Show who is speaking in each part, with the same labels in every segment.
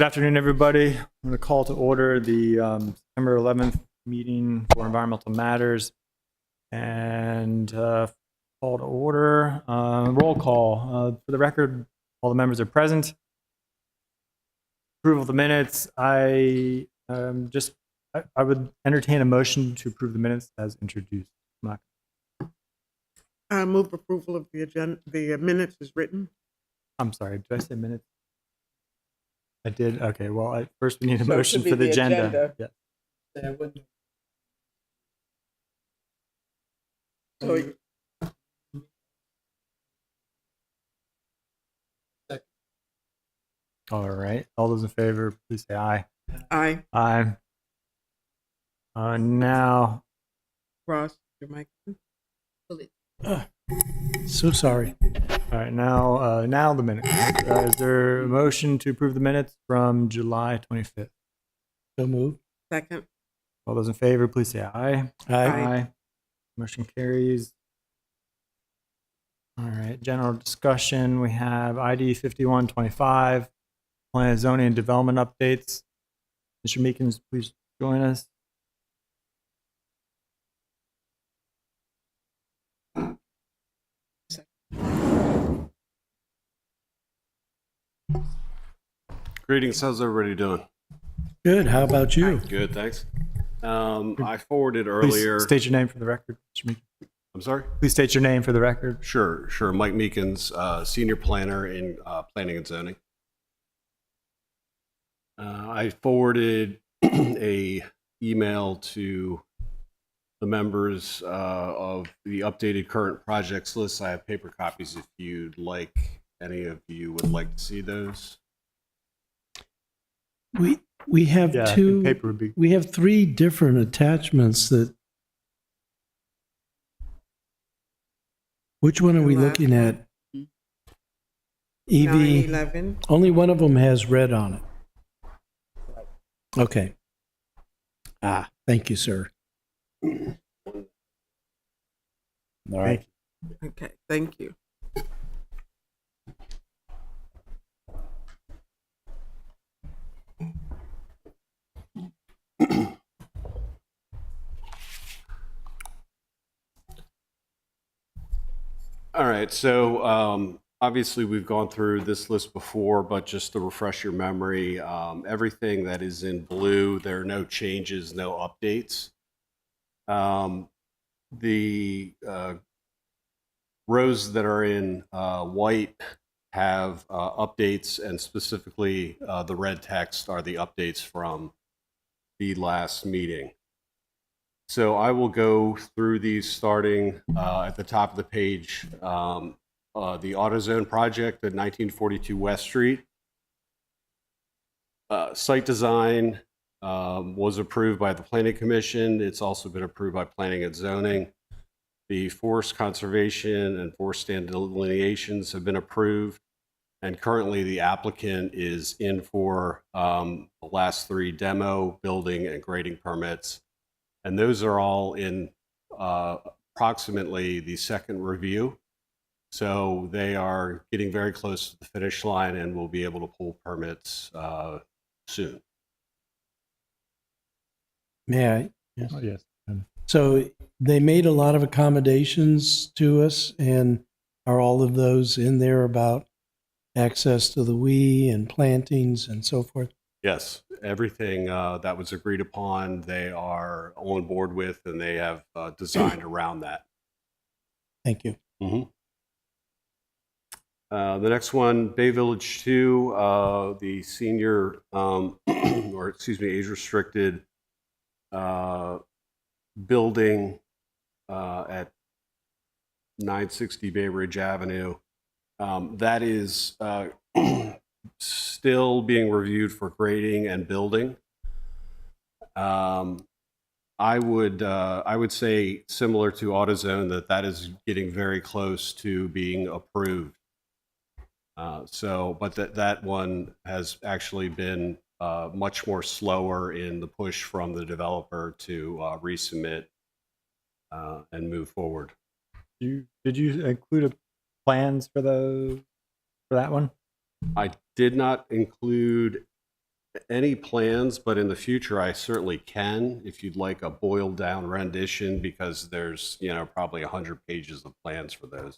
Speaker 1: Good afternoon, everybody. I'm going to call to order the September 11th meeting for environmental matters and call to order. Roll call. For the record, all the members are present. Approval of the minutes. I would entertain a motion to approve the minutes as introduced.
Speaker 2: I move approval of the agenda. The minutes is written.
Speaker 1: I'm sorry, did I say minutes? I did. Okay, well, first we need a
Speaker 2: So it
Speaker 1: motion
Speaker 2: should be
Speaker 1: for the
Speaker 2: the
Speaker 1: agenda.
Speaker 2: agenda.
Speaker 1: Yeah.
Speaker 2: So
Speaker 1: All right. All those in favor, please say aye.
Speaker 2: aye.
Speaker 1: Aye. Now,
Speaker 2: Ross, your mic.
Speaker 3: So sorry.
Speaker 1: all right. Now the minutes. Is there a motion to approve the minutes from July 25th?
Speaker 3: So moved.
Speaker 2: Second.
Speaker 1: All those in favor, please say aye.
Speaker 2: Aye.
Speaker 1: Motion carries. All right. General discussion. We have ID 5125, plan zoning and development updates. Mr. Meekins, please join us.
Speaker 4: Greetings. How's everybody doing?
Speaker 3: Good. How about you?
Speaker 4: Good, thanks. I forwarded
Speaker 1: Please
Speaker 4: earlier.
Speaker 1: state your name for the record, Mr. Meekins.
Speaker 4: I'm sorry?
Speaker 1: Please state your name for the record.
Speaker 4: Sure. Mike Meekins, senior planner in planning and zoning. I forwarded a email to the members of the updated current projects list. I have paper copies if you'd like. Any of you would like to see those?
Speaker 3: We have
Speaker 1: Yeah, I think
Speaker 3: two.
Speaker 1: paper would be.
Speaker 3: We have three different attachments. That. Which one are we looking at? EV.
Speaker 2: 9/11.
Speaker 3: Only one of them has red on it. Okay. Thank you, sir. All right.
Speaker 2: Okay. Thank you.
Speaker 4: All right, so obviously we've gone through this list before, but just to refresh your memory, everything that is in blue, there are no changes, no updates. The rows that are in white have updates, and specifically the red text are the updates from the last meeting. So I will go through these starting at the top of the page. The AutoZone project at 1942 West Street. Site design was approved by the Planning Commission. It's also been approved by Planning and Zoning. The forest conservation and forest stand delineations have been approved. And currently the applicant is in for the last three demo, building, and grading permits. And those are all in approximately the second review. So they are getting very close to the finish line and will be able to pull permits soon.
Speaker 3: May I? Yes.
Speaker 1: Oh, yes.
Speaker 3: So they made a lot of accommodations to us, and are all of those in there about access to the WE and plantings and so forth?
Speaker 4: Yes, everything that was agreed upon, they are on board with, and they have designed around that.
Speaker 3: Thank you.
Speaker 4: Mm-hmm. The next one, Bay Village 2, the senior, or excuse me, age-restricted building at 960 Bay Ridge Avenue. That is still being reviewed for grading and building. I would say, similar to AutoZone, that is getting very close to being approved. But that one has actually been much more slower in the push from the developer to resubmit and move forward.
Speaker 1: Did you include plans for that one?
Speaker 4: I did not include any plans, but in the future, I certainly can, if you'd like a boiled down rendition, because there's, probably 100 pages of plans for those.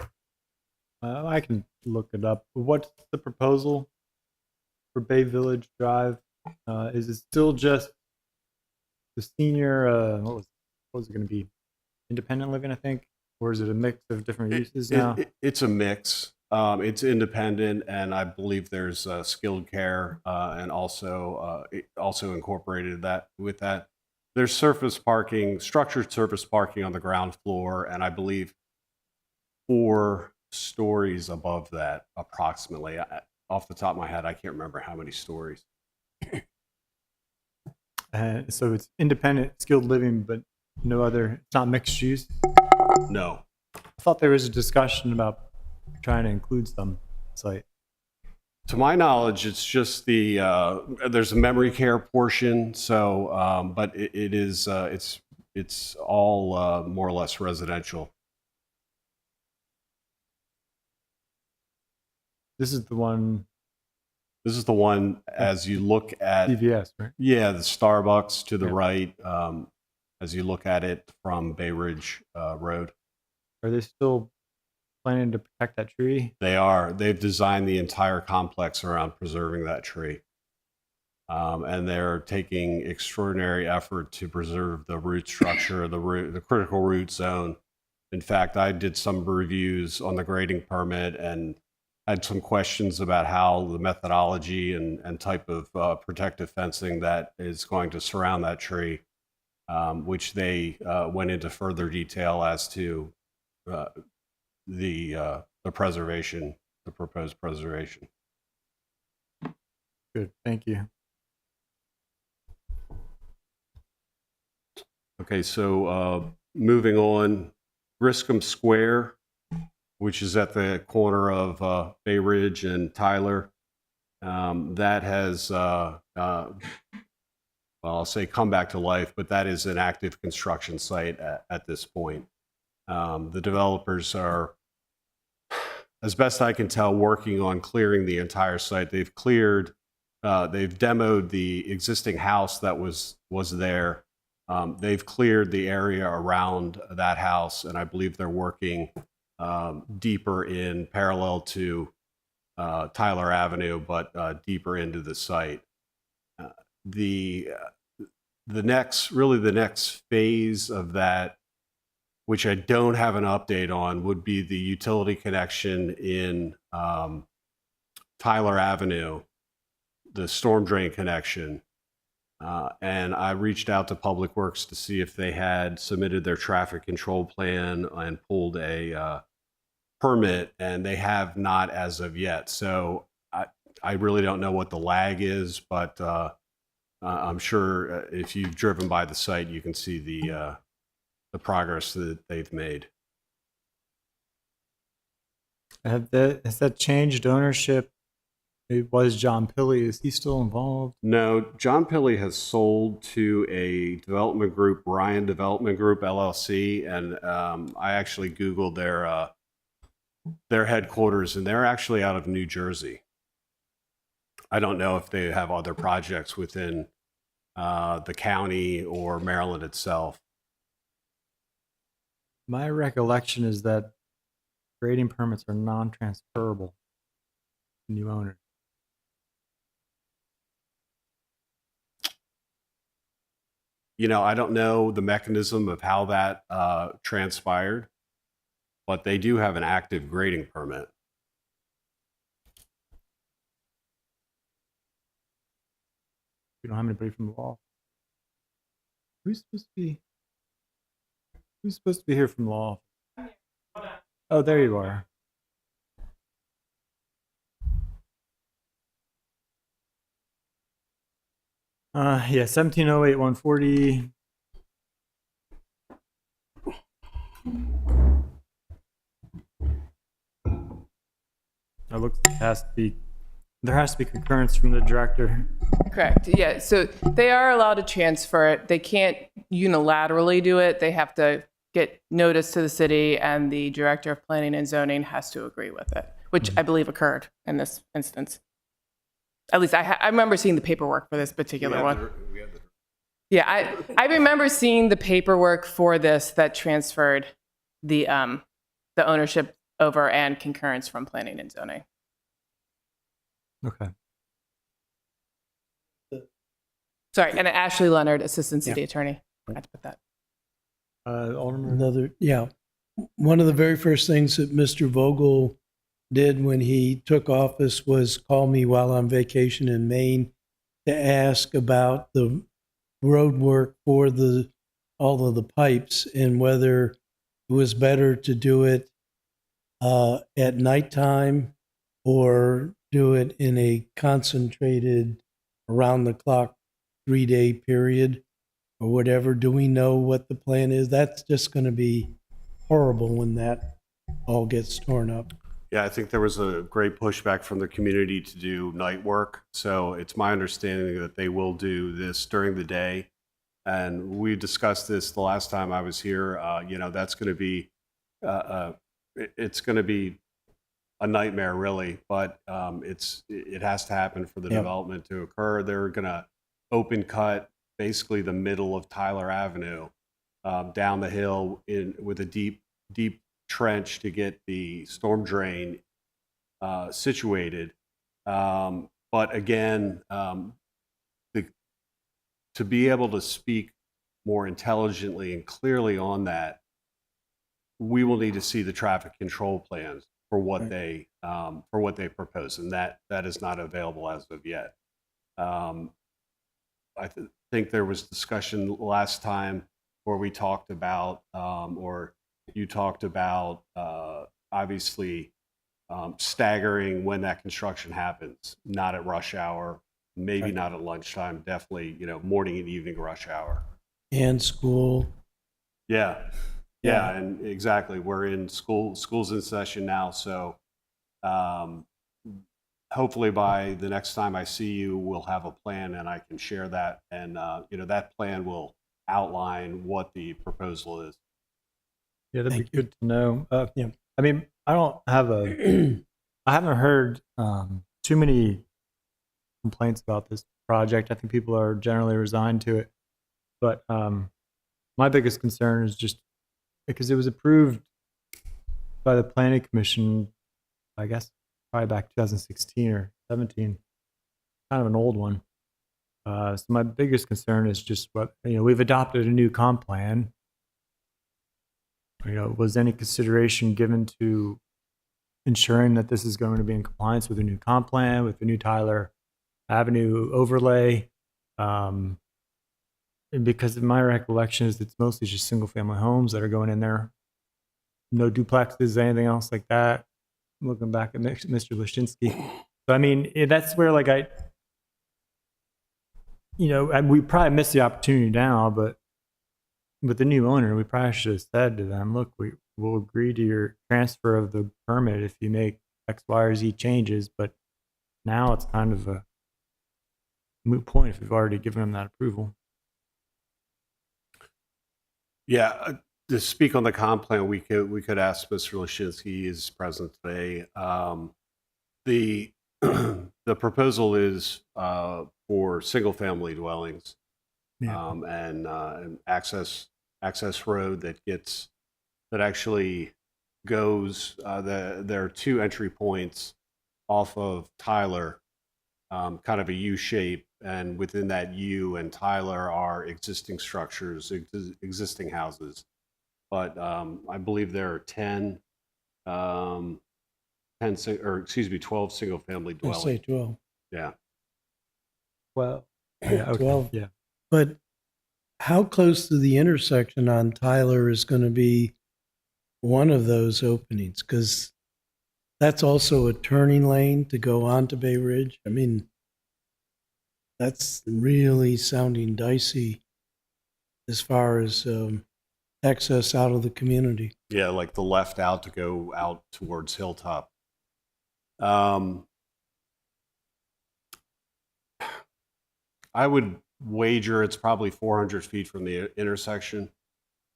Speaker 1: I can look it up. What's the proposal for Bay Village Drive? Is it still just the senior, what was it going to be? Independent living, I think? Or is it a mix of different uses now?
Speaker 4: It's a mix. It's independent, and I believe there's skilled care, and also it also incorporated that with that. There's surface parking, structured surface parking on the ground floor, and I believe 4 stories above that, approximately. Off the top of my head, I can't remember how many stories.
Speaker 1: So it's independent, skilled living, but no other, it's not mixed use?
Speaker 4: No.
Speaker 1: I thought there was a discussion about trying to include some site.
Speaker 4: To my knowledge, it's just there's a memory care portion. So, but it is it's all more or less residential.
Speaker 1: This is the one,
Speaker 4: This is the one as you look at
Speaker 1: CVS, right?
Speaker 4: the Starbucks to the
Speaker 1: Yeah.
Speaker 4: right, as you look at it from Bay Ridge Road.
Speaker 1: Are they still planning to protect that tree?
Speaker 4: They've designed the entire complex around preserving that tree. And they're taking extraordinary effort to preserve the root structure, the critical root zone. In fact, I did some reviews on the grading permit and had some questions about how the methodology and type of protective fencing that is going to surround that tree, which they went into further detail as to the preservation, the proposed preservation.
Speaker 1: Good, thank you.
Speaker 4: Okay, so moving on, Griscom Square, which is at the corner of Bay Ridge and Tyler, that has, well, I'll say come back to life, but that is an active construction site at this point. The developers are, as best I can tell, working on clearing the entire site. They've cleared, they've demoed the existing house that was there. They've cleared the area around that house, and I believe they're working deeper in parallel to Tyler Avenue, but deeper into the site. The next phase of that, which I don't have an update on, would be the utility connection in Tyler Avenue, the storm drain connection. And I reached out to Public Works to see if they had submitted their traffic control plan and pulled a permit, and they have not as of yet. So I really don't know what the lag is, but I'm sure if you've driven by the site, you can see the progress that they've made.
Speaker 1: Has that changed ownership? It was John Pilley. Is he still involved?
Speaker 4: No, John Pilley has sold to a development group, Ryan Development Group LLC, and I actually Googled their headquarters, and they're actually out of New Jersey. I don't know if they have other projects within the county or Maryland itself.
Speaker 1: My recollection is that grading permits are non-transferable to new owners.
Speaker 4: I don't know the mechanism of how that transpired, but they do have an active grading permit.
Speaker 1: We don't have anybody from the law. Who's supposed to be here from law? Oh, there you are. Yeah, 1708 140. It looks like there has to be concurrence from the director.
Speaker 5: Correct. Yeah. So they are allowed to transfer it. They can't unilaterally do it. They have to get notice to the city, and the director of planning and zoning has to agree with it, which I believe occurred in this instance. At least I remember seeing the paperwork for this particular one.
Speaker 4: We have the
Speaker 5: Yeah, I remember seeing the paperwork for this that transferred the ownership over and concurrence from planning and zoning.
Speaker 1: Okay.
Speaker 5: Sorry, and Ashley Leonard, Assistant City Attorney. Forgot to put that.
Speaker 1: Alderman.
Speaker 3: One of the very first things that Mr. Vogel did when he took office was call me while on vacation in Maine to ask about the road work for all of the pipes and whether it was better to do it at nighttime or do it in a concentrated around the clock 3-day period or whatever. Do we know what the plan is? That's just going to be horrible when that all gets torn up.
Speaker 4: Yeah, I think there was a great pushback from the community to do night work. So it's my understanding that they will do this during the day. And we discussed this the last time I was here. That's going to be, it's going to be a nightmare, really. But it has to happen for the
Speaker 3: Yep.
Speaker 4: development to occur. They're going to open cut basically the middle of Tyler Avenue down the hill with a deep trench to get the storm drain situated. But again, to be able to speak more intelligently and clearly on that, we will need to see the traffic control plans for what they propose, and that is not available as of yet. I think there was discussion last time where we talked about, or you talked about, obviously staggering when that construction happens, not at rush hour, maybe
Speaker 3: Right.
Speaker 4: not at lunchtime, definitely, morning and evening rush hour.
Speaker 3: And school.
Speaker 4: Yeah. Yeah, and exactly. We're in school's in session now, so hopefully by the next time I see you, we'll have a plan and I can share that. And, that plan will outline what the proposal is.
Speaker 1: Yeah, that'd
Speaker 3: Thank
Speaker 1: be
Speaker 3: you.
Speaker 1: good to know.
Speaker 3: Yeah.
Speaker 1: I mean, I haven't heard too many complaints about this project. I think people are generally resigned to it. But my biggest concern is just because it was approved by the Planning Commission, I guess, probably back 2016 or 17, kind of an old one. So my biggest concern is just we've adopted a new comp plan. Was any consideration given to ensuring that this is going to be in compliance with the new comp plan, with the new Tyler Avenue overlay? And because my recollection is it's mostly just single family homes that are going in there. No duplexes, anything else like that. Looking back at Mr. Lashinsky. So, I mean, that's where we probably missed the opportunity now, but with the new owner, we probably should have said to them, look, we'll agree to your transfer of the permit if you make X, Y, or Z changes, but now it's kind of a moot point if we've already given them that approval.
Speaker 4: Yeah, to speak on the comp plan, we could ask Mr. Lashinsky, he is present today. The proposal is for single family dwellings.
Speaker 1: Yeah.
Speaker 4: And access road that actually goes, there are two entry points off of Tyler, kind of a U shape, and within that U and Tyler are existing structures, existing houses. But I believe there are 12 single family
Speaker 3: I'll say
Speaker 4: dwellings.
Speaker 3: 12.
Speaker 4: Yeah.
Speaker 1: Well, yeah, okay.
Speaker 3: 12.
Speaker 1: Yeah.
Speaker 3: But how close to the intersection on Tyler is going to be one of those openings? Because that's also a turning lane to go on to Bay Ridge. I mean, that's really sounding dicey as far as access out of the community.
Speaker 4: Yeah, like the left out to go out towards Hilltop. I would wager it's probably 400 feet from the intersection.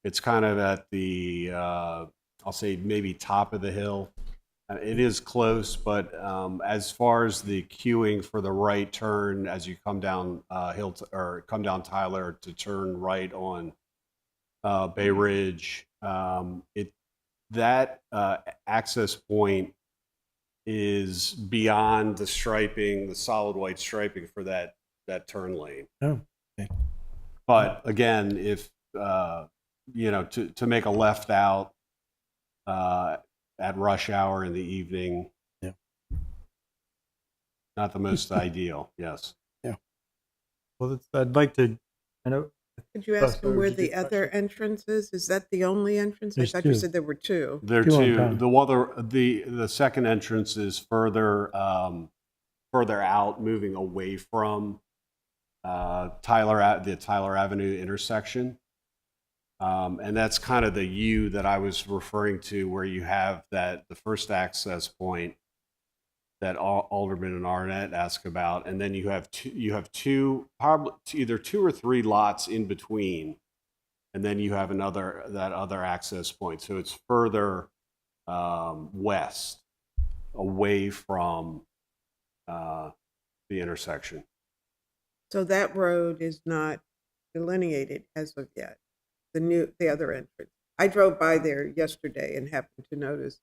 Speaker 4: It's kind of at the, I'll say maybe top of the hill. It is close, but as far as the queuing for the right turn as you come down or come down Tyler to turn right on Bay Ridge, that access point is beyond the striping, the solid white striping for that turn lane.
Speaker 3: Oh, okay.
Speaker 4: But again, if to make a left out at rush hour in the evening,
Speaker 3: Yeah.
Speaker 4: not the most ideal. Yes.
Speaker 1: Well, I'd like to, I know,
Speaker 2: Could you ask
Speaker 1: sorry,
Speaker 2: him where
Speaker 1: did you
Speaker 2: the
Speaker 1: get a
Speaker 2: other entrance is? Is that the only entrance? I
Speaker 3: There's
Speaker 2: thought you
Speaker 3: two.
Speaker 2: said there were two.
Speaker 4: There
Speaker 3: Two on
Speaker 4: too.
Speaker 3: time.
Speaker 4: The second entrance is further out, moving away from the Tyler Avenue intersection, and that's kind of the U that I was referring to, where you have the first access point that Alderman and Arnett asked about, and then you have two, probably either 2 or 3 lots in between, and then you have that other access point. So it's further west, away from the intersection.
Speaker 2: So that road is not delineated as of yet. The other entrance. I drove by there yesterday and happened to notice.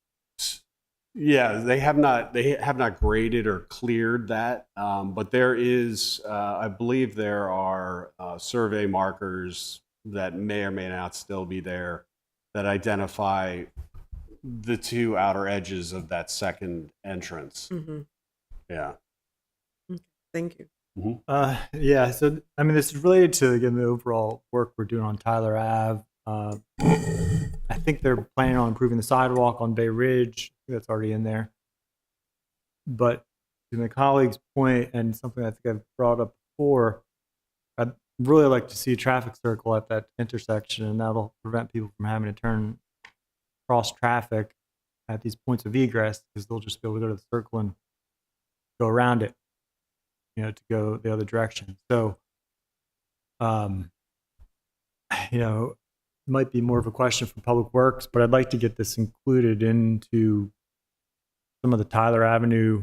Speaker 4: Yeah, they have not graded or cleared that, but there is, I believe there are survey markers that may or may not still be there that identify the 2 outer edges of that second entrance.
Speaker 2: Mm-hmm.
Speaker 4: Yeah.
Speaker 2: Thank you.
Speaker 1: yeah, so I mean, this is related to, again, the overall work we're doing on Tyler Ave. I think they're planning on improving the sidewalk on Bay Ridge. That's already in there. But to my colleague's point, and something I think I've brought up before, I'd really like to see a traffic circle at that intersection, and that'll prevent people from having to turn cross traffic at these points of egress, because they'll just be able to go to the circle and go around it, to go the other direction. So, it might be more of a question for Public Works, but I'd like to get this included into some of the Tyler Avenue,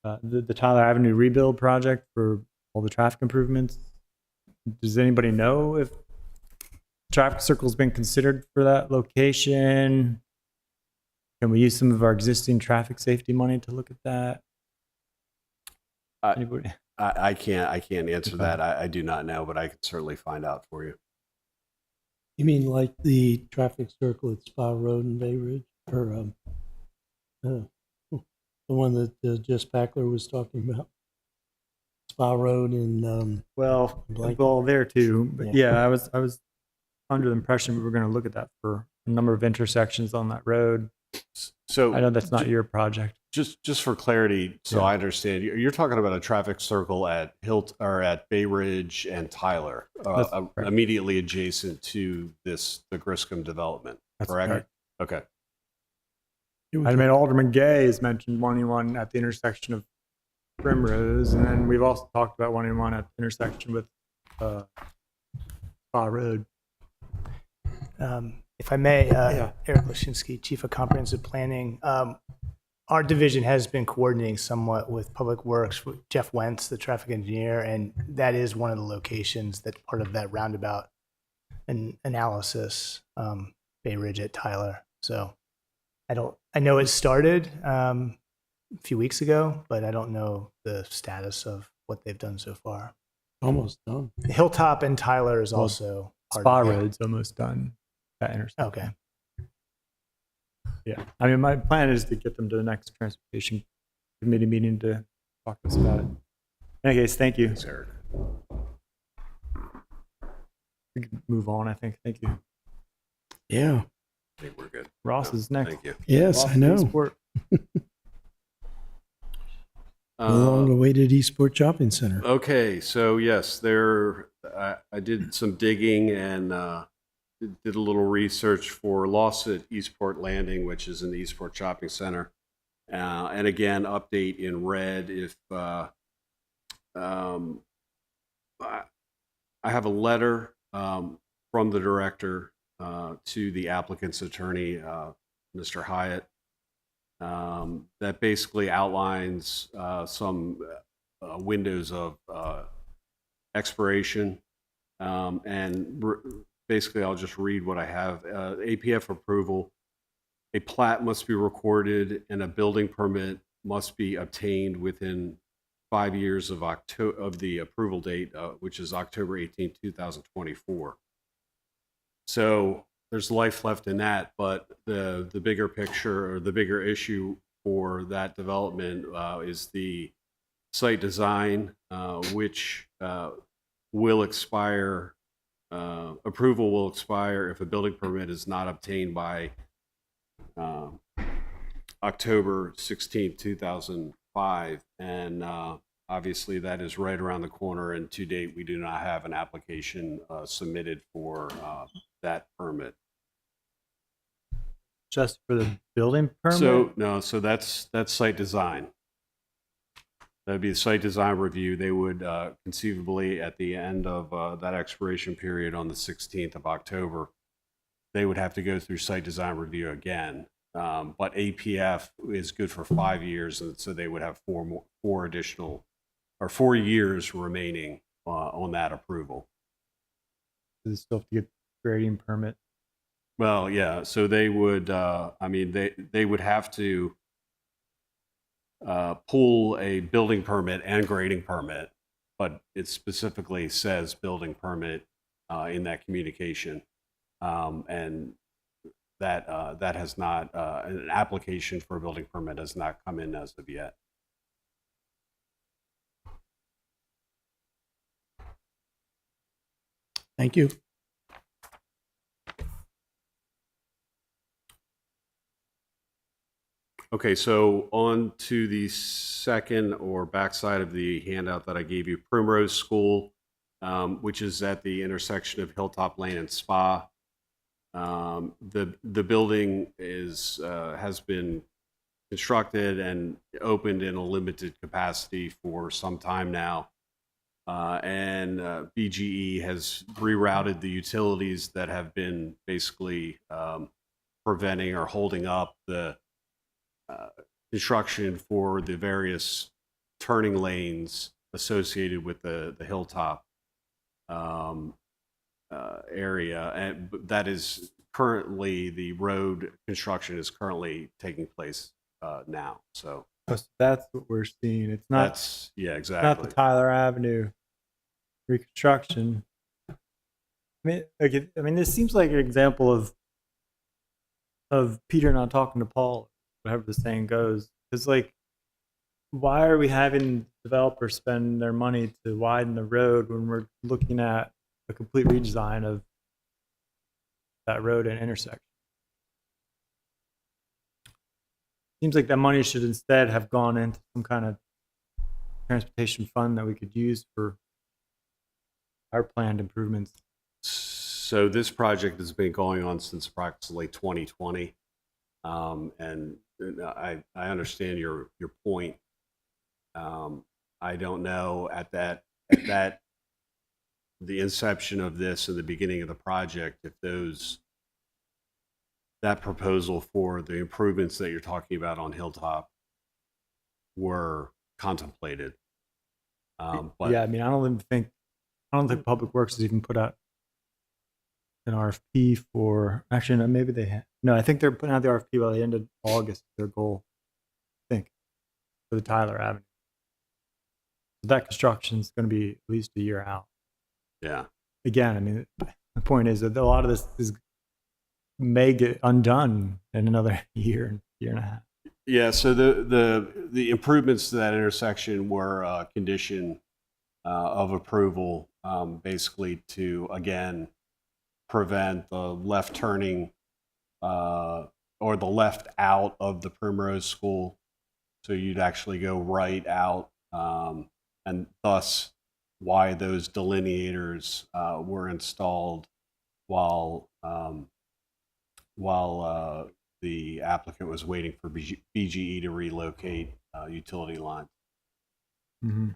Speaker 1: the Tyler Avenue rebuild project for all the traffic improvements. Does anybody know if traffic circle's been considered for that location? Can we use some of our existing traffic safety money to look at that? Anybody?
Speaker 4: I can't answer
Speaker 1: Okay.
Speaker 4: that. I do not know, but I can certainly find out for you.
Speaker 3: You mean like the traffic circle at Spa Road and Bay Ridge? Or the one that Jess Packler was talking about? Spa Road and
Speaker 1: Well,
Speaker 3: Blank.
Speaker 1: there too. But
Speaker 3: Yeah.
Speaker 1: yeah, I was under the impression we were going to look at that for a number of intersections on that road.
Speaker 4: So
Speaker 1: I know that's not your project.
Speaker 4: Just for clarity, so
Speaker 1: Yeah.
Speaker 4: I understand, you're talking about a traffic circle at at Bay Ridge and Tyler,
Speaker 1: That's correct.
Speaker 4: immediately adjacent to the Griscom development,
Speaker 1: That's
Speaker 4: correct?
Speaker 1: correct.
Speaker 4: Okay.
Speaker 1: I mean, Alderman Gay has mentioned wanting one at the intersection of Primrose, and then we've also talked about wanting one at the intersection with Spa Road.
Speaker 6: If I may,
Speaker 1: Yeah.
Speaker 6: Eric Lashinsky, Chief of Comprehensive Planning. Our division has been coordinating somewhat with Public Works, with Jeff Wentz, the traffic engineer, and that is one of the locations that's part of that roundabout analysis, Bay Ridge at Tyler. So I know it started a few weeks ago, but I don't know the status of what they've done so far.
Speaker 3: almost done.
Speaker 6: Hilltop and Tyler is
Speaker 1: Well,
Speaker 6: also part
Speaker 1: Spa
Speaker 6: of it.
Speaker 1: Road's almost done. That intersection.
Speaker 6: Okay.
Speaker 1: Yeah. I mean, my plan is to get them to the next transportation committee meeting to talk to us about it. In any case, thank you.
Speaker 4: Thanks, Eric.
Speaker 1: We can move on, I think. Thank you.
Speaker 3: Yeah.
Speaker 4: I think we're good.
Speaker 1: Ross is next.
Speaker 4: Thank you.
Speaker 3: Yes,
Speaker 1: Ross
Speaker 3: I know.
Speaker 1: Eastport.
Speaker 3: The long-awaited Eastport Shopping Center.
Speaker 4: Okay, so yes, I did some digging and did a little research for Lost at Eastport Landing, which is in the Eastport Shopping Center. And again, update in red if I have a letter from the director to the applicant's attorney, Mr. Hyatt, that basically outlines some windows of expiration. Basically, I'll just read what I have. APF approval. A plat must be recorded and a building permit must be obtained within 5 years of the approval date, which is October 18, 2024. So there's life left in that, but the bigger picture or the bigger issue for that development is the site design, which will expire. Approval will expire if a building permit is not obtained by October 16, 2005. And obviously that is right around the corner. And to date, we do not have an application submitted for that permit.
Speaker 1: Just for the building permit?
Speaker 4: So, no, so that's site design. That'd be the site design review. They would conceivably, at the end of that expiration period on the 16th of October, they would have to go through site design review again. But APF is good for 5 years, and so they would have 4 additional or 4 years remaining on that approval.
Speaker 1: They still have to get grading permit.
Speaker 4: Well, yeah. So they would. I mean, they would have to pull a building permit and grading permit, but it specifically says building permit in that communication, and that has not an application for a building permit has not come in as of yet.
Speaker 3: Thank you.
Speaker 4: Okay, so on to the second or backside of the handout that I gave you, Primrose School, which is at the intersection of Hilltop Lane and Spa. The building has been constructed and opened in a limited capacity for some time now. And BGE has rerouted the utilities that have been basically preventing or holding up the construction for the various turning lanes associated with the Hilltop area. And that is currently, the road construction is currently taking place now. So
Speaker 1: That's what we're seeing. It's not,
Speaker 4: that's, yeah,
Speaker 1: not
Speaker 4: exactly.
Speaker 1: the Tyler Avenue reconstruction. I mean, this seems like an example of Peter not talking to Paul, whatever the saying goes. It's like, why are we having developers spend their money to widen the road when we're looking at a complete redesign of that road and intersection? Seems like that money should instead have gone into some kind of transportation fund that we could use for our planned improvements.
Speaker 4: So this project has been going on since approximately 2020. And I understand your point. I don't know at the inception of this and the beginning of the project, if that proposal for the improvements that you're talking about on Hilltop were contemplated. But
Speaker 1: Yeah, I mean, I don't think Public Works has even put out an RFP for. Actually, no, maybe they have. No, I think they're putting out the RFP by the end of August. Their goal, I think, for the Tyler Avenue. So that construction is going to be at least a year out.
Speaker 4: yeah.
Speaker 1: Again, I mean, the point is that a lot of this may get undone in another year and a half.
Speaker 4: Yeah, so the improvements to that intersection were a condition of approval, basically to, again, prevent the left turning or the left out of the Primrose School. So you'd actually go right out, and thus why those delineators were installed while the applicant was waiting for BGE to relocate utility lines.
Speaker 1: Mm-hmm.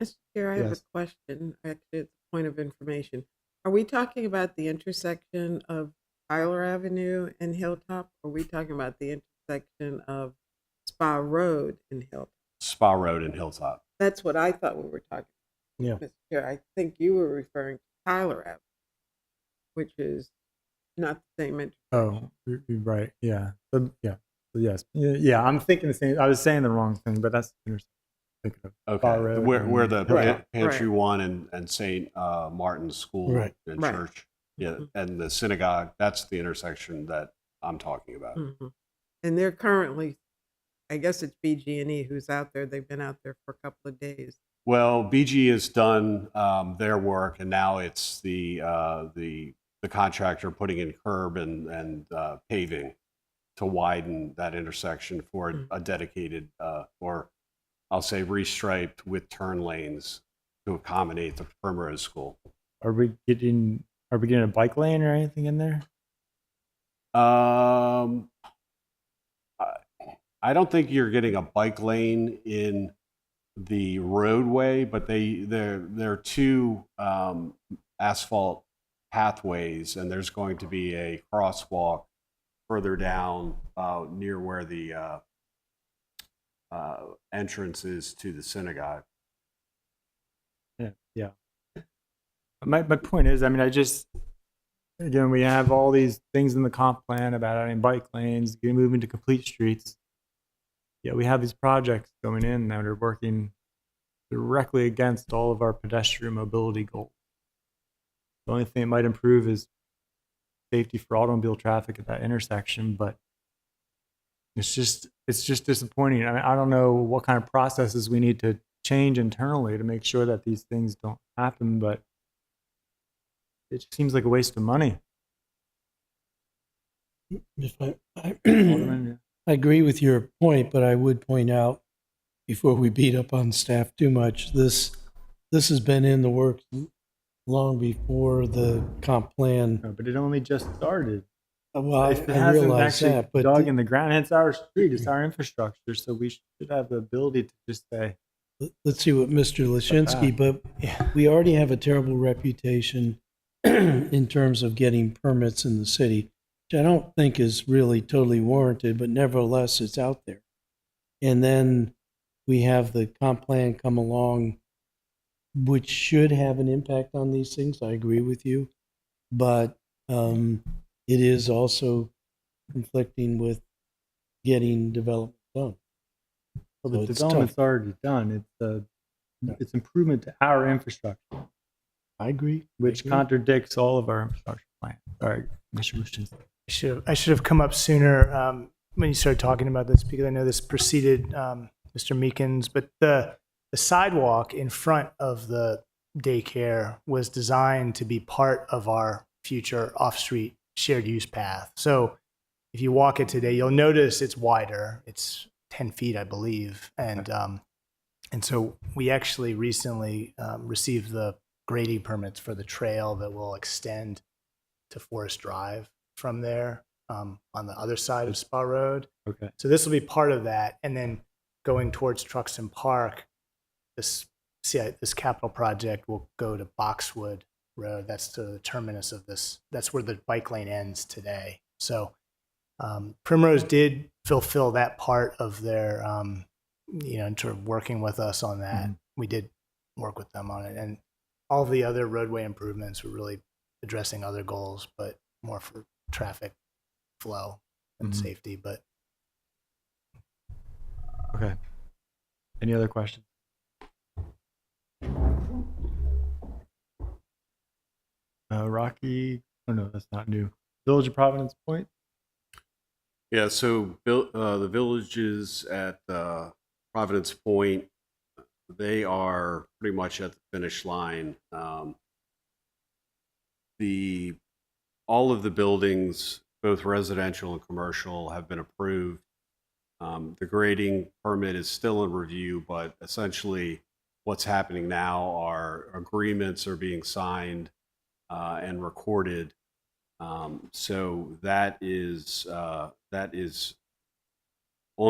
Speaker 2: Mr. Chair, I have
Speaker 1: Yes.
Speaker 2: a question. Actually, it's a point of information. Are we talking about the intersection of Tyler Avenue and Hilltop? Or are we talking about the intersection of Spa Road in Hilltop.
Speaker 4: Spa Road and Hilltop.
Speaker 2: That's what I thought we were talking
Speaker 3: Yeah.
Speaker 2: about, Mr. Chair. I think you were referring to Tyler Avenue, which is not the same intersection.
Speaker 1: Oh, you're right. Yeah. So, yeah. So yes. Yeah. I'm thinking the same. I was saying the wrong thing, but that's the intersection. Thinking of Spa
Speaker 4: Okay,
Speaker 1: Road
Speaker 4: where
Speaker 1: and
Speaker 4: the
Speaker 2: Right,
Speaker 4: Pantry
Speaker 2: right.
Speaker 4: One and St. Martin's School
Speaker 3: Right.
Speaker 4: and
Speaker 2: Right.
Speaker 4: Church, yeah,
Speaker 2: Mhm.
Speaker 4: and the synagogue, that's the intersection that I'm talking about.
Speaker 2: Mhm. And they're currently, I guess it's BG&E who's out there. They've been out there for a couple of days.
Speaker 4: Well, BG has done their work, and now it's the contractor putting in curb and paving to widen that intersection for
Speaker 2: Mm.
Speaker 4: a dedicated, or I'll say restriped with turn lanes to accommodate the Primrose School.
Speaker 1: Are we getting a bike lane or anything in there?
Speaker 4: Um, I don't think you're getting a bike lane in the roadway, but they're two asphalt pathways, and there's going to be a crosswalk further down near where the entrance is to the synagogue.
Speaker 1: Yeah. Yeah. My point is, I mean, again, we have all these things in the comp plan about adding bike lanes, moving to complete streets. Yeah, we have these projects going in that are working directly against all of our pedestrian mobility goals. The only thing it might improve is safety for automobile traffic at that intersection, but it's just disappointing. I mean, I don't know what kind of processes we need to change internally to make sure that these things don't happen, but it just seems like a waste of money.
Speaker 3: If I
Speaker 1: Alderman,
Speaker 3: I agree with your point, but I would point out, before we beat up on staff too much, this has been in the works long before the comp plan.
Speaker 1: no, but it only just started.
Speaker 3: Well, I
Speaker 1: If it hasn't
Speaker 3: realize
Speaker 1: actually
Speaker 3: that, but
Speaker 1: dug in the ground, it's our street, it's our infrastructure, so we should have the ability to just say,
Speaker 3: let's see what Mr. Lashinsky, but we already have a terrible reputation in terms of getting permits in the city, which I don't think is really totally warranted, but nevertheless, it's out there. And then we have the comp plan come along, which should have an impact on these things. I agree with you. But it is also conflicting with getting development done.
Speaker 1: well,
Speaker 3: So
Speaker 1: the
Speaker 3: it's
Speaker 1: development's
Speaker 3: tough.
Speaker 1: already done. It's improvement to our infrastructure,
Speaker 3: I agree.
Speaker 1: which contradicts all of our infrastructure plans. Sorry, Mr. Lushinsky.
Speaker 6: I should have come up sooner when you started talking about this, because I know this preceded Mr. Meekins, but the sidewalk in front of the daycare was designed to be part of our future off-street shared use path. So if you walk it today, you'll notice it's wider. It's 10 feet, I believe. And so we actually recently received the grading permits for the trail that will extend to Forest Drive from there on the other side of Spa Road.
Speaker 1: Okay.
Speaker 6: So this will be part of that. And then going towards Truxton Park, this capital project will go to Boxwood Road. That's to the terminus of this. That's where the bike lane ends today. So Primrose did fulfill that part of their, in sort of working with us on that.
Speaker 1: Mm-hmm.
Speaker 6: We did work with them on it. And all the other roadway improvements were really addressing other goals, but more for traffic flow and
Speaker 1: Mhm.
Speaker 6: safety. But
Speaker 1: Okay. Any other questions? Rocky, oh no, that's not new. Village of Providence Point?
Speaker 4: Yeah, so the villages at Providence Point, they are pretty much at the finish line. All of the buildings, both residential and commercial, have been approved. The grading permit is still in review, but essentially what's happening now are agreements are being signed and recorded. So that is on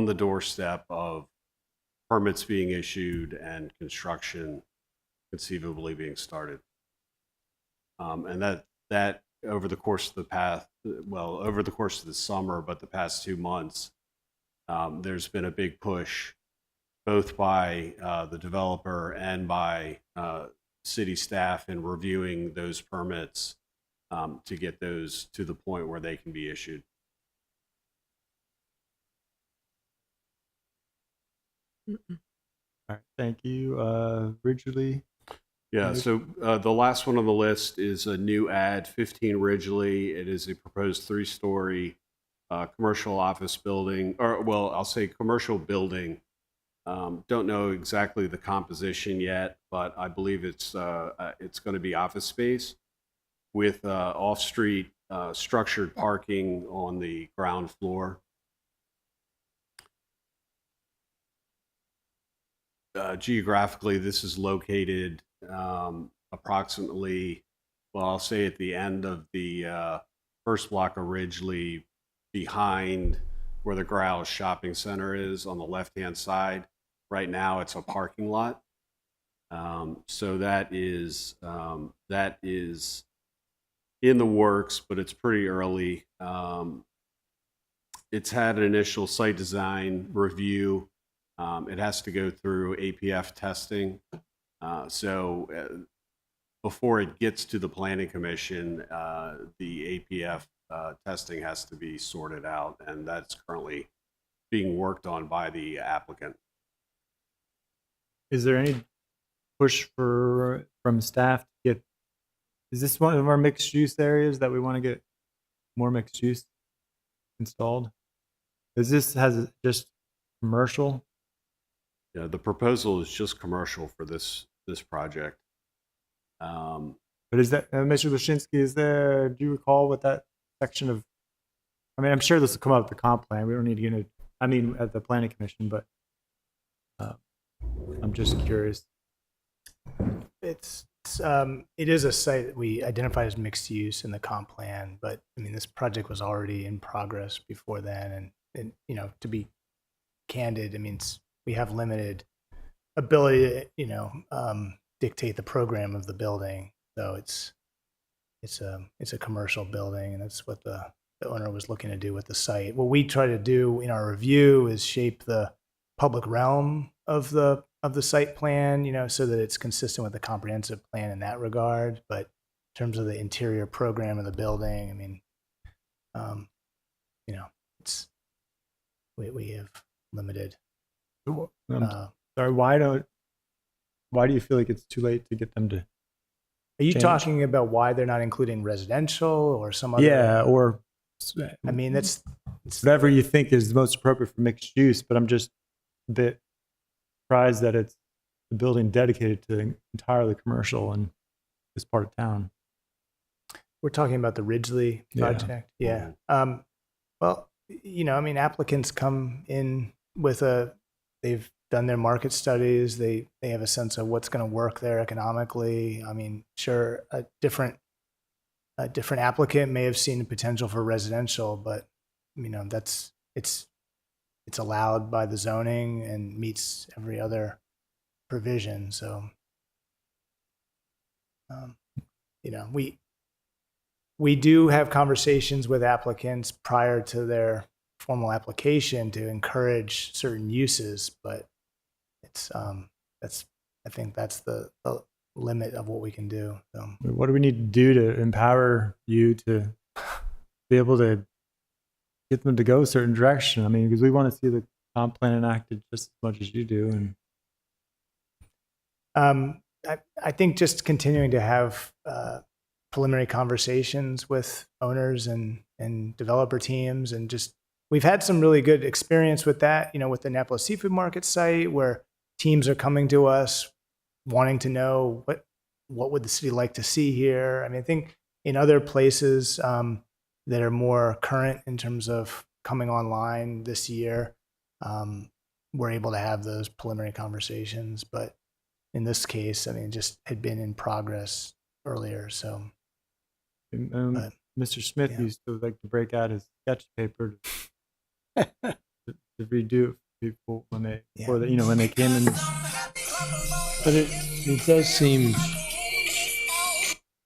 Speaker 4: the doorstep of permits being issued and construction conceivably being started. And that over the course of the summer, but the past 2 months, there's been a big push both by the developer and by city staff in reviewing those permits to get those to the point where they can be issued.
Speaker 1: All right, thank you. Ridgely.
Speaker 4: Yeah, so the last one on the list is a new ad, 15 Ridgely. It is a proposed 3-story commercial office building, or well, I'll say commercial building. Don't know exactly the composition yet, but I believe it's going to be office space with off-street structured parking on the ground floor. Geographically, this is located approximately, well, I'll say at the end of the first block of Ridgely, behind where the Grouse Shopping Center is on the left-hand side. Right now, it's a parking lot. So that is in the works, but it's pretty early. It's had an initial site design review. It has to go through APF testing. So before it gets to the Planning Commission, the APF testing has to be sorted out, and that's currently being worked on by the applicant.
Speaker 1: Is there any push from staff to get? Is this one of our mixed use areas that we want to get more mixed use installed? Is this has just commercial?
Speaker 4: Yeah, the proposal is just commercial for this project.
Speaker 1: But is that Mr. Lashinsky? Is there? Do you recall what that section of? I mean, I'm sure this will come up at the comp plan. We don't need to get into. I mean, at the Planning Commission, but I'm just curious.
Speaker 6: It is a site that we identified as mixed use in the comp plan, but I mean, this project was already in progress before then. And you know, to be candid, I mean, we have limited ability to, dictate the program of the building. So it's a commercial building, and that's what the owner was looking to do with the site. What we try to do in our review is shape the public realm of the site plan, so that it's consistent with the comprehensive plan in that regard. But in terms of the interior program of the building, I mean, it's we have limited.
Speaker 1: Sorry, why do you feel like it's too late to get them to?
Speaker 6: Are you
Speaker 1: change?
Speaker 6: talking about why they're not including residential or some other?
Speaker 1: Yeah, or
Speaker 6: I mean, it's
Speaker 1: whatever you think is most appropriate for mixed use. But I'm just a bit surprised that it's a building dedicated to entirely commercial in this part of town.
Speaker 6: we're talking about the Ridgely project. Yeah. Well, I mean, applicants come in with they've done their market studies. They have a sense of what's going to work there economically. I mean, sure, a different applicant may have seen the potential for residential, but it's allowed by the zoning and meets every other provision. So, we do have conversations with applicants prior to their formal application to encourage certain uses, but it's I think that's the limit of what we can do. So.
Speaker 1: What do we need to do to empower you to be able to get them to go a certain direction? I mean, because we want to see the comp plan enacted just as much as you do. And
Speaker 6: I think just continuing to have preliminary conversations with owners and developer teams, and just we've had some really good experience with that. With the Annapolis Seafood Market site, where teams are coming to us wanting to know what would the city like to see here. I mean, I think in other places that are more current in terms of coming online this year, we're able to have those preliminary conversations. But in this case, I mean, it just had been in progress earlier. So,
Speaker 1: Mr. Smith used to like to break out his sketch paper to redo it for people when they when they came in.
Speaker 3: But it does seem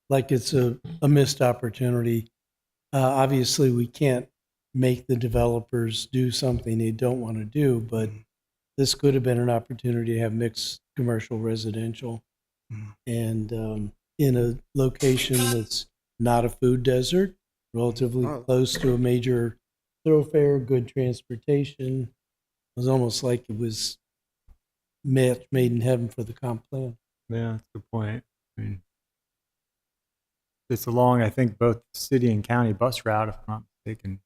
Speaker 3: like it's a missed opportunity. Obviously, we can't make the developers do something they don't want to do, but this could have been an opportunity to have mixed commercial residential and in a location that's not a food desert, relatively
Speaker 2: Oh.
Speaker 3: close to a major thoroughfare, good transportation. It was almost like it was made in heaven for the comp plan.
Speaker 1: Yeah, that's a good point. I mean, it's along, I think, both city and county bus route, if I'm not mistaken.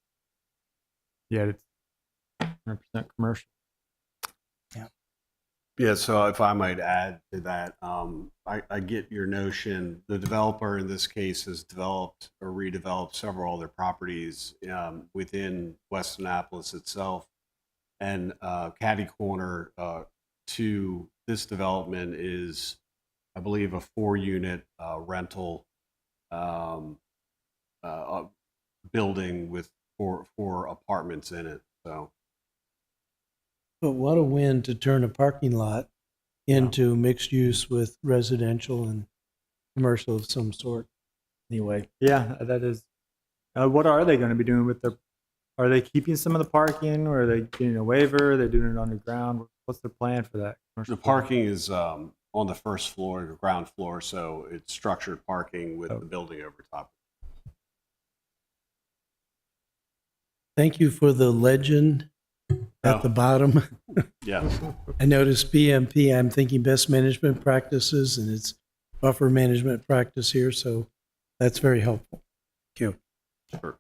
Speaker 1: Yeah, it's 100% commercial.
Speaker 4: Yeah, so if I might add to that, I get your notion. The developer in this case has developed or redeveloped several other properties within West Annapolis itself. And catty corner to this development is, I believe, a 4-unit rental building with four apartments in it. So.
Speaker 3: But what a win to turn a parking lot into mixed use with residential and commercial of some sort. Anyway,
Speaker 1: Yeah, that is. What are they going to be doing with their? Are they keeping some of the parking, or are they getting a waiver? Are they doing it underground? What's the plan for that?
Speaker 4: The parking is on the first floor, the ground floor, so it's structured parking with
Speaker 1: Oh.
Speaker 4: the building over top.
Speaker 3: thank you for the legend at the bottom.
Speaker 4: Yeah,
Speaker 3: I noticed BMP, I'm thinking best management practices, and it's buffer management practice here, so that's very helpful. Thank you.
Speaker 4: sure.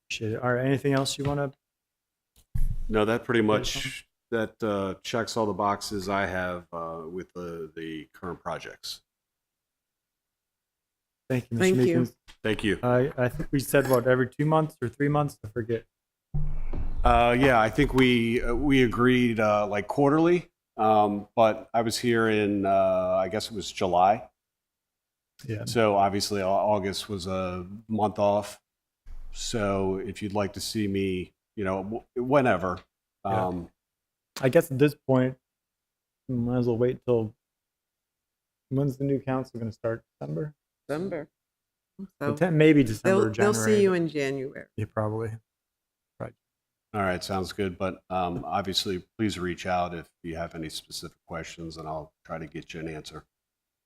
Speaker 1: Appreciate it. All right. Anything else you want to?
Speaker 4: No, that pretty much checks all the boxes I have with the current projects.
Speaker 1: Thank you, Mr.
Speaker 2: Thank you.
Speaker 1: Meekins.
Speaker 4: Thank you.
Speaker 1: I think we said what, every 2 months or 3 months? I forget.
Speaker 4: Yeah, I think we agreed like quarterly, but I was here in I guess it was July.
Speaker 1: Yeah.
Speaker 4: So obviously August was a month off. So if you'd like to see me, whenever.
Speaker 1: Yeah. I guess at this point, we might as well wait till. When's the new council going to start? December?
Speaker 2: December. So
Speaker 1: Maybe December or
Speaker 2: they'll
Speaker 1: January.
Speaker 2: see you in January.
Speaker 1: Yeah, probably.
Speaker 4: All right, sounds good. But obviously, please reach out if you have any specific questions, and I'll try to get you an answer.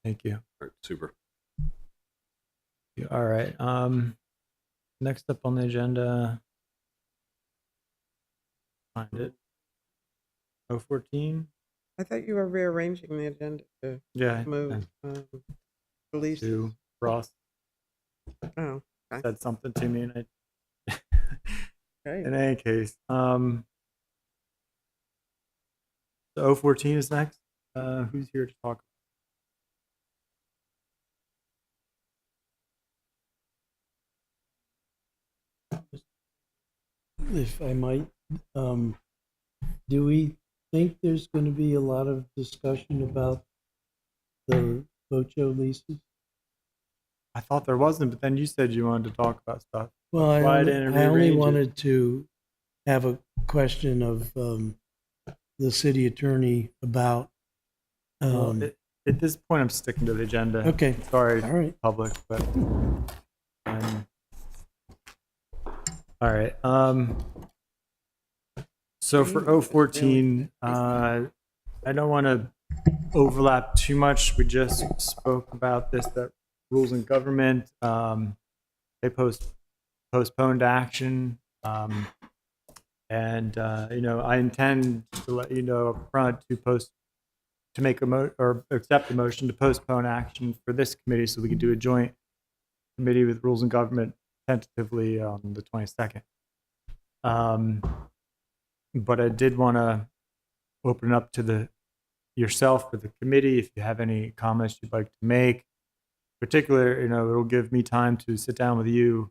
Speaker 1: Thank you.
Speaker 4: All right, super.
Speaker 1: All right. Next up on the agenda. Find it. 014.
Speaker 2: I thought you were rearranging the agenda to
Speaker 1: Yeah.
Speaker 2: move release.
Speaker 1: To Ross
Speaker 2: Oh,
Speaker 1: said something to me, and I.
Speaker 2: okay.
Speaker 1: In any case, so 014 is next. Who's here to talk?
Speaker 3: If I might, do we think there's going to be a lot of discussion about the Bocho leases?
Speaker 1: I thought there wasn't, but then you said you wanted to talk about stuff.
Speaker 3: Well,
Speaker 1: Why
Speaker 3: I
Speaker 1: didn't
Speaker 3: only
Speaker 1: rearrange it?
Speaker 3: wanted to have a question of the city attorney about.
Speaker 1: Well, at this point, I'm sticking to the agenda.
Speaker 3: Okay,
Speaker 1: Sorry,
Speaker 3: all right.
Speaker 1: public, but all right. So for 014, I don't want to overlap too much. We just spoke about this, that rules in government, they postponed action. And I intend to let you know up front to make or accept a motion to postpone action for this committee so we can do a joint committee with rules and government tentatively on the 22nd. But I did want to open up to yourself for the committee if you have any comments you'd like to make. Particularly, it'll give me time to sit down with you,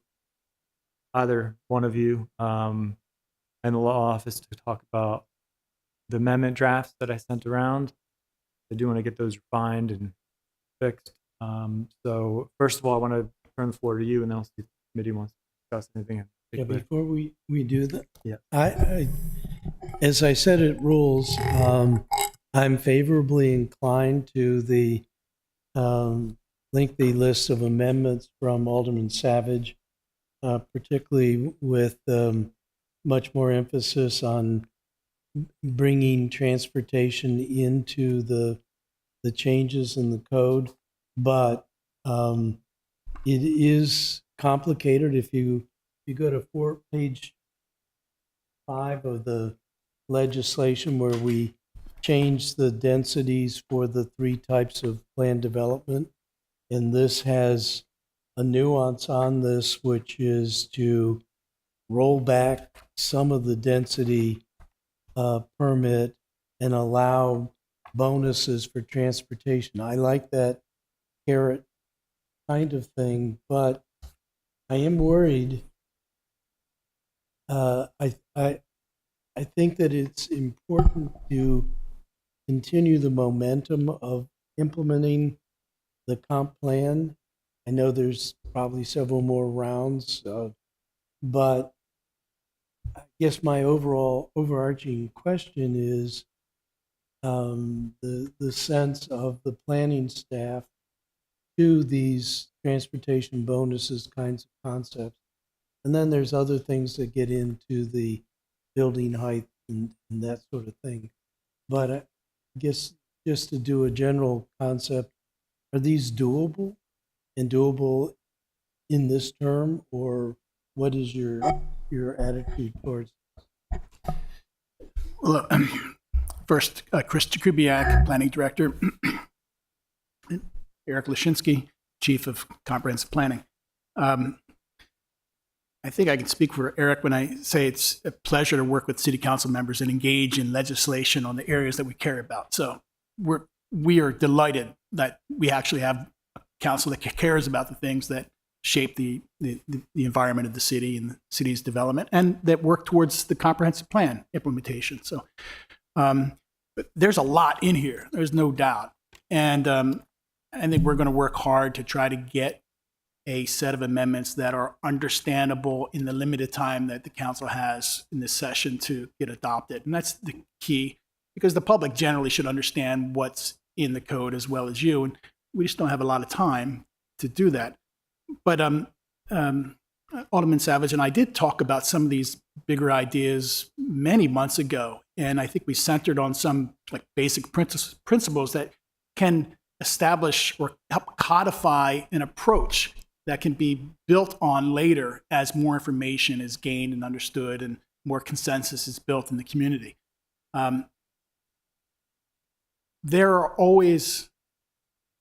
Speaker 1: either one of you, and the law office to talk about the amendment drafts that I sent around. I do want to get those refined and fixed. So first of all, I want to turn the floor to you, and then I'll see if the committee wants to discuss anything.
Speaker 3: Yeah, before we do that,
Speaker 1: Yeah.
Speaker 3: I as I said at rules, I'm favorably inclined to the lengthy list of amendments from Alderman Savage particularly with much more emphasis on bringing transportation into the changes in the code. But it is complicated. If you go to page 5 of the legislation, where we changed the densities for the 3 types of land development, and this has a nuance on this, which is to roll back some of the density permit and allow bonuses for transportation. I like that carrot kind of thing, but I am worried. I think that it's important to continue the momentum of implementing the comp plan. I know there's probably several more rounds, but I guess my overarching question is the sense of the planning staff to these transportation bonuses kinds of concepts. And then there's other things that get into the building height and that sort of thing. But I guess just to do a general concept, are these doable and doable in this term, or what is your attitude towards?
Speaker 7: Well, first, Chris Jakubiak, Planning Director, Eric Lashinsky, Chief of Comprehensive Planning. I think I can speak for Eric when I say it's a pleasure to work with City Council members and engage in legislation on the areas that we care about. So we are delighted that we actually have a council that cares about the things that shape the environment of the city and the city's development, and that work towards the comprehensive plan implementation. So but there's a lot in here. There's no doubt. And I think we're going to work hard to try to get a set of amendments that are understandable in the limited time that the council has in this session to get adopted. And that's the key, because the public generally should understand what's in the code as well as you. And we just don't have a lot of time to do that. But Alderman Savage and I did talk about some of these bigger ideas many months ago. And I think we centered on some like basic principles that can establish or help codify an approach that can be built on later as more information is gained and understood and more consensus is built in the community. There are always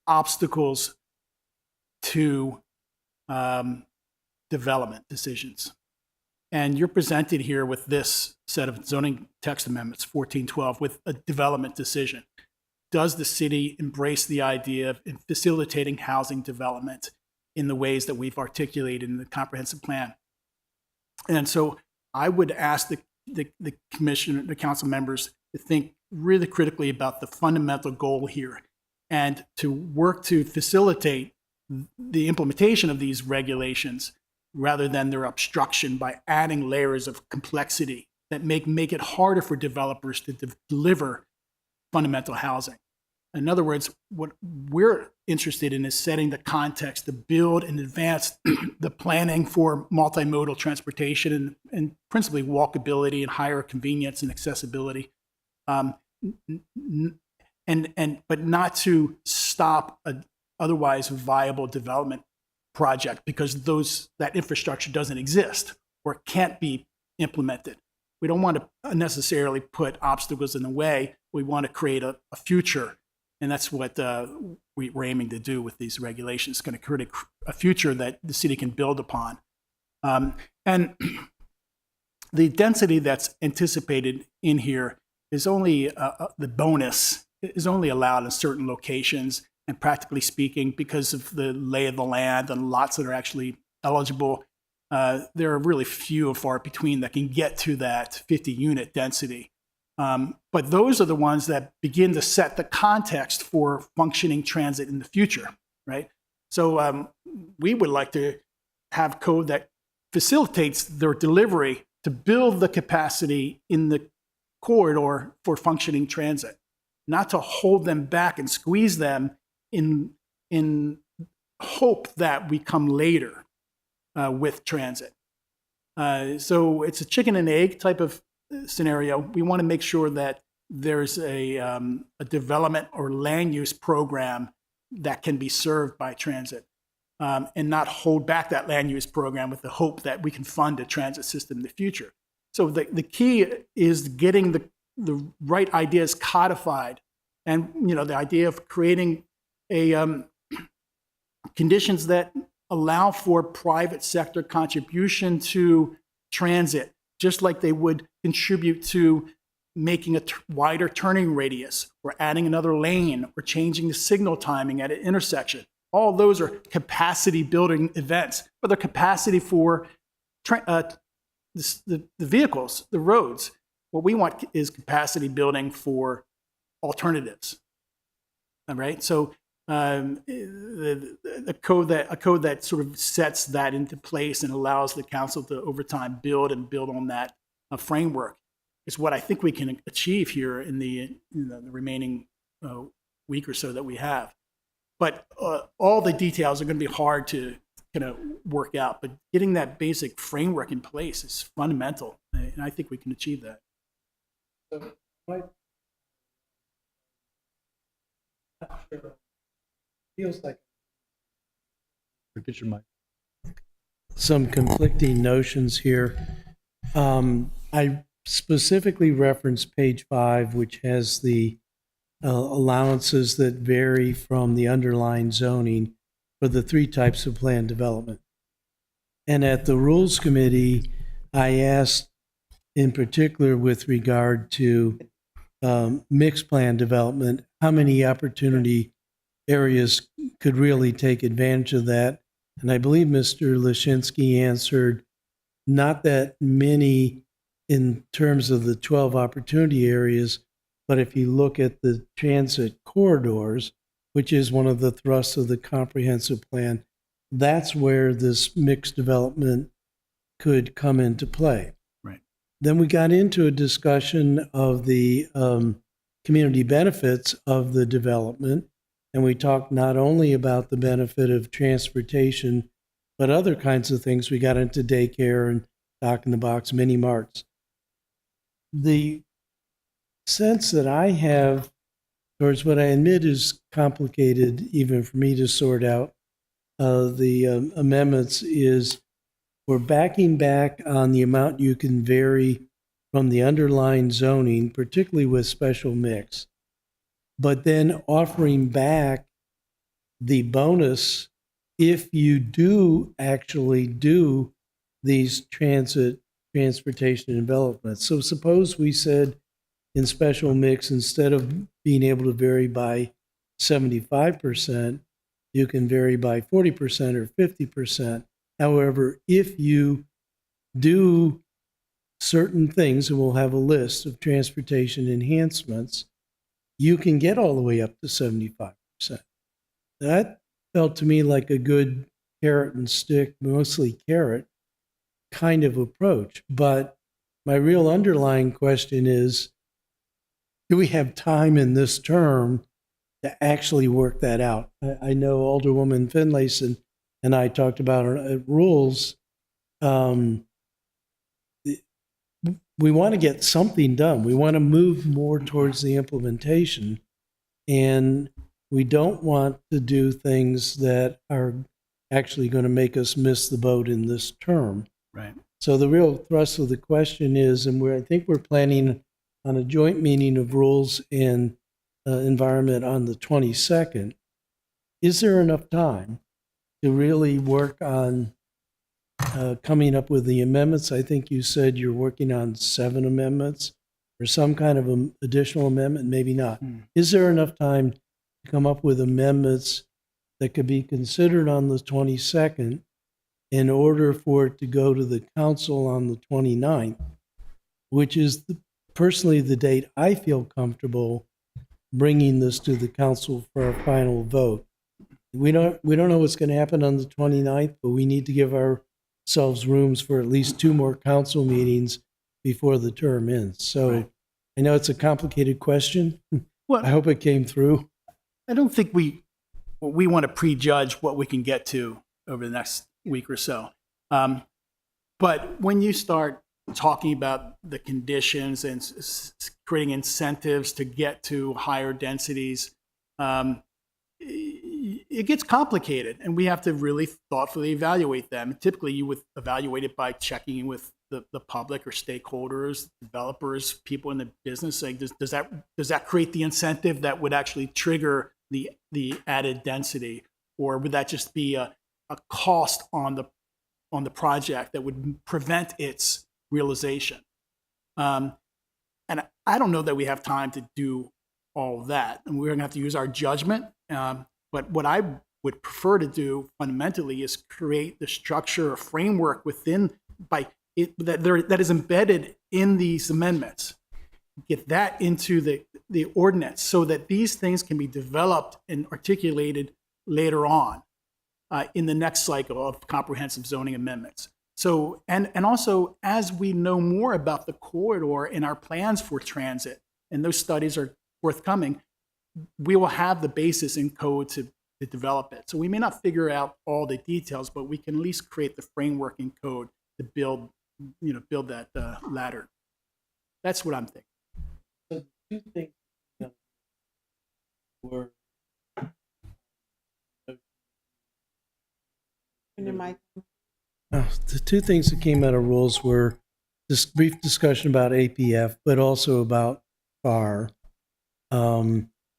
Speaker 7: obstacles to development decisions. And you're presented here with this set of zoning text amendments, 1412, with a development decision. Does the city embrace the idea of facilitating housing development in the ways that we've articulated in the comprehensive plan? And so I would ask the commission, the council members, to think really critically about the fundamental goal here and to work to facilitate the implementation of these regulations rather than their obstruction by adding layers of complexity that make it harder for developers to deliver fundamental housing. In other words, what we're interested in is setting the context to build and advance the planning for multimodal transportation and principally walkability and higher convenience and accessibility, but not to stop a otherwise viable development project because that infrastructure doesn't exist or can't be implemented. We don't want to necessarily put obstacles in the way. We want to create a future, and that's what we're aiming to do with these regulations. It's going to create a future that the city can build upon. And the density that's anticipated in here is only the bonus is only allowed in certain locations. And practically speaking, because of the lay of the land and lots that are actually eligible, there are really few and far between that can get to that 50-unit density. But those are the ones that begin to set the context for functioning transit in the future, right? So we would like to have code that facilitates their delivery to build the capacity in the corridor for functioning transit, not to hold them back and squeeze them in hope that we come later with transit. So it's a chicken and egg type of scenario. We want to make sure that there's a development or land use program that can be served by transit, and not hold back that land use program with the hope that we can fund a transit system in the future. So the key is getting the right ideas codified, and the idea of creating a conditions that allow for private sector contribution to transit, just like they would contribute to making a wider turning radius, or adding another lane, or changing the signal timing at an intersection. All those are capacity building events, but they're capacity for the vehicles, the roads. What we want is capacity building for alternatives. All right, so a code that sort of sets that into place and allows the council to over time build on that framework is what I think we can achieve here in the remaining week or so that we have. But all the details are going to be hard to kind of work out. But getting that basic framework in place is fundamental, and I think we can achieve that.
Speaker 3: Feels like
Speaker 1: Get your mic.
Speaker 3: some conflicting notions here. I specifically referenced page 5, which has the allowances that vary from the underlying zoning for the 3 types of plan development. And at the Rules Committee, I asked in particular with regard to mixed plan development, how many opportunity areas could really take advantage of that. And I believe Mr. Lashinsky answered not that many in terms of the 12 opportunity areas, but if you look at the transit corridors, which is one of the thrusts of the comprehensive plan, that's where this mixed development could come into play.
Speaker 7: Right.
Speaker 3: Then we got into a discussion of the community benefits of the development, and we talked not only about the benefit of transportation, but other kinds of things. We got into daycare and Dock in the Box, mini marts. The sense that I have towards what I admit is complicated, even for me to sort out the amendments, is we're backing back on the amount you can vary from the underlying zoning, particularly with special mix, but then offering back the bonus if you do actually do these transportation developments. So suppose we said in special mix, instead of being able to vary by 75%, you can vary by 40% or 50%. However, if you do certain things, and we'll have a list of transportation enhancements, you can get all the way up to 75%. That felt to me like a good carrot and stick, mostly carrot kind of approach. But my real underlying question is, do we have time in this term to actually work that out? I know Alderwoman Finlayson and I talked about it at Rules. We want to get something done. We want to move more towards the implementation, and we don't want to do things that are actually going to make us miss the boat in this term.
Speaker 7: Right.
Speaker 3: So the real thrust of the question is, and I think we're planning on a joint meeting of Rules and Environment on the 22nd, is there enough time to really work on coming up with the amendments? I think you said you're working on 7 amendments or some kind of additional amendment, maybe not. Is there enough time to come up with amendments that could be considered on the 22nd in order for it to go to the council on the 29th, which is personally the date I feel comfortable bringing this to the council for a final vote? We don't know what's going to happen on the 29th, but we need to give ourselves rooms for at least 2 more council meetings before the term ends. So
Speaker 7: Right.
Speaker 3: I know it's a complicated question.
Speaker 7: Well,
Speaker 3: I hope it came through.
Speaker 7: I don't think we want to prejudge what we can get to over the next week or so. But when you start talking about the conditions and creating incentives to get to higher densities, it gets complicated, and we have to really thoughtfully evaluate them. Typically, you would evaluate it by checking in with the public or stakeholders, developers, people in the business. Like, does that create the incentive that would actually trigger the added density, or would that just be a cost on the project that would prevent its realization? And I don't know that we have time to do all of that, and we're going to have to use our judgment. But what I would prefer to do fundamentally is create the structure or framework within that is embedded in these amendments. Get that into the ordinance so that these things can be developed and articulated later on in the next cycle of comprehensive zoning amendments. So, and also, as we know more about the corridor and our plans for transit, and those studies are forthcoming, we will have the basis in code to develop it. So we may not figure out all the details, but we can at least create the framework in code to build that ladder. That's what I'm thinking.
Speaker 3: So two things were the two things that came out of rules were this brief discussion about APF, but also about FAR.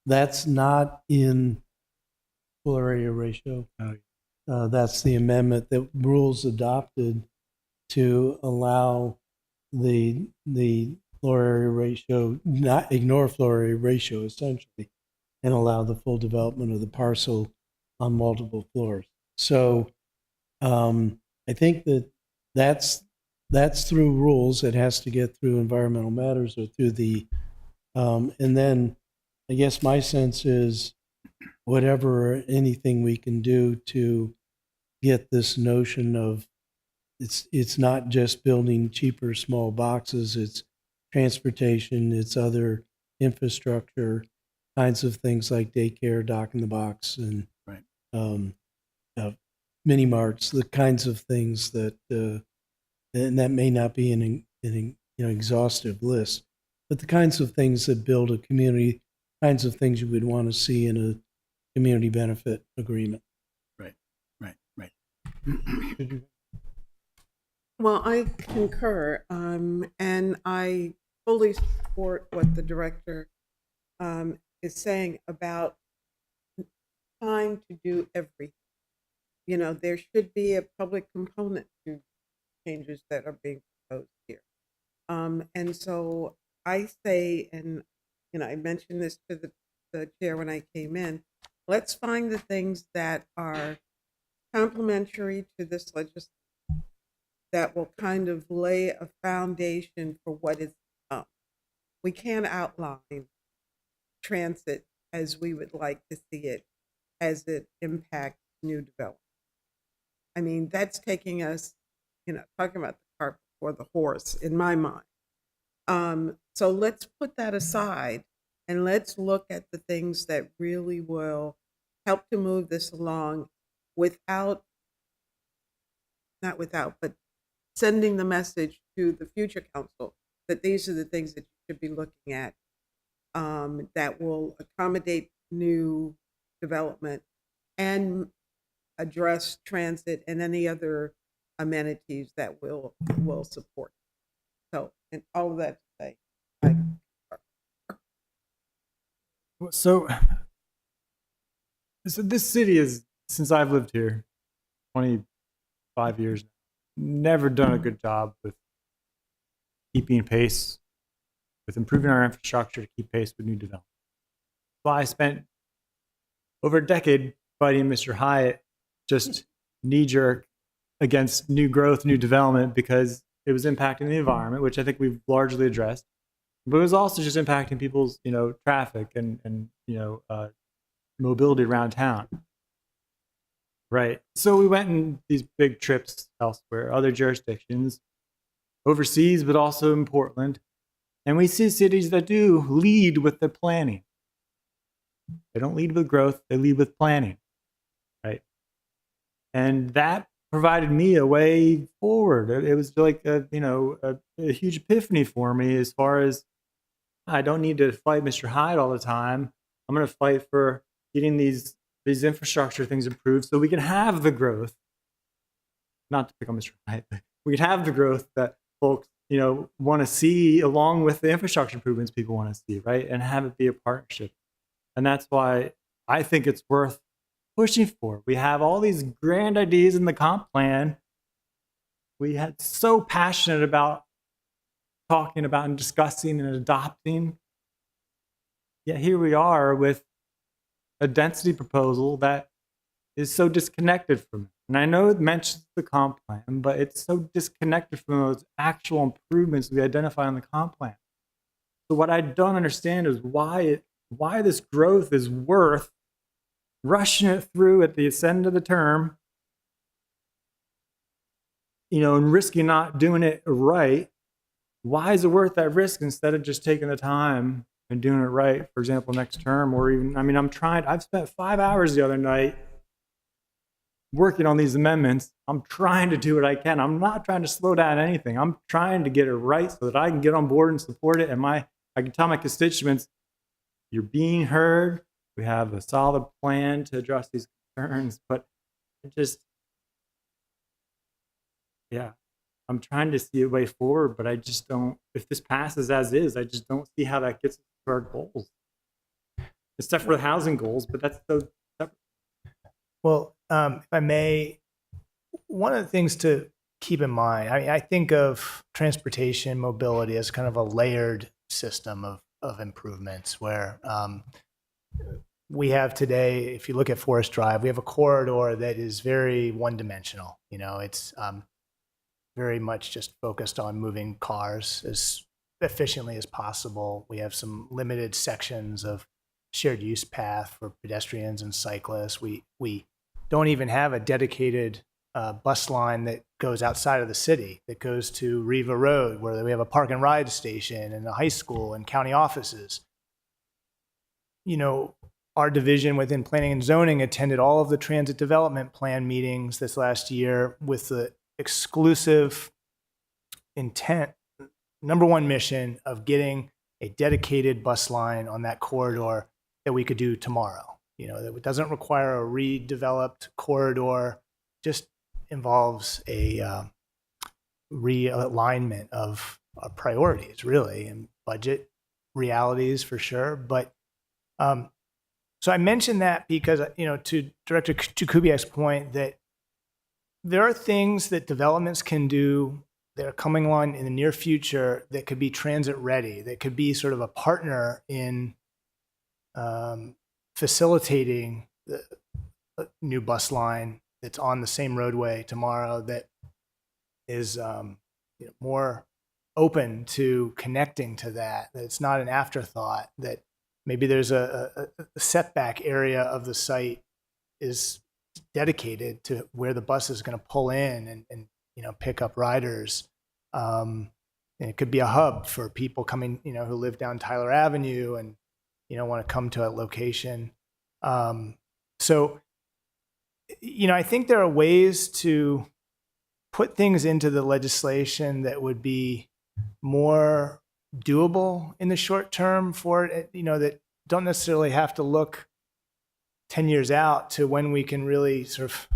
Speaker 3: That's not in floor area ratio. That's the amendment that rules adopted to allow the floor area ratio, not ignore floor area ratio essentially, and allow the full development of the parcel on multiple floors. So I think that's through rules. It has to get through environmental matters or through the, and then I guess my sense is whatever, anything we can do to get this notion of it's not just building cheaper small boxes, it's transportation, it's other infrastructure, kinds of things like daycare, dock in the box, and
Speaker 7: right.
Speaker 3: Mini marts, the kinds of things that, and that may not be an exhaustive list, but the kinds of things that build a community, kinds of things you would want to see in a community benefit agreement.
Speaker 7: Right.
Speaker 2: Well, I concur, and I fully support what the director is saying about time to do everything. You know, there should be a public component to changes that are being proposed here. And so I say, and I mentioned this to the chair when I came in, let's find the things that are complementary to this legislation that will kind of lay a foundation for what is up. We can't outline transit as we would like to see it as it impacts new development. I mean, that's taking us, talking about the cart before the horse in my mind. So let's put that aside and let's look at the things that really will help to move this along but sending the message to the future council that these are the things that you should be looking at that will accommodate new development and address transit and any other amenities that will support. So, and all of that to say,
Speaker 1: So this city is, since I've lived here 25 years, never done a good job with keeping pace, with improving our infrastructure to keep pace with new development. So I spent over a decade fighting Mr. Hyatt, just knee-jerk against new growth, new development, because it was impacting the environment, which I think we've largely addressed. But it was also just impacting people's, traffic and mobility around town. Right. So we went on these big trips elsewhere, other jurisdictions, overseas, but also in Portland. And we see cities that do lead with the planning. They don't lead with growth, they lead with planning. Right. And that provided me a way forward. It was like a huge epiphany for me as far as I don't need to fight Mr. Hyde all the time. I'm going to fight for getting these infrastructure things improved so we can have the growth. Not to pick on Mr. Hyde, but we can have the growth that folks, want to see along with the infrastructure improvements people want to see, right? And have it be a partnership. And that's why I think it's worth pushing for. We have all these grand ideas in the comp plan. We had so passionate about talking about and discussing and adopting. Yet here we are with a density proposal that is so disconnected from it. And I know it mentions the comp plan, but it's so disconnected from those actual improvements we identify on the comp plan. So what I don't understand is why this growth is worth rushing it through at the end of the term, and risking not doing it right. Why is it worth that risk instead of just taking the time and doing it right, for example, next term? Or even, I've spent 5 hours the other night working on these amendments. I'm trying to do what I can. I'm not trying to slow down anything. I'm trying to get it right so that I can get on board and support it. And I can tell my constituents, you're being heard. We have a solid plan to address these concerns. But I'm trying to see a way forward, but I just don't, if this passes as is, I just don't see how that gets us to our goals. Except for the housing goals, but that's so separate.
Speaker 6: Well, if I may, one of the things to keep in mind, I think of transportation mobility as kind of a layered system of improvements where we have today, if you look at Forest Drive, we have a corridor that is very one-dimensional. It's very much just focused on moving cars as efficiently as possible. We have some limited sections of shared use path for pedestrians and cyclists. We don't even have a dedicated bus line that goes outside of the city, that goes to Riva Road, where we have a park and ride station and a high school and county offices. Our division within planning and zoning attended all of the transit development plan meetings this last year with the exclusive intent, number one mission of getting a dedicated bus line on that corridor that we could do tomorrow. That it doesn't require a redeveloped corridor, just involves a realignment of priorities, really, and budget realities for sure. But so I mentioned that because, to Director Jakubiak's point, that there are things that developments can do that are coming on in the near future that could be transit ready, that could be sort of a partner in facilitating the new bus line that's on the same roadway tomorrow that is more open to connecting to that it's not an afterthought, that maybe there's a setback area of the site is dedicated to where the bus is going to pull in and pick up riders. And it could be a hub for people coming, who live down Tyler Avenue and want to come to a location. So I think there are ways to put things into the legislation that would be more doable in the short term for it, that don't necessarily have to look 10 years out to when we can really sort of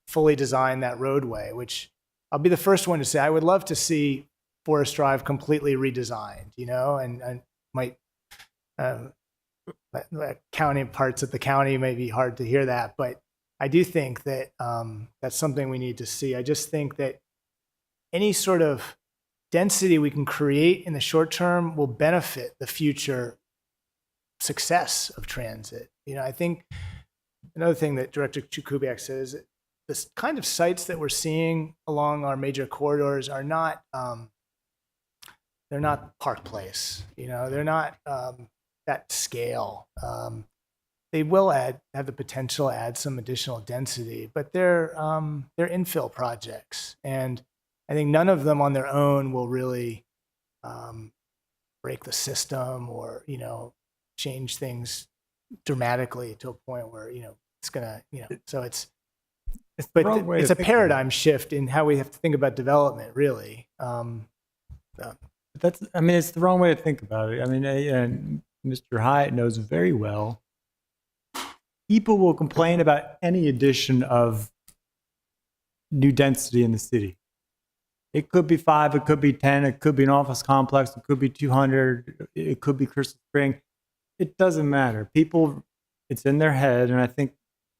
Speaker 6: fully design that roadway, which I'll be the first one to say I would love to see Forest Drive completely redesigned, and might county parts of the county may be hard to hear that, but I do think that that's something we need to see. I just think that any sort of density we can create in the short term will benefit the future success of transit. I think another thing that Director Jakubiak says is this kind of sites that we're seeing along our major corridors are not, they're not Park Place, they're not that scale. They will have the potential to add some additional density, but they're infill projects. And I think none of them on their own will really break the system or, change things dramatically to a point where, it's going to, so But
Speaker 1: wrong way
Speaker 6: it's
Speaker 1: to
Speaker 6: a
Speaker 1: think about it.
Speaker 6: paradigm shift in how we have to think about development, really.
Speaker 1: That's, I mean, it's the wrong way to think about it. I mean, and Mr. Hyatt knows very well, people will complain about any addition of new density in the city. It could be 5, it could be 10, it could be an office complex, it could be 200, it could be Crystal Spring. It doesn't matter. People, it's in their head, and I think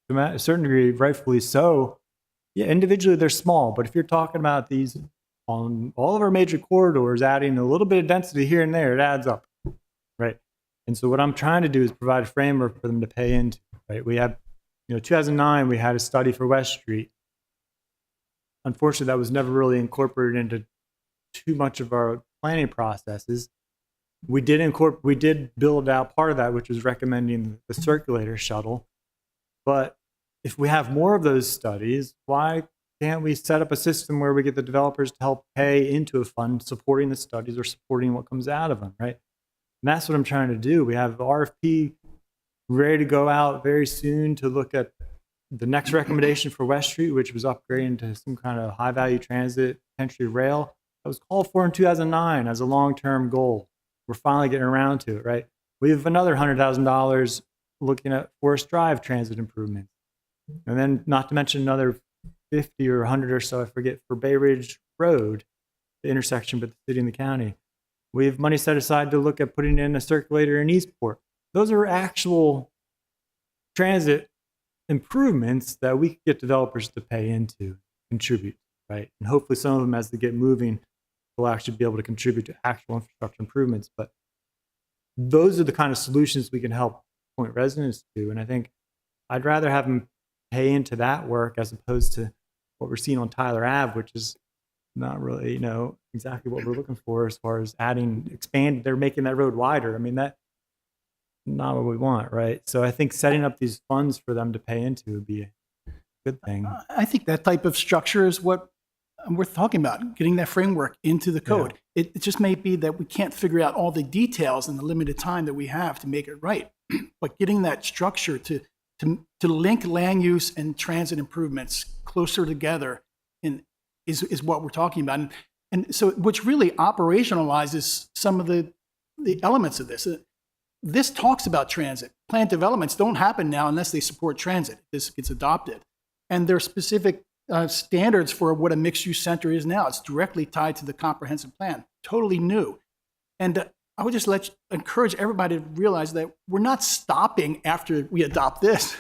Speaker 1: to a certain degree, rightfully so. Yeah, individually they're small, but if you're talking about these on all of our major corridors, adding a little bit of density here and there, it adds up, right? And so what I'm trying to do is provide a framework for them to pay into, right? We have, 2009, we had a study for West Street. Unfortunately, that was never really incorporated into too much of our planning processes. We did build out part of that, which was recommending the circulator shuttle. But if we have more of those studies, why can't we set up a system where we get the developers to help pay into a fund supporting the studies or supporting what comes out of them, right? And that's what I'm trying to do. We have the RFP ready to go out very soon to look at the next recommendation for West Street, which was upgrading to some kind of high value transit, potentially rail. That was called for in 2009 as a long-term goal. We're finally getting around to it, right? We have another $100,000 looking at Forest Drive transit improvements. And then not to mention another 50 or 100 or so, I forget, for Bay Ridge Road, the intersection with the city and the county. We have money set aside to look at putting in a circulator in Eastport. Those are actual transit improvements that we could get developers to pay into, contribute, right? And hopefully some of them, as they get moving, will actually be able to contribute to actual infrastructure improvements. But those are the kind of solutions we can help Point residents to. And I think I'd rather have them pay into that work as opposed to what we're seeing on Tyler Ave, which is not really, exactly what we're looking for as far as they're making that road wider. I mean, that's not what we want, right? So I think setting up these funds for them to pay into would be a good thing.
Speaker 7: I think that type of structure is what we're talking about, getting that framework into the code. It just may be that we can't figure out all the details in the limited time that we have to make it right. But getting that structure to link land use and transit improvements closer together is what we're talking about. And so, which really operationalizes some of the elements of this. This talks about transit. Planned developments don't happen now unless they support transit. This gets adopted. And there are specific standards for what a mixed-use center is now. It's directly tied to the comprehensive plan, totally new. And I would just encourage everybody to realize that we're not stopping after we adopt this.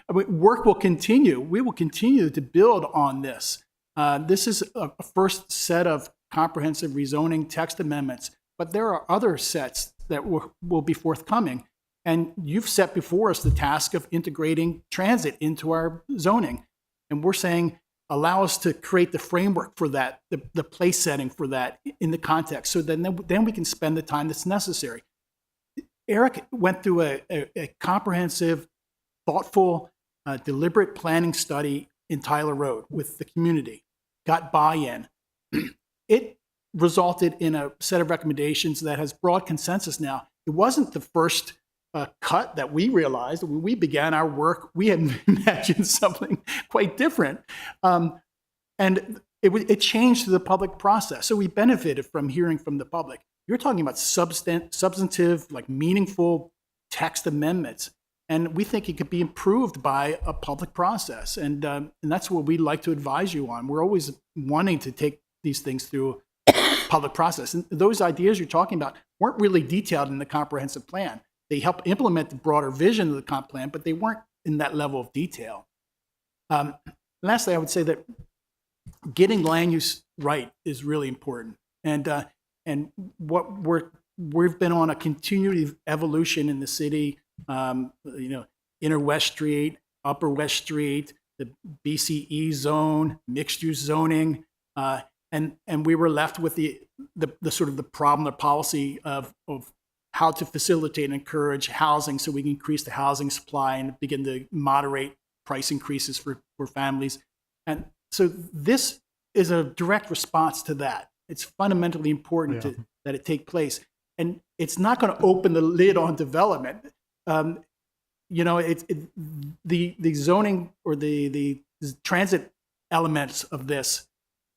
Speaker 7: Work will continue. We will continue to build on this. This is a first set of comprehensive rezoning text amendments, but there are other sets that will be forthcoming. And you've set before us the task of integrating transit into our zoning. And we're saying, allow us to create the framework for that, the place setting for that in the context. So then we can spend the time that's necessary. Eric went through a comprehensive, thoughtful, deliberate planning study in Tyler Road with the community, got buy-in. It resulted in a set of recommendations that has broad consensus now. It wasn't the first cut that we realized. When we began our work, we had imagined something quite different. And it changed the public process. So we benefited from hearing from the public. You're talking about substantive, like meaningful text amendments. And we think it could be improved by a public process. And that's what we'd like to advise you on. We're always wanting to take these things through public process. And those ideas you're talking about weren't really detailed in the comprehensive plan. They help implement the broader vision of the comp plan, but they weren't in that level of detail. Lastly, I would say that getting land use right is really important. And what we've been on a continued evolution in the city, Inner West Street, Upper West Street, the BCE zone, mixed use zoning, and we were left with the sort of the problem, the policy of how to facilitate and encourage housing so we can increase the housing supply and begin to moderate price increases for families. And so this is a direct response to that. It's fundamentally important that it take place. And it's not going to open the lid on development. The zoning or the transit elements of this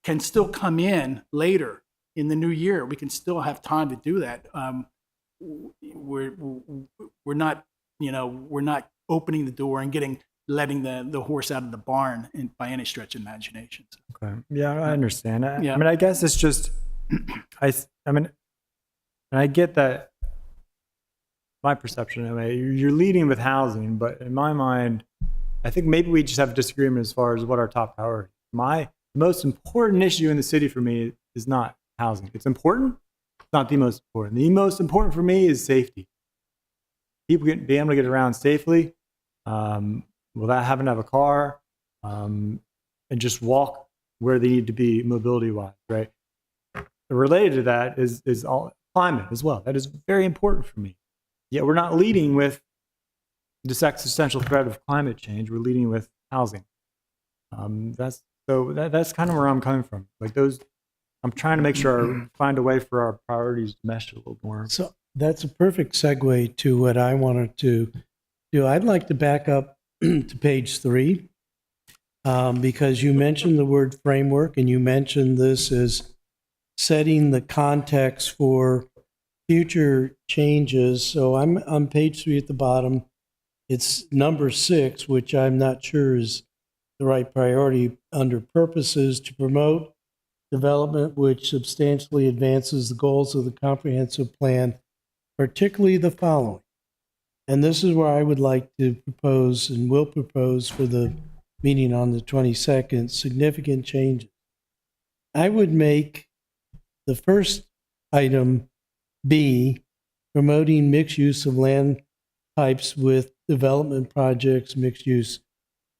Speaker 7: can still come in later in the new year. We can still have time to do that. We're not, we're not opening the door and letting the horse out of the barn by any stretch of imagination.
Speaker 1: Okay. Yeah, I understand.
Speaker 7: Yeah.
Speaker 1: I mean, I guess it's just, I mean, and I get that. My perception, anyway, you're leading with housing, but in my mind, I think maybe we just have a disagreement as far as what our top priority. The most important issue in the city for me is not housing. It's important. It's not the most important. The most important for me is safety. People being able to get around safely, without having to have a car, and just walk where they need to be mobility-wise, right? Related to that is all climate as well. That is very important for me. Yet we're not leading with this existential threat of climate change. We're leading with housing. That's kind of where I'm coming from. Like I'm trying to make sure I find a way for our priorities to mesh a little more.
Speaker 3: So that's a perfect segue to what I wanted to do. I'd like to back up to page 3, because you mentioned the word framework, and you mentioned this as setting the context for future changes. So I'm on page 3 at the bottom. It's number 6, which I'm not sure is the right priority, under purposes to promote development which substantially advances the goals of the comprehensive plan, particularly the following. And this is where I would like to propose and will propose for the meeting on the 22nd, significant changes. I would make the first item B, promoting mixed use of land types with development projects, mixed use.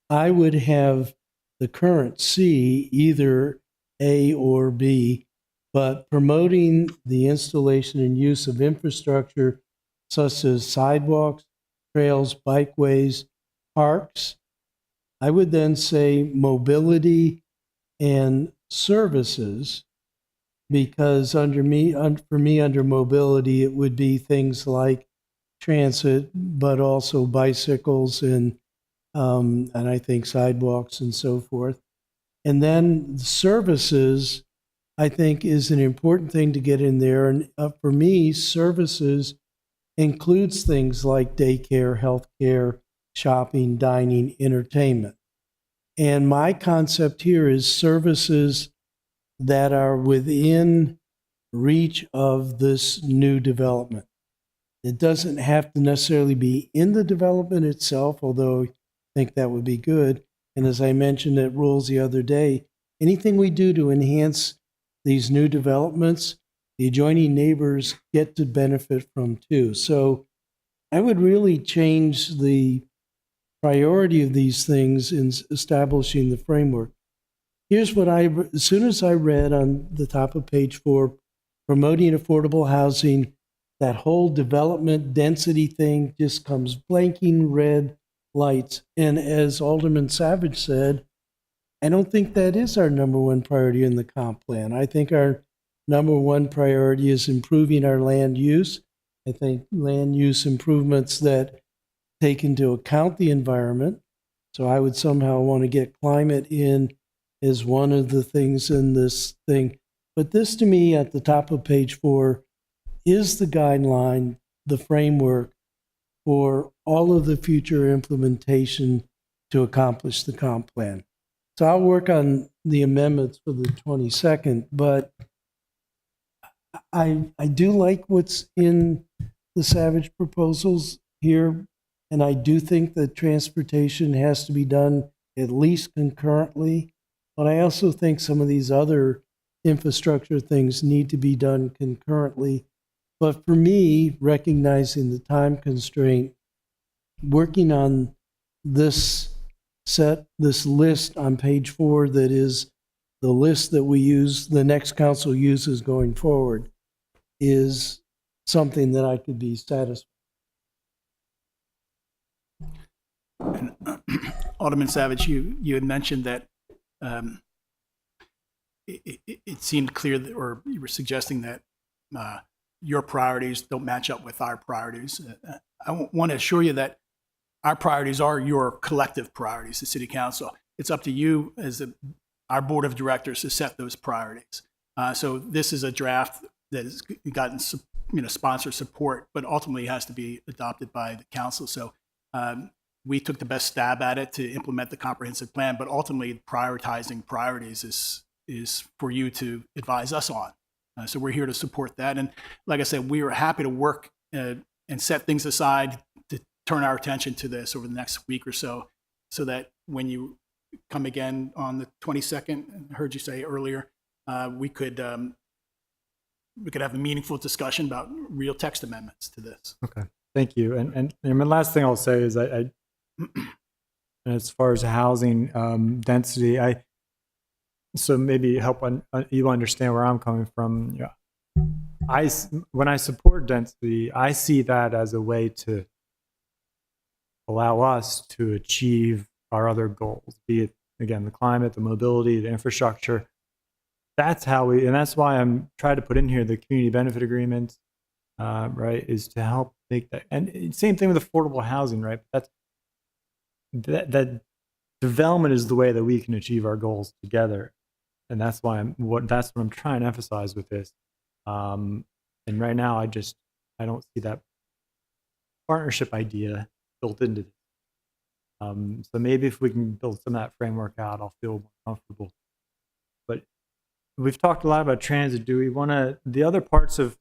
Speaker 3: I would have the current C, either A or B, but promoting the installation and use of infrastructure such as sidewalks, trails, bikeways, parks. I would then say mobility and services, because for me, under mobility, it would be things like transit, but also bicycles and I think sidewalks and so forth. And then services, I think, is an important thing to get in there. And for me, services includes things like daycare, healthcare, shopping, dining, entertainment. And my concept here is services that are within reach of this new development. It doesn't have to necessarily be in the development itself, although I think that would be good. And as I mentioned at Rules the other day, anything we do to enhance these new developments, the adjoining neighbors get to benefit from too. So I would really change the priority of these things in establishing the framework. Here's what as soon as I read on the top of page 4, promoting affordable housing, that whole development density thing just comes blanking red lights. And as Alderman Savage said, I don't think that is our number one priority in the comp plan. I think our number one priority is improving our land use. I think land use improvements that take into account the environment. So I would somehow want to get climate in as one of the things in this thing. But this, to me, at the top of page 4, is the guideline, the framework for all of the future implementation to accomplish the comp plan. So I'll work on the amendments for the 22nd, but I do like what's in the Savage proposals here, and I do think that transportation has to be done at least concurrently, but I also think some of these other infrastructure things need to be done concurrently. But for me, recognizing the time constraint, working on this list on page 4 that is the list that we use, the next council uses going forward, is something that I could be satisfied.
Speaker 7: And, Alderman Savage, you had mentioned that it seemed clear that, or you were suggesting that your priorities don't match up with our priorities. I want to assure you that our priorities are your collective priorities, the city council. it's up to you as our board of directors to set those priorities. So this is a draft that has gotten sponsor support, but ultimately has to be adopted by the council. So we took the best stab at it to implement the comprehensive plan, but ultimately prioritizing priorities is for you to advise us on. So we're here to support that. And like I said, we are happy to work and set things aside to turn our attention to this over the next week or so that when you come again on the 22nd, I heard you say earlier, we could have a meaningful discussion about real text amendments to this.
Speaker 1: Okay, thank you. And my last thing I'll say is I as far as housing density, so maybe help you understand where I'm coming from. Yeah, when I support density, I see that as a way to allow us to achieve our other goals, be it again the climate, the mobility, the infrastructure. That's how and that's why I'm trying to put in here the community benefit agreements, right? Is to help make that, and same thing with affordable housing, right? That development is the way that we can achieve our goals together, and that's why that's what I'm trying to emphasize with this. And right now, I don't see that partnership idea built into this. So maybe if we can build some of that framework out, I'll feel more comfortable. But we've talked a lot about transit. Do we want to? The other parts of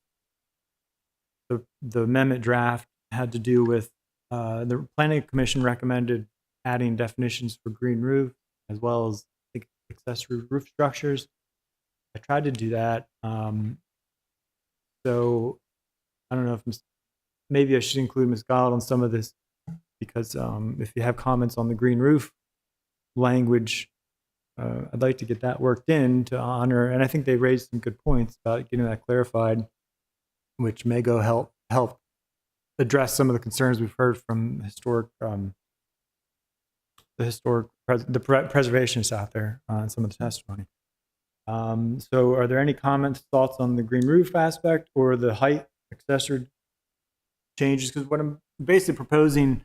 Speaker 1: the amendment draft had to do with the Planning Commission recommended adding definitions for green roof as well as accessory roof structures. I tried to do that. So I don't know if maybe I should include Ms. Gold on some of this, because if you have comments on the green roof language, I'd like to get that worked in to honor. And I think they raised some good points about getting that clarified, which may help address some of the concerns we've heard from the preservationists out there on some of the testimony. So are there any comments, thoughts on the green roof aspect or the height accessory changes? Because what I'm basically proposing,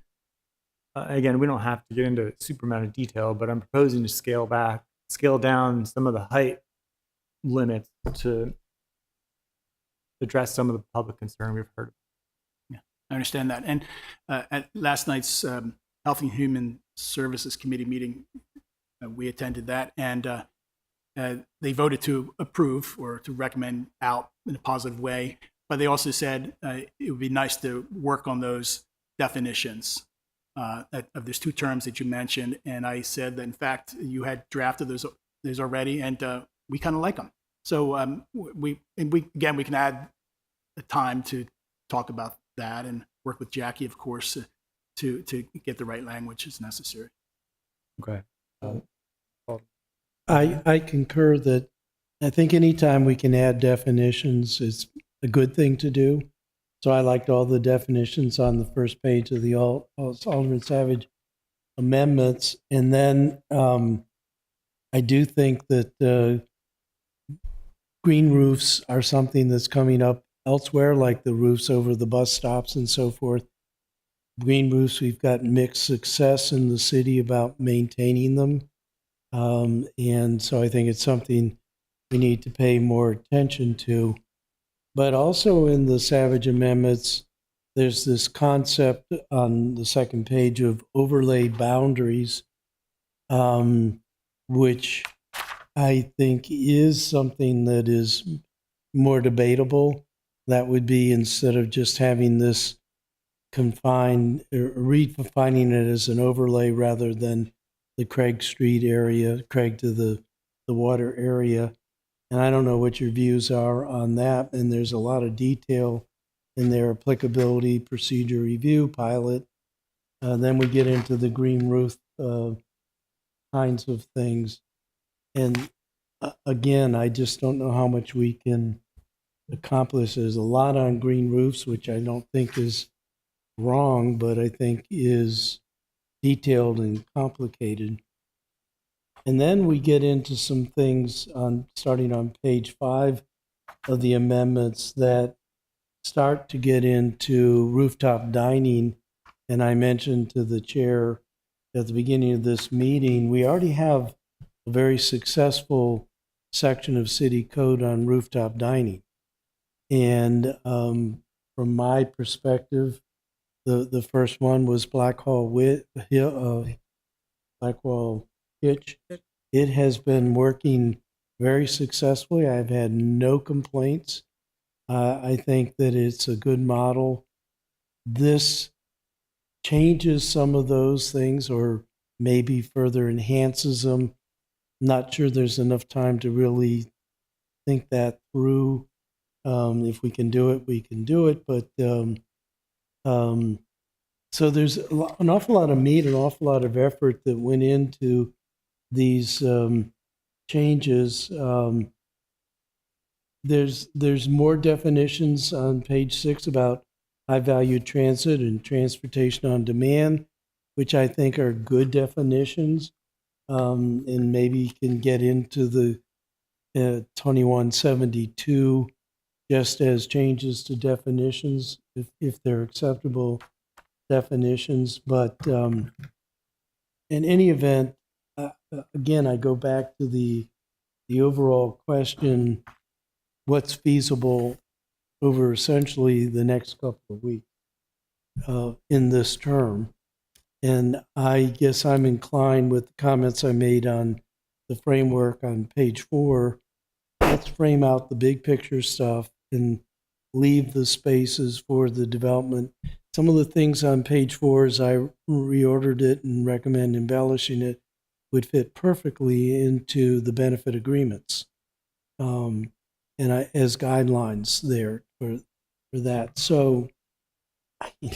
Speaker 1: again, we don't have to get into a super amount of detail, but I'm proposing to scale down some of the height limits to address some of the public concern we've heard.
Speaker 7: Yeah, I understand that. And at last night's Health and Human Services Committee meeting, we attended that, and they voted to approve or to recommend out in a positive way. But they also said it would be nice to work on those definitions of those two terms that you mentioned. And I said that, in fact, you had drafted those already, and we kind of like them. So we can add a time to talk about that and work with Jackie, of course, to get the right language as necessary.
Speaker 1: Okay.
Speaker 3: I concur that I think anytime we can add definitions is a good thing to do. So I liked all the definitions on the first page of the Alderman Savage amendments. And then I do think that green roofs are something that's coming up elsewhere, like the roofs over the bus stops and so forth. Green roofs, we've got mixed success in the city about maintaining them. And so I think it's something we need to pay more attention to. But also in the Savage amendments, there's this concept on the second page of overlay boundaries, which I think is something that is more debatable. That would be, instead of just having this confined, redefining it as an overlay rather than the Craig Street area, Craig to the water area. And I don't know what your views are on that. And there's a lot of detail in their applicability, procedure review, pilot. Then we get into the green roof kinds of things. And again, I just don't know how much we can accomplish. There's a lot on green roofs, which I don't think is wrong, but I think is detailed and complicated. And then we get into some things starting on page 5 of the amendments that start to get into rooftop dining. And I mentioned to the chair at the beginning of this meeting, we already have a very successful section of city code on rooftop dining. And from my perspective, the first one was Blackwall Hitch. It has been working very successfully. I've had no complaints. I think that it's a good model. This changes some of those things or maybe further enhances them. Not sure there's enough time to really think that through. If we can do it, we can do it. But so there's an awful lot of meat, an awful lot of effort that went into these changes. There's more definitions on page 6 about high-value transit and transportation on demand, which I think are good definitions, and maybe can get into the 2172 just as changes to definitions if they're acceptable definitions. But in any event, again, I go back to the overall question: what's feasible over essentially the next couple of weeks in this term? And I guess I'm inclined with the comments I made on the framework on page 4. Let's frame out the big picture stuff and leave the spaces for the development. Some of the things on page 4, as I reordered it and recommend embellishing it, would fit perfectly into the benefit agreements. And as guidelines there for that. So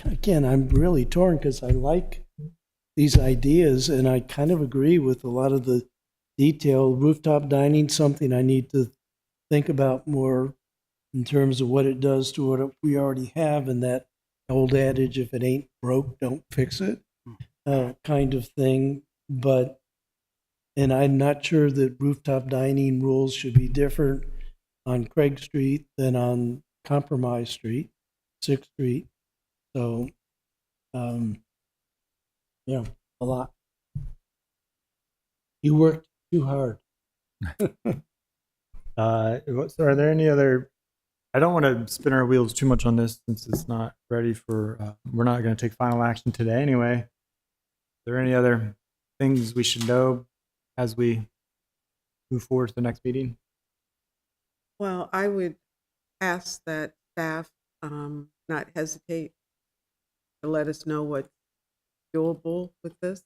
Speaker 3: again, I'm really torn because I like these ideas and I kind of agree with a lot of the detail. Rooftop dining, something I need to think about more in terms of what it does to what we already have, and that old adage, if it ain't broke, don't fix it, kind of thing. And I'm not sure that rooftop dining rules should be different on Craig Street than on Compromise Street, 6th Street. So, yeah, a lot. You worked too hard.
Speaker 1: So are there any other? I don't want to spin our wheels too much on this since it's not ready for. We're not going to take final action today anyway. Are there any other things we should know as we move forward to the next meeting?
Speaker 2: Well, I would ask that staff not hesitate to let us know what's doable with this,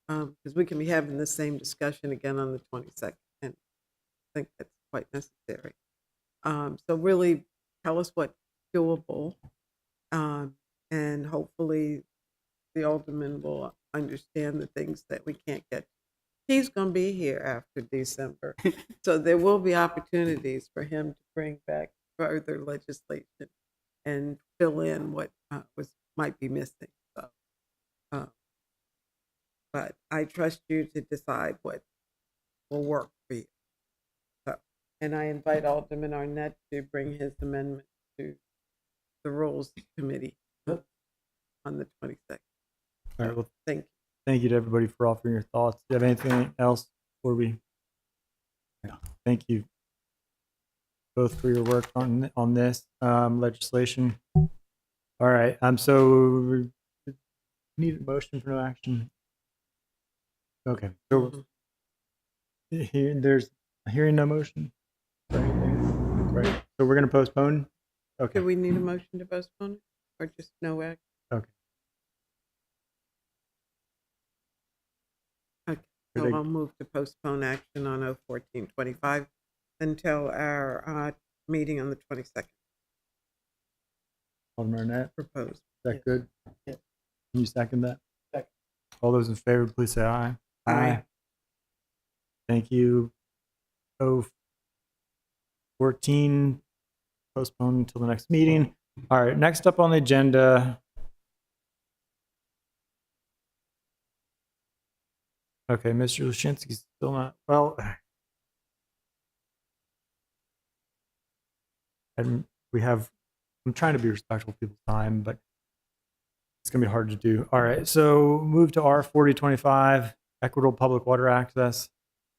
Speaker 2: because we can be having the same discussion again on the 22nd, and I think that's quite necessary. So really tell us what's doable, and hopefully the alderman will understand the things that we can't get. He's going to be here after December, so there will be opportunities for him to bring back further legislation and fill in what might be missing. So, but I trust you to decide what will work for you. So, and I invite Alderman Arnett to bring his amendment to the Rules Committee on the 22nd.
Speaker 1: All right. Well,
Speaker 2: Thank you.
Speaker 1: thank you to everybody for offering your thoughts. Do you have anything else before we?
Speaker 7: No.
Speaker 1: Thank you both for your work on this legislation. All right. So we need a motion for no action. Okay. So there's hearing no motion for anything, right? So we're going to postpone. Okay.
Speaker 2: Do we need a motion to postpone it or just no action?
Speaker 1: Okay.
Speaker 2: Okay.
Speaker 1: Good
Speaker 2: So
Speaker 1: idea.
Speaker 2: I'll move to postpone action on 01425 until our meeting on the 22nd.
Speaker 1: Alderman Arnett, is
Speaker 2: Proposed.
Speaker 1: that good?
Speaker 3: Yeah.
Speaker 1: Can you second that?
Speaker 3: Second.
Speaker 1: All those in favor, please say aye.
Speaker 2: Aye.
Speaker 1: Thank you. 014 postponed until the next meeting. All right, next up on the agenda. Okay, Mr. Lushinsky's still not, well. And I'm trying to be respectful of people's time, but It's going to be hard to do. All right. So move to R4025, equitable public water access.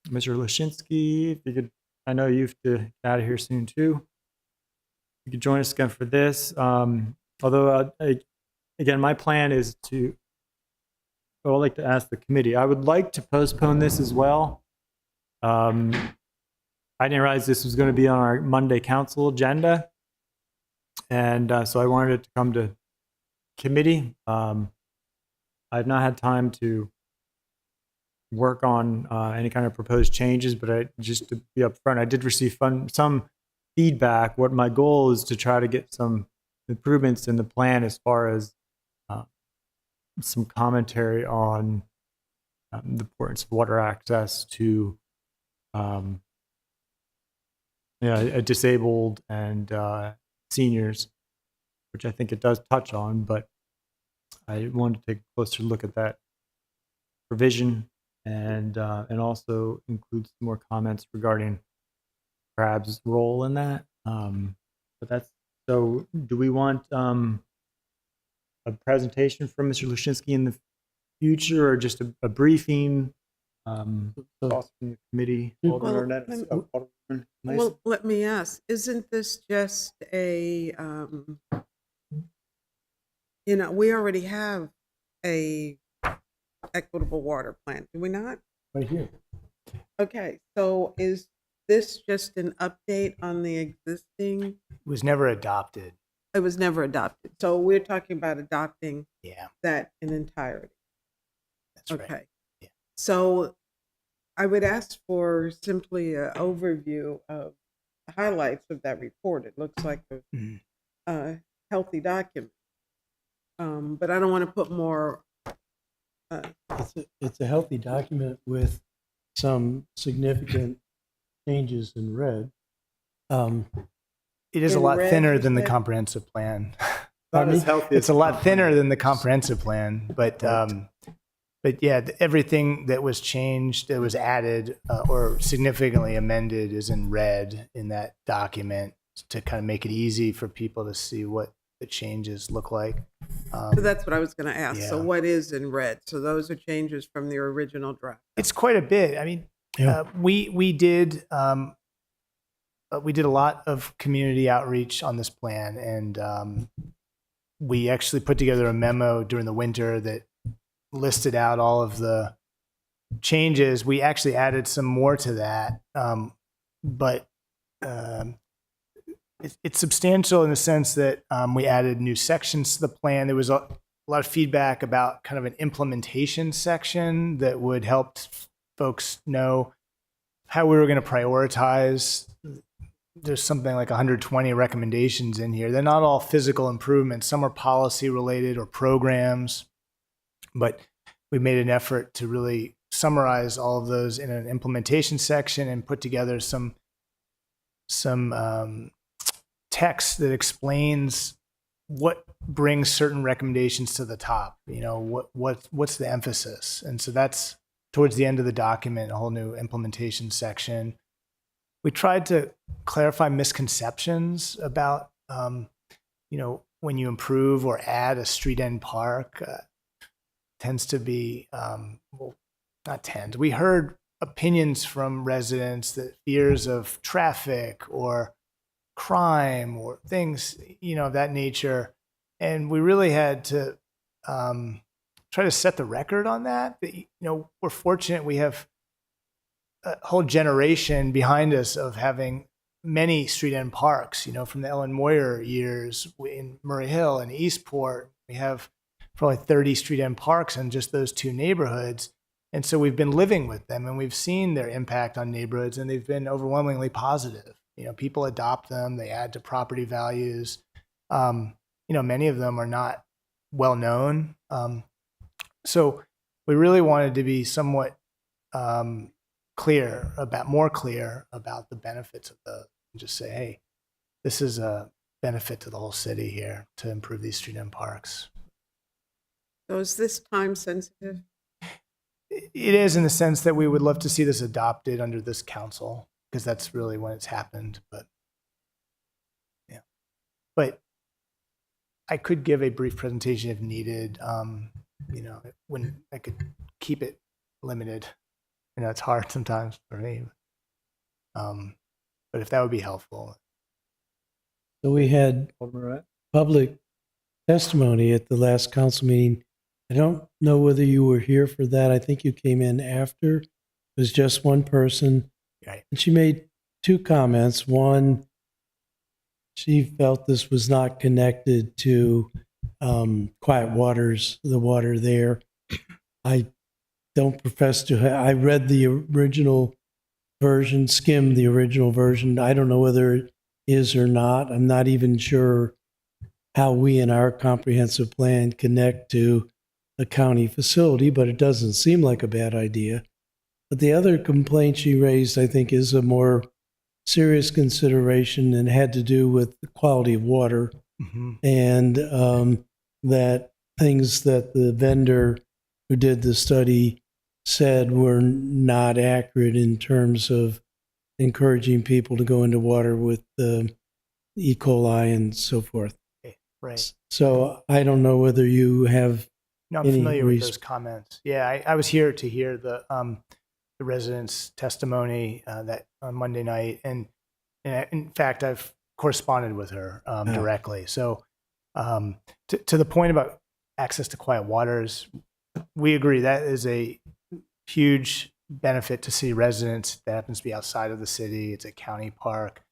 Speaker 1: Mr. Lashinsky, if you could, I know you have to get out of here soon too. You could join us again for this. Although, again, my plan is to, I would like to ask the committee. I would like to postpone this as well. I didn't realize this was going to be on our Monday council agenda. And so I wanted it to come to committee. I've not had time to work on any kind of proposed changes, but just to be upfront, I did receive some feedback. What my goal is to try to get some improvements in the plan as far as some commentary on the importance of water access to disabled and seniors, which I think it does touch on, but I wanted to take a closer look at that provision and also include some more comments regarding CRAB's role in that. But that's, so do we want a presentation from Mr. Lashinsky in the future, or just a briefing? Thoughts from the committee?
Speaker 2: Well, let me ask, isn't this just a, we already have a equitable water plan, do we not?
Speaker 3: Right here.
Speaker 2: Okay, so is this just an update on the existing?
Speaker 6: It was never adopted.
Speaker 2: It was never adopted. So we're talking about adopting
Speaker 6: Yeah,
Speaker 2: that in entirety.
Speaker 6: that's right.
Speaker 2: Okay.
Speaker 6: Yeah.
Speaker 2: So I would ask for simply an overview of the highlights of that report. It looks like
Speaker 6: Mhm.
Speaker 2: a healthy document. But I don't want to put more.
Speaker 3: It's a healthy document with some significant changes in red.
Speaker 6: It is a
Speaker 2: In
Speaker 6: lot
Speaker 2: red,
Speaker 6: thinner
Speaker 2: you
Speaker 6: than the
Speaker 2: said?
Speaker 6: comprehensive plan.
Speaker 1: Not as healthy
Speaker 6: It's
Speaker 1: as
Speaker 6: a lot
Speaker 1: the
Speaker 6: thinner than the comprehensive plan, but yeah, everything that was changed, that was added or significantly amended, is in red in that document to kind of make it easy for people to see what the changes look like.
Speaker 2: So that's what I was going to ask. So
Speaker 6: Yeah.
Speaker 2: what is in red? So those are changes from the original draft.
Speaker 6: It's quite a bit. I mean,
Speaker 3: Yeah.
Speaker 6: we did a lot of community outreach on this plan, and we actually put together a memo during the winter that listed out all of the changes. We actually added some more to that, but it's substantial in the sense that we added new sections to the plan. There was a lot of feedback about kind of an implementation section that would help folks know how we were going to prioritize. There's something like 120 recommendations in here. They're not all physical improvements. Some are policy related or programs, but we made an effort to really summarize all of those in an implementation section and put together some text that explains what brings certain recommendations to the top. What's the emphasis? And so that's towards the end of the document, a whole new implementation section. We tried to clarify misconceptions about, when you improve or add a street end park, tends to be, we heard opinions from residents that fears of traffic or crime or things, of that nature. And we really had to try to set the record on that. We're fortunate we have a whole generation behind us of having many street end parks, from the Ellen Moyer years in Murray Hill and Eastport. We have probably 30 street end parks in just those two neighborhoods. And so we've been living with them and we've seen their impact on neighborhoods, and they've been overwhelmingly positive. People adopt them, they add to property values. Many of them are not well known. So we really wanted to be somewhat more clear about the benefits of those, and just say, hey, this is a benefit to the whole city here to improve these street end parks.
Speaker 2: So is this time sensitive?
Speaker 6: It is, in the sense that we would love to see this adopted under this council, because that's really when it's happened. But yeah, but I could give a brief presentation if needed. When I could keep it limited. It's hard sometimes for me. But if that would be helpful.
Speaker 3: So we had
Speaker 1: Alderman Rowett?
Speaker 3: public testimony at the last council meeting. I don't know whether you were here for that. I think you came in after. It was just one person.
Speaker 6: Right.
Speaker 3: And she made two comments. One, she felt this was not connected to Quiet Waters, the water there. I don't profess to I read the original version, skimmed the original version. I don't know whether it is or not. I'm not even sure how we in our comprehensive plan connect to a county facility, but it doesn't seem like a bad idea. But the other complaint she raised, I think, is a more serious consideration and had to do with the quality of water and that things that the vendor who did the study said were not accurate in terms of encouraging people to go into water with E. coli and so forth.
Speaker 6: Right.
Speaker 3: So I don't know whether you have
Speaker 6: No, I'm
Speaker 3: any
Speaker 6: familiar with
Speaker 3: reason-
Speaker 6: those comments. Yeah, I was here to hear the residents' testimony that on Monday night, and in fact, I've corresponded with her directly. So, to the point about access to quiet waters, we agree that is a huge benefit to city residents. That happens to be outside of the city. It's a county park.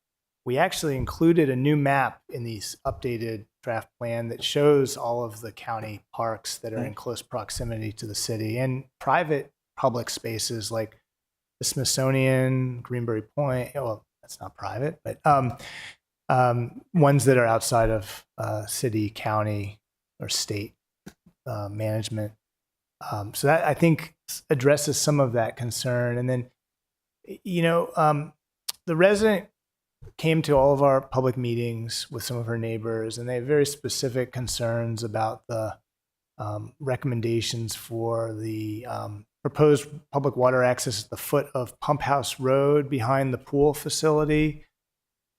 Speaker 6: We actually included a new map in these updated draft plan that shows all of the county parks that are in close proximity to the city and private public spaces like the Smithsonian, Greenberry Point. Well, that's not private, but ones that are outside of city, county, or state management. So that, I think, addresses some of that concern. And then, the resident came to all of our public meetings with some of her neighbors, and they have very specific concerns about the recommendations for the proposed public water access at the foot of Pump House Road behind the pool facility,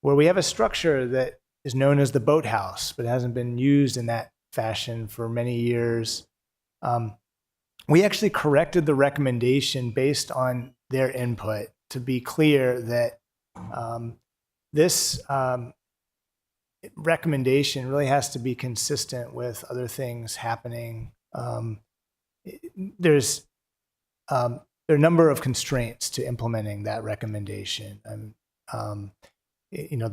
Speaker 6: where we have a structure that is known as the boathouse, but hasn't been used in that fashion for many years. We actually corrected the recommendation based on their input to be clear that this recommendation really has to be consistent with other things happening. There are a number of constraints to implementing that recommendation. The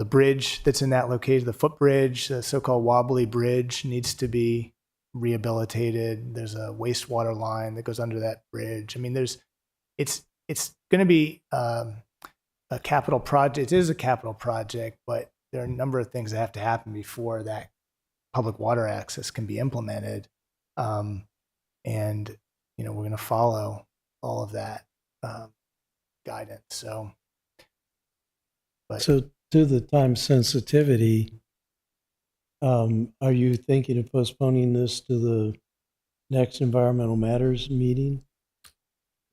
Speaker 6: bridge that's in that location, the footbridge, the so-called wobbly bridge, needs to be rehabilitated. There's a wastewater line that goes under that bridge. I mean, it's going to be a capital project. It is a capital project, but there are a number of things that have to happen before that public water access can be implemented. And we're going to follow all of that guidance. So
Speaker 3: to the time sensitivity, are you thinking of postponing this to the next environmental matters meeting?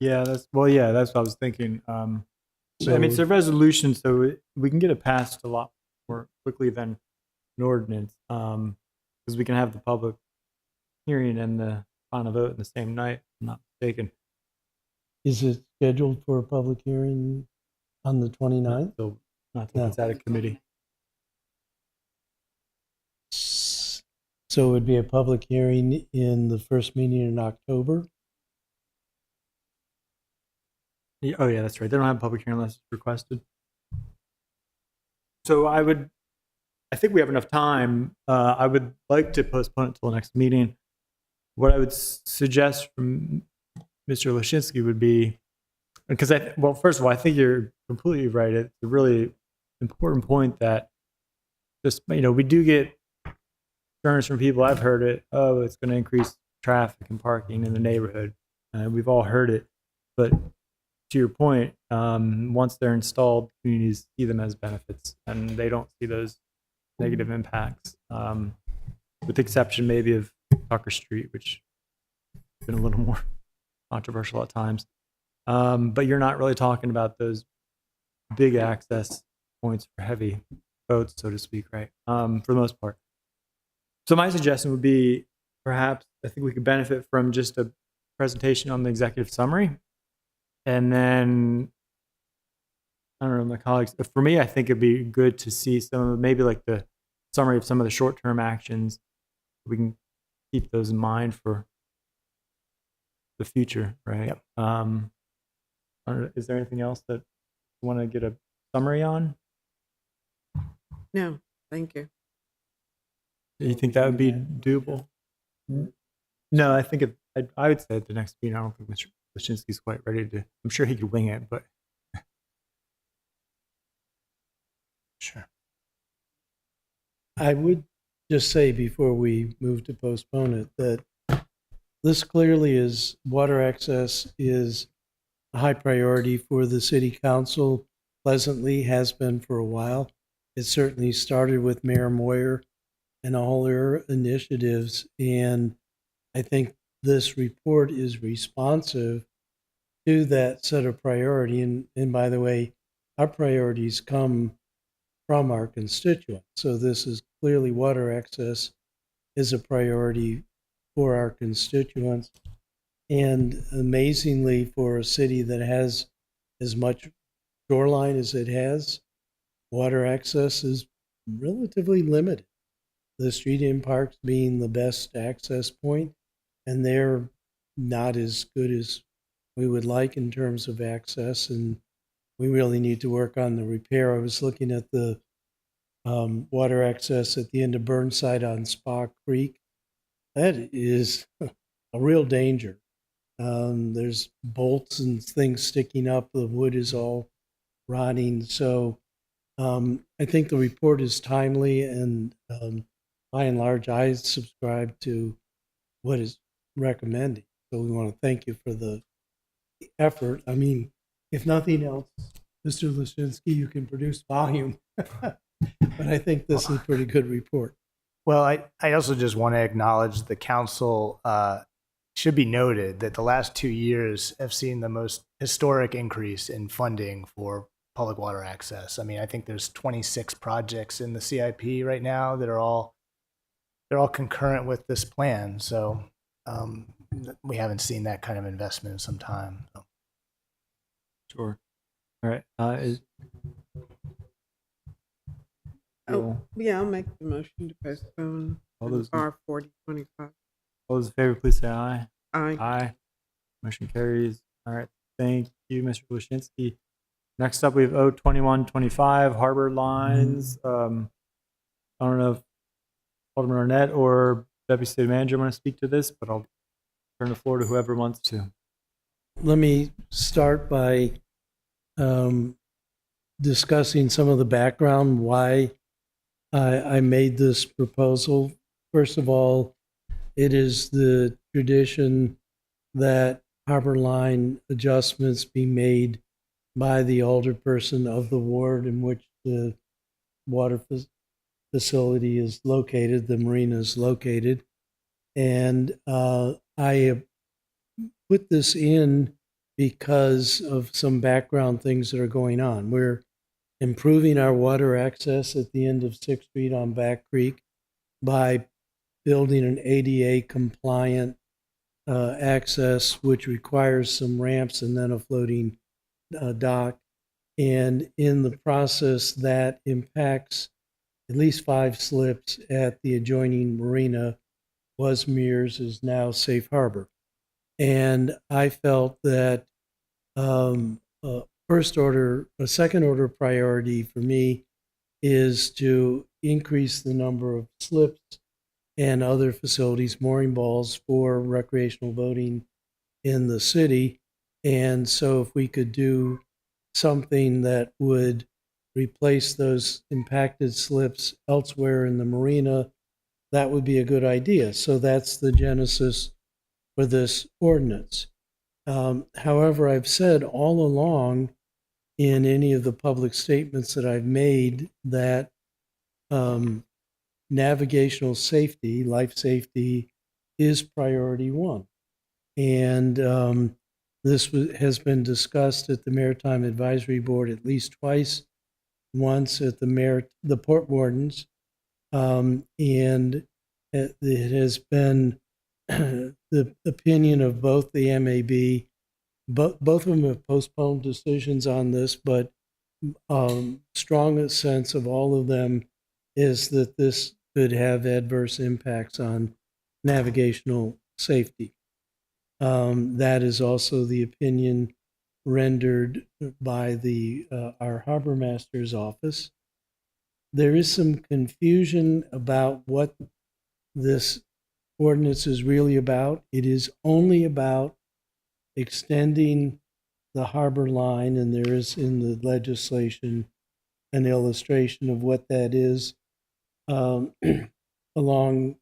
Speaker 1: Yeah, that's what I was thinking. I mean, it's a resolution, so we can get it passed a lot more quickly than an ordinance, because we can have the public hearing and the final vote in the same night, if I'm not mistaken.
Speaker 3: Is it scheduled for a public hearing on the 29th?
Speaker 1: So not till it's out of committee.
Speaker 3: So it would be a public hearing in the first meeting in October?
Speaker 1: Yeah, oh yeah, that's right. They don't have a public hearing unless it's requested. So I think we have enough time. I would like to postpone it till the next meeting. What I would suggest from Mr. Lashinsky would be, because first of all, I think you're completely right. It's a really important point that just, we do get concerns from people. I've heard it. Oh, it's going to increase traffic and parking in the neighborhood. We've all heard it. But to your point, once they're installed, communities see them as benefits, and they don't see those negative impacts, with the exception maybe of Tucker Street, which has been a little more controversial at times. But you're not really talking about those big access points for heavy boats, so to speak, right? For the most part. So my suggestion would be perhaps I think we could benefit from just a presentation on the executive summary. And then I don't know, my colleagues, for me, I think it'd be good to see some of maybe like the summary of some of the short-term actions. We can keep those in mind for the future, right?
Speaker 6: Yep.
Speaker 1: I don't know, is there anything else that you want to get a summary on?
Speaker 2: No, thank you.
Speaker 1: Do you think that would be doable? No, I think I would say at the next meeting, I don't think Mr. Lashinsky's quite ready to. I'm sure he could wing it, but
Speaker 6: Sure.
Speaker 3: I would just say before we move to postpone it that this clearly is water access is a high priority for the city council. Pleasantly has been for a while. It certainly started with Mayor Moyer and all their initiatives. And I think this report is responsive to that set of priority. And by the way, our priorities come from our constituents. So this is clearly water access is a priority for our constituents. And amazingly, for a city that has as much shoreline as it has, water access is relatively limited. The street and parks being the best access point, and they're not as good as we would like in terms of access, and we really need to work on the repair. I was looking at the water access at the end of Burnside on Spa Creek. That is a real danger. There's bolts and things sticking up. The wood is all rotting. So I think the report is timely, and by and large, I subscribe to what is recommended. So we want to thank you for the effort. I mean, if nothing else, Mr. Lashinsky, you can produce volume. But I think this is a pretty good report.
Speaker 6: Well, I also just want to acknowledge the council. Should be noted that the last 2 years have seen the most historic increase in funding for public water access. I mean, I think there's 26 projects in the CIP right now that are all concurrent with this plan. So we haven't seen that kind of investment in some time. So.
Speaker 1: sure. All right.
Speaker 2: Oh, yeah, I'll make the motion to postpone
Speaker 1: All those,
Speaker 2: R 4025.
Speaker 1: all those in favor, please say aye.
Speaker 2: Aye.
Speaker 1: Aye. Motion carries. All right. Thank you, Mr. Lashinsky. Next up, we have O2125 Harbor Lines. I don't know if Alderman Arnett or Deputy City Manager want to speak to this, but I'll turn the floor to whoever wants to.
Speaker 3: Let me start by discussing some of the background, why I made this proposal. First of all, it is the tradition that harbor line adjustments be made by the alderperson of the ward in which the water facility is located, the marina is located. And I put this in because of some background things that are going on. We're improving our water access at the end of 6th Street on Back Creek by building an ADA compliant access, which requires some ramps and then a floating dock. And in the process, that impacts at least 5 slips at the adjoining marina. Was Mears, is now Safe Harbor. And I felt that a second order priority for me is to increase the number of slips and other facilities, mooring balls for recreational boating in the city. And so if we could do something that would replace those impacted slips elsewhere in the marina, that would be a good idea. So that's the genesis for this ordinance. However, I've said all along in any of the public statements that I've made that navigational safety, life safety, is priority one. And this has been discussed at the Maritime Advisory Board at least twice, once at the Port Wardens. And it has been the opinion of both the MAB, both of them have postponed decisions on this, but strongest sense of all of them is that this could have adverse impacts on navigational safety. That is also the opinion rendered by our harbor master's office. There is some confusion about what this ordinance is really about. It is only about extending the harbor line, and there is in the legislation an illustration of what that is along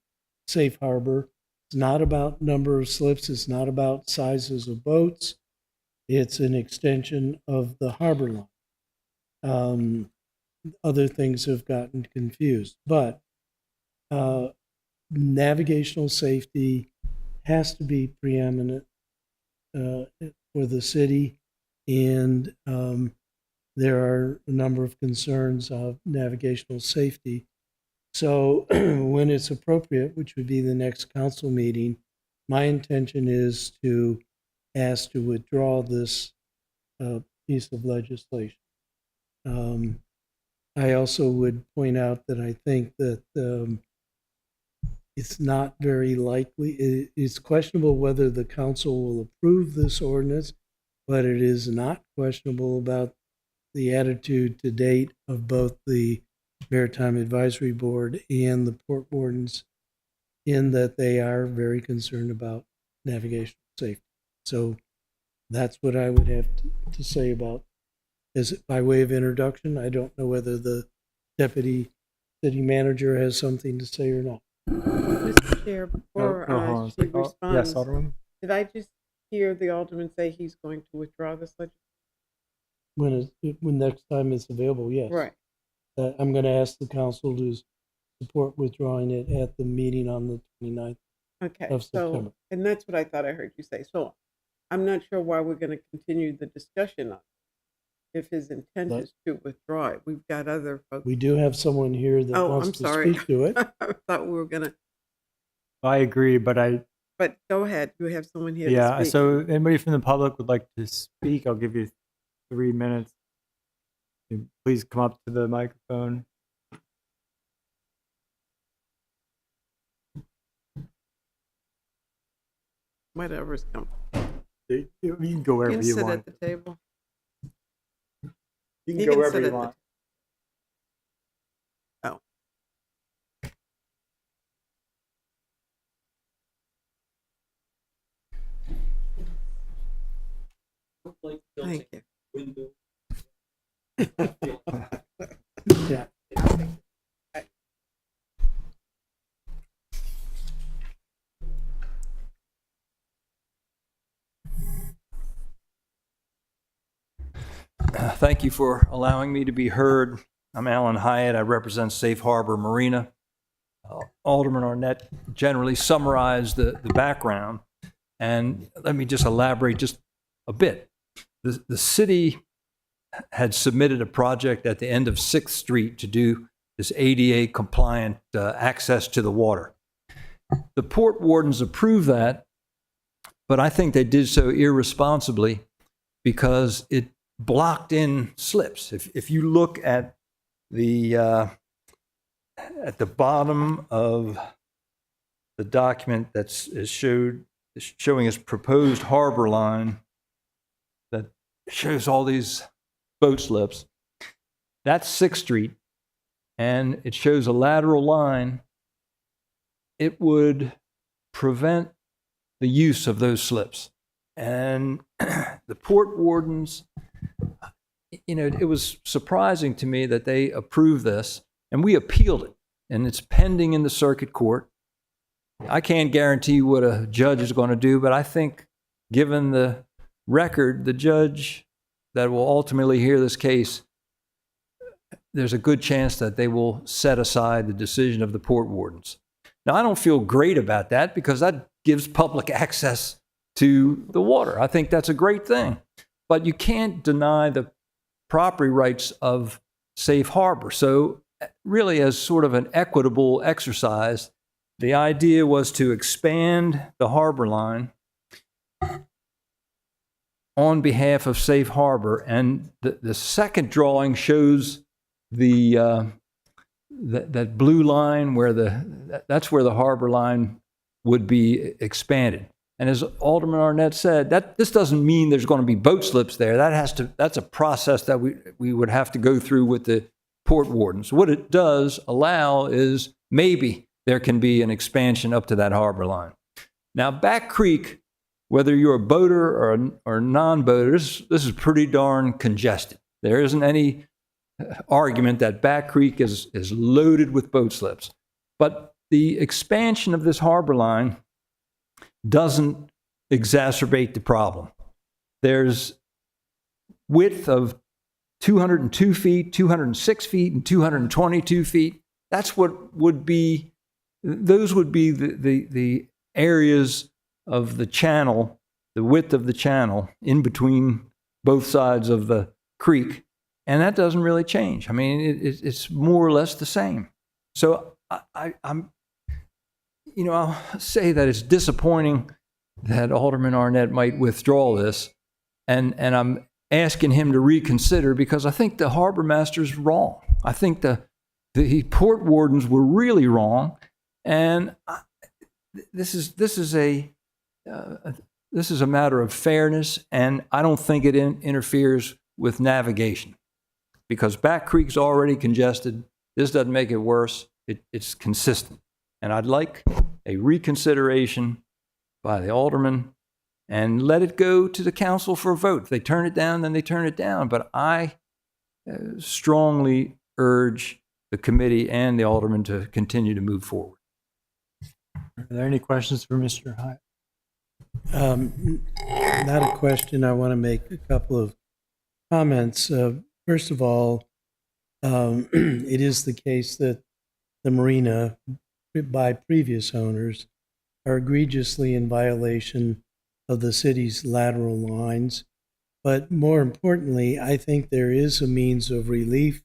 Speaker 3: Safe Harbor. It's not about number of slips. It's not about sizes of boats. It's an extension of the harbor line. Other things have gotten confused, but navigational safety has to be preeminent for the city, and there are a number of concerns of navigational safety. So when it's appropriate, which would be the next council meeting, my intention is to ask to withdraw this piece of legislation. I also would point out that I think that it's not very likely, it's questionable whether the council will approve this ordinance, but it is not questionable about the attitude to date of both the Maritime Advisory Board and the port wardens, in that they are very concerned about navigational safety. So that's what I would have to say about this by way of introduction. I don't know whether the deputy city manager has something to say or not.
Speaker 2: Mr. Chair, before
Speaker 1: hold on.
Speaker 2: she responds,
Speaker 1: Yes, Alderman.
Speaker 2: did I just hear the alderman say he's going to withdraw this legislation?
Speaker 3: When next time it's available, yes.
Speaker 2: Right.
Speaker 3: I'm going to ask the council to support withdrawing it at the meeting on the 29th.
Speaker 2: Okay,
Speaker 3: Of September.
Speaker 2: so, and that's what I thought I heard you say. So I'm not sure why we're going to continue the discussion on it if his intent
Speaker 3: But-
Speaker 2: is to withdraw it. We've got other folks.
Speaker 3: We do have someone here that
Speaker 2: Oh,
Speaker 3: wants
Speaker 2: I'm
Speaker 3: to
Speaker 2: sorry.
Speaker 3: speak to it.
Speaker 2: I thought we were going to,
Speaker 1: I agree, but
Speaker 2: but go ahead. You have someone here to
Speaker 1: yeah,
Speaker 2: speak.
Speaker 1: so anybody from the public would like to speak, I'll give you 3 minutes. Please come up to the microphone.
Speaker 2: Whatever's coming.
Speaker 1: You can go
Speaker 2: You
Speaker 1: wherever
Speaker 2: can
Speaker 1: you
Speaker 2: sit
Speaker 1: want.
Speaker 2: at the table.
Speaker 1: You
Speaker 2: you
Speaker 1: can
Speaker 2: can
Speaker 1: go wherever
Speaker 2: sit
Speaker 1: you
Speaker 2: at the
Speaker 1: want.
Speaker 2: Oh. Thank you.
Speaker 3: Yeah.
Speaker 8: Thank you for allowing me to be heard. I'm Alan Hyatt. I represent Safe Harbor Marina. Alderman Arnett generally summarized the background, and let me just elaborate just a bit. The city had submitted a project at the end of 6th Street to do this ADA compliant access to the water. The port wardens approved that, but I think they did so irresponsibly because it blocked in slips. If you look at the bottom of the document that's showing us proposed harbor line that shows all these boat slips, that's 6th Street, and it shows a lateral line. It would prevent the use of those slips. And the port wardens, you know, it was surprising to me that they approved this, and we appealed it, and it's pending in the circuit court. I can't guarantee what a judge is going to do, but I think given the record, the judge that will ultimately hear this case, there's a good chance that they will set aside the decision of the port wardens. Now, I don't feel great about that because that gives public access to the water. I think that's a great thing. But you can't deny the property rights of Safe Harbor. So really, as sort of an equitable exercise, the idea was to expand the harbor line on behalf of Safe Harbor. And the second drawing shows the that blue line where that's where the harbor line would be expanded. And as Alderman Arnett said, this doesn't mean there's going to be boat slips there. That's a process that we would have to go through with the port wardens. What it does allow is maybe there can be an expansion up to that harbor line. Now, Back Creek, whether you're a boater or non-boater, this is pretty darn congested. There isn't any argument that Back Creek is loaded with boat slips. But the expansion of this harbor line doesn't exacerbate the problem. There's width of 202 feet, 206 feet, and 222 feet. That's what would be, those would be the areas of the channel, the width of the channel in between both sides of the creek. And that doesn't really change. I mean, it's more or less the same. So I'm, I'll say that it's disappointing that Alderman Arnett might withdraw this, and I'm asking him to reconsider because I think the harbor master's wrong. I think the port wardens were really wrong, and this is a matter of fairness, and I don't think it interferes with navigation because Back Creek's already congested. This doesn't make it worse. It's consistent, and I'd like a reconsideration by the alderman and let it go to the council for a vote. If they turn it down, then they turn it down. But I strongly urge the committee and the alderman to continue to move forward.
Speaker 1: Are there any questions for Mr. Hyatt?
Speaker 3: Not a question. I want to make a couple of comments. First of all, it is the case that the marina, by previous owners, are egregiously in violation of the city's lateral lines. But more importantly, I think there is a means of relief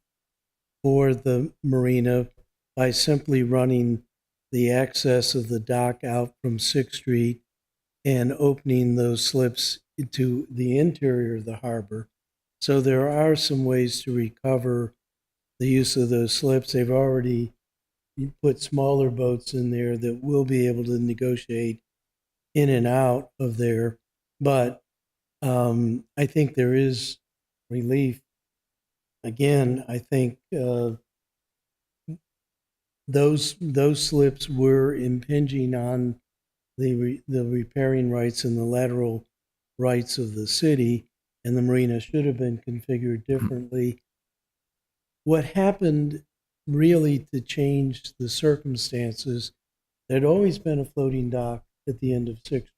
Speaker 3: for the marina by simply running the access of the dock out from 6th Street and opening those slips into the interior of the harbor. So there are some ways to recover the use of those slips. They've already put smaller boats in there that will be able to negotiate in and out of there. But I think there is relief. Again, I think those slips were impinging on the repairing rights and the lateral rights of the city, and the marina should have been configured differently. What happened really to change the circumstances, there had always been a floating dock at the end of 6th.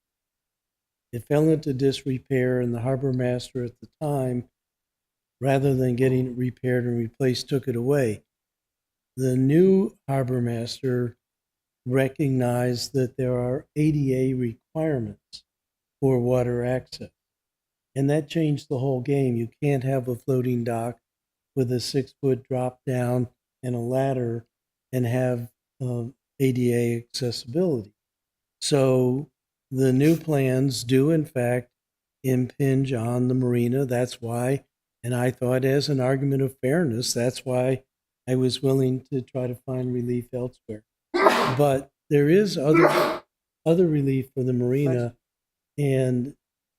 Speaker 3: It fell into disrepair, and the harbor master at the time, rather than getting it repaired and replaced, took it away. The new harbor master recognized that there are ADA requirements for water access, and that changed the whole game. You can't have a floating dock with a 6-foot drop down and a ladder and have ADA accessibility. So the new plans do, in fact, impinge on the marina. That's why, and I thought as an argument of fairness, that's why I was willing to try to find relief elsewhere. But there is other relief for the marina, and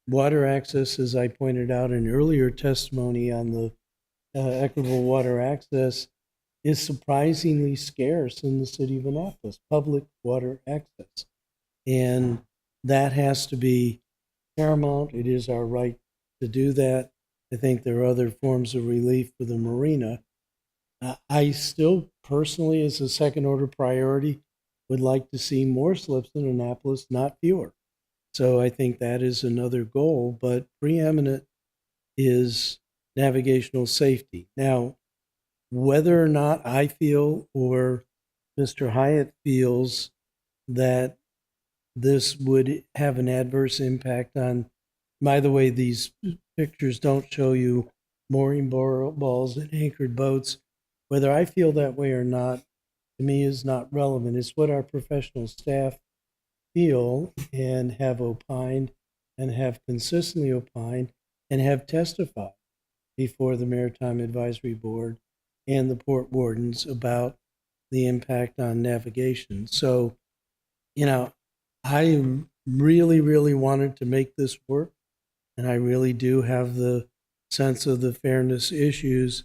Speaker 3: water access, as I pointed out in earlier testimony on the equitable water access, is surprisingly scarce in the city of Annapolis, public water access. And that has to be paramount. It is our right to do that. I think there are other forms of relief for the marina. I still personally, as a second order priority, would like to see more slips in Annapolis, not fewer. So I think that is another goal, but preeminent is navigational safety. Now, whether or not I feel or Mr. Hyatt feels that this would have an adverse impact on, by the way, these pictures don't show you mooring balls and anchored boats. Whether I feel that way or not, to me is not relevant. It's what our professional staff feel and have opined and have consistently opined and have testified before the Maritime Advisory Board and the port wardens about the impact on navigation. So, I really, really wanted to make this work, and I really do have the sense of the fairness issues.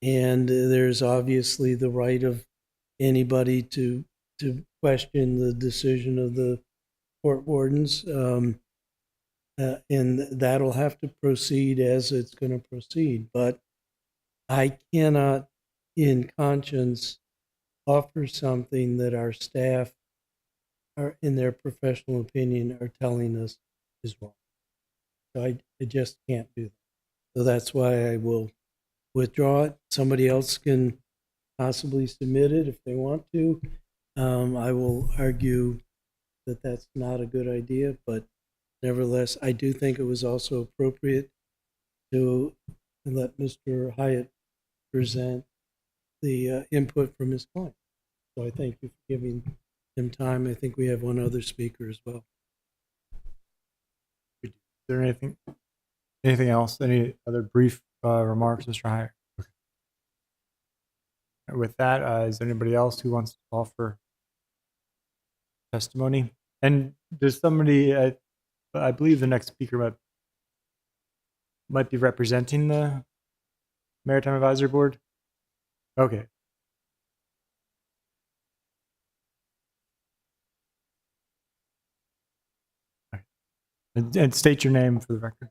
Speaker 3: And there's obviously the right of anybody to question the decision of the port wardens, and that'll have to proceed as it's going to proceed. But I cannot, in conscience, offer something that our staff, are, in their professional opinion, are telling us is wrong. So I just can't do that. So that's why I will withdraw it. Somebody else can possibly submit it if they want to. I will argue that that's not a good idea, but nevertheless, I do think it was also appropriate to let Mr. Hyatt present the input from his client. So I thank you for giving him time. I think we have one other speaker as well.
Speaker 1: Is there anything else? Any other brief remarks, Mr. Hyatt? Okay. With that, is there anybody else who wants to offer testimony? And does somebody, I believe the next speaker might be representing the Maritime Advisory Board? Okay. All right. And state your name for the record.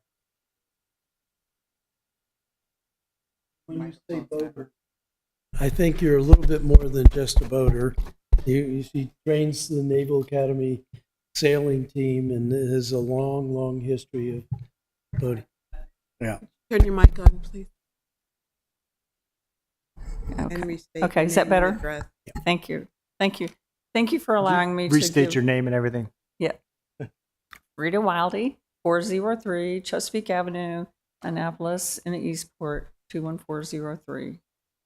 Speaker 3: When you say boater, I think you're a little bit more than just a boater. She trains the Naval Academy sailing team and has a long, long history of boating. Yeah.
Speaker 2: Turn your mic on, please. And
Speaker 9: Okay.
Speaker 2: restate
Speaker 9: Okay,
Speaker 2: your
Speaker 9: is that
Speaker 2: name and
Speaker 9: better?
Speaker 2: address.
Speaker 9: Thank you. Thank you. Thank you for allowing me to
Speaker 1: Restate
Speaker 9: give-
Speaker 1: your name and everything.
Speaker 9: Yeah. Rita Wildy, 403 Chesapeake Avenue, Annapolis, in Eastport, 21403.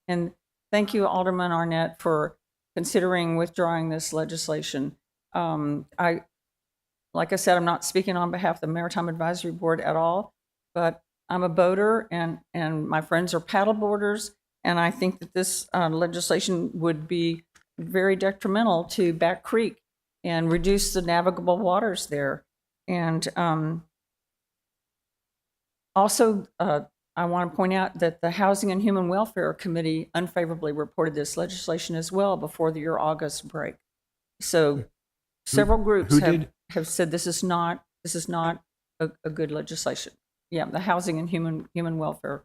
Speaker 9: And thank you, Alderman Arnett, for considering withdrawing this legislation. Like I said, I'm not speaking on behalf of the Maritime Advisory Board at all, but I'm a boater and my friends are paddle boarders. And I think that this legislation would be very detrimental to Back Creek and reduce the navigable waters there. And also, I want to point out that the Housing and Human Welfare Committee unfavorably reported this legislation as well before your August break. So several groups have said this is not a good legislation. Yeah, the Housing and Human Welfare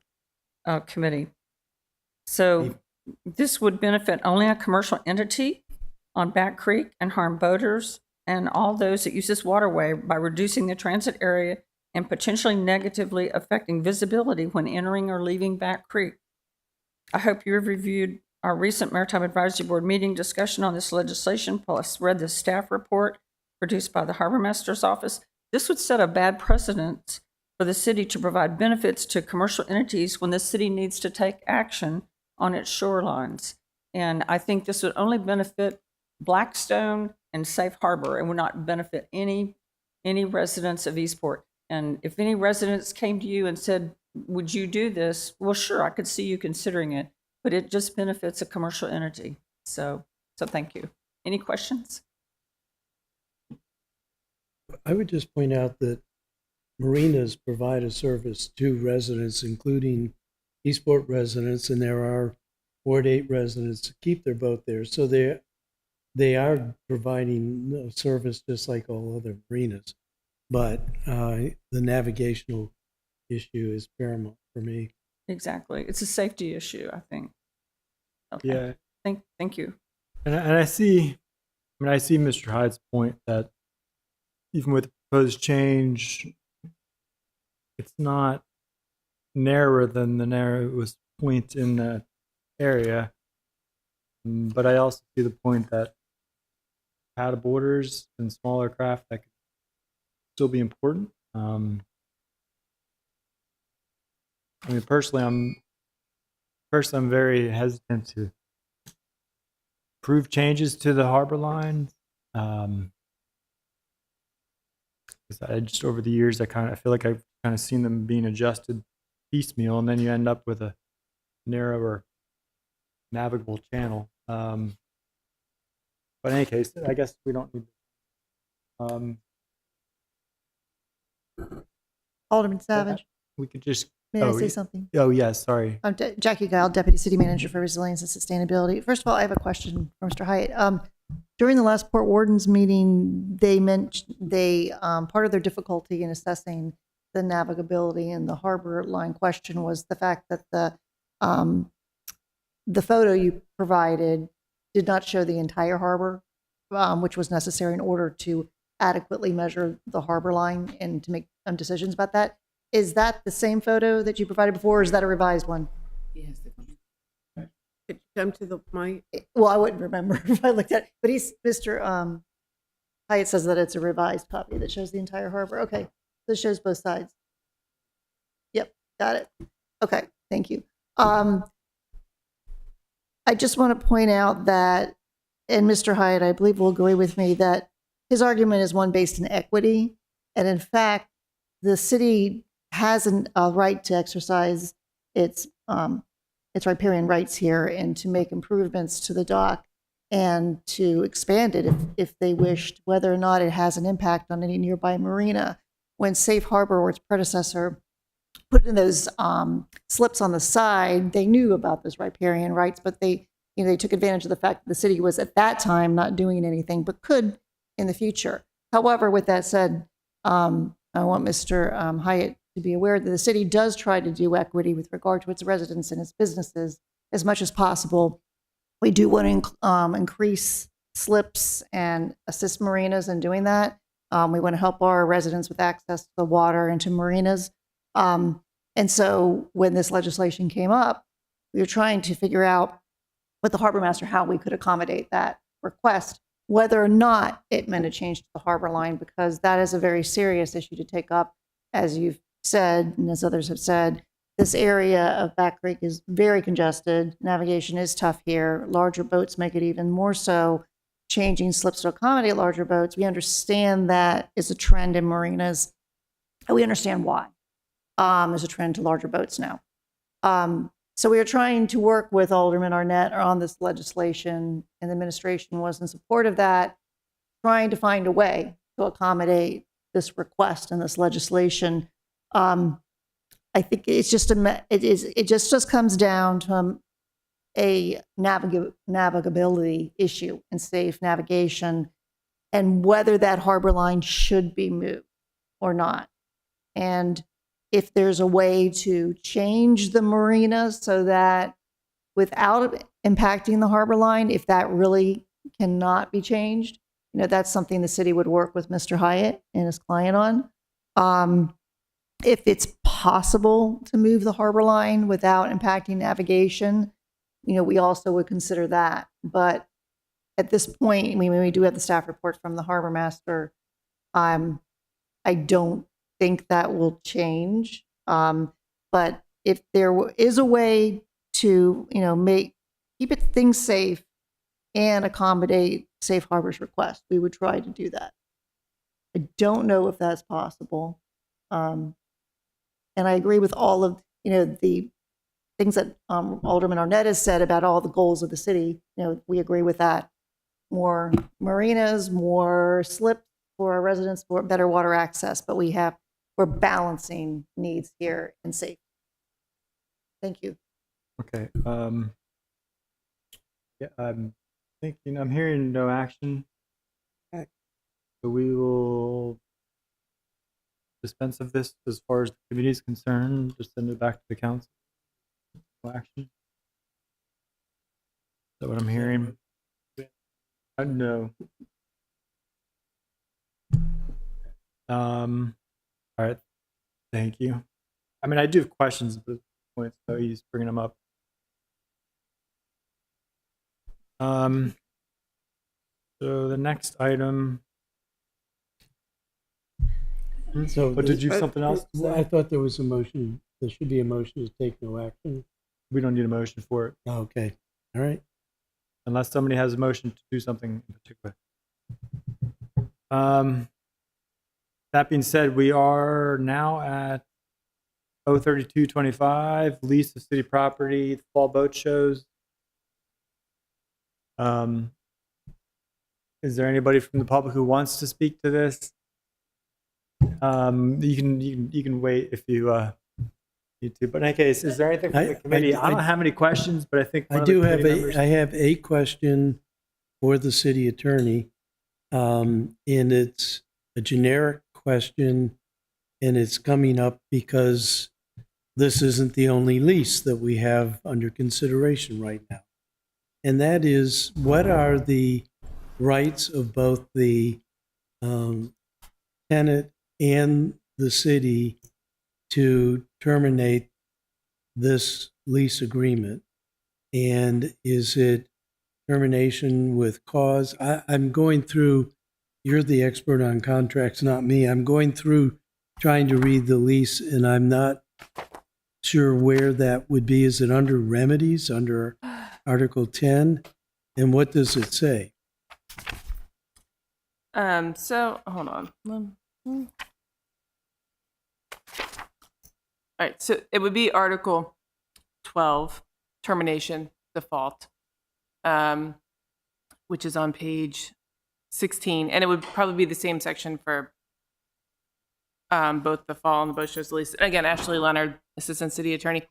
Speaker 9: Committee. So this would benefit only a commercial entity on Back Creek and harm boaters and all those that use this waterway by reducing the transit area and potentially negatively affecting visibility when entering or leaving Back Creek. I hope you have reviewed our recent Maritime Advisory Board meeting discussion on this legislation, plus read the staff report produced by the Harbor Master's Office. This would set a bad precedent for the city to provide benefits to commercial entities when the city needs to take action on its shorelines. And I think this would only benefit Blackstone and Safe Harbor and would not benefit any residents of Eastport. And if any residents came to you and said, would you do this? Well, sure, I could see you considering it, but it just benefits a commercial entity. So thank you. Any questions?
Speaker 3: I would just point out that marinas provide a service to residents, including Eastport residents, and there are Ward 8 residents to keep their boat there. So they are providing a service just like all other marinas. But the navigational issue is paramount for me.
Speaker 9: Exactly. It's a safety issue, I think. Okay.
Speaker 1: Yeah.
Speaker 9: Thank you.
Speaker 1: And I see Mr. Hyde's point that even with the proposed change, it's not narrower than the narrowest point in that area. But I also see the point that paddle boarders and smaller craft that could still be important. I mean, personally, I'm very hesitant to approve changes to the harbor line. 'Cause I just over the years, I feel like I've kind of seen them being adjusted piecemeal, and then you end up with a narrower navigable channel. But in any case, I guess we don't need.
Speaker 10: Alderman Savage,
Speaker 1: We could just.
Speaker 10: may I
Speaker 1: oh,
Speaker 10: say
Speaker 1: y-
Speaker 10: something?
Speaker 1: Oh, yes, sorry.
Speaker 10: I'm Jackie Guile, Deputy City Manager for Resilience and Sustainability. First of all, I have a question for Mr. Hyatt. During the last Port Wardens meeting, they mentioned part of their difficulty in assessing the navigability in the harbor line question was the fact that the photo you provided did not show the entire harbor, which was necessary in order to adequately measure the harbor line and to make decisions about that. Is that the same photo that you provided before, or is that a revised one?
Speaker 2: Could you come to the mic?
Speaker 10: Well, I wouldn't remember if I looked at it, but Mr. Hyatt says that it's a revised copy that shows the entire harbor. Okay, this shows both sides. Yep, got it. Okay, thank you. I just want to point out that, and Mr. Hyatt, I believe will agree with me, that his argument is one based in equity. And in fact, the city has a right to exercise its riparian rights here and to make improvements to the dock and to expand it if they wished, whether or not it has an impact on any nearby marina. When Safe Harbor or its predecessor put in those slips on the side, they knew about those riparian rights, but they took advantage of the fact that the city was at that time not doing anything, but could in the future. However, with that said, I want Mr. Hyatt to be aware that the city does try to do equity with regard to its residents and its businesses as much as possible. We do want to increase slips and assist marinas in doing that. We want to help our residents with access to the water and to marinas. And so when this legislation came up, we were trying to figure out with the harbor master how we could accommodate that request, whether or not it meant a change to the harbor line, because that is a very serious issue to take up. As you've said, and as others have said, this area of Back Creek is very congested. Navigation is tough here. Larger boats make it even more so. Changing slips to accommodate larger boats, we understand that is a trend in marinas, and we understand why. There's a trend to larger boats now. So we are trying to work with Alderman Arnett on this legislation, and the administration was in support of that, trying to find a way to accommodate this request and this legislation. I think it's just it just comes down to a navigability issue and safe navigation, and whether that harbor line should be moved or not. And if there's a way to change the marina so that without impacting the harbor line, if that really cannot be changed, that's something the city would work with Mr. Hyatt and his client on. If it's possible to move the harbor line without impacting navigation, we also would consider that. But at this point, I mean, we do have the staff report from the harbor master. I don't think that will change. But if there is a way to, keep things safe and accommodate Safe Harbor's request, we would try to do that. I don't know if that's possible. And I agree with all of, the things that Alderman Arnett has said about all the goals of the city. We agree with that. More marinas, more slips for our residents, for better water access, but we're balancing needs here and safety. Thank you.
Speaker 1: Okay. Yeah, I'm hearing no action.
Speaker 2: Okay.
Speaker 1: So we will dispense of this as far as the committee is concerned, just send it back to the council. No action. Is that what I'm hearing? No. All right. Thank you. I mean, I do have questions at this point, so he's bringing them up. So the next item.
Speaker 3: So
Speaker 1: But did you have something else to
Speaker 3: Well,
Speaker 1: say?
Speaker 3: I thought there was a motion. There should be a motion to take no action.
Speaker 1: We don't need a motion for it.
Speaker 3: Oh, okay. All right.
Speaker 1: unless somebody has a motion to do something in particular. That being said, we are now at 03225, lease of city property, fall boat shows. Is there anybody from the public who wants to speak to this? You can wait if you need to. But in any case, is there anything from the committee? I don't have any questions, but I think one
Speaker 3: I
Speaker 1: of the
Speaker 3: do have
Speaker 1: committee members-
Speaker 3: I have a question for the city attorney, and it's a generic question, and it's coming up because this isn't the only lease that we have under consideration right now. And that is, what are the rights of both the tenant and the city to terminate this lease agreement? And is it termination with cause? I'm going through, you're the expert on contracts, not me. I'm going through trying to read the lease, and I'm not sure where that would be. Is it under remedies, under Article 10? And what does it say?
Speaker 5: So hold on. All right, so it would be Article 12, termination default, which is on page 16, and it would probably be the same section for both the fall and the boat shows lease. Again, Ashley Leonard, Assistant City Attorney.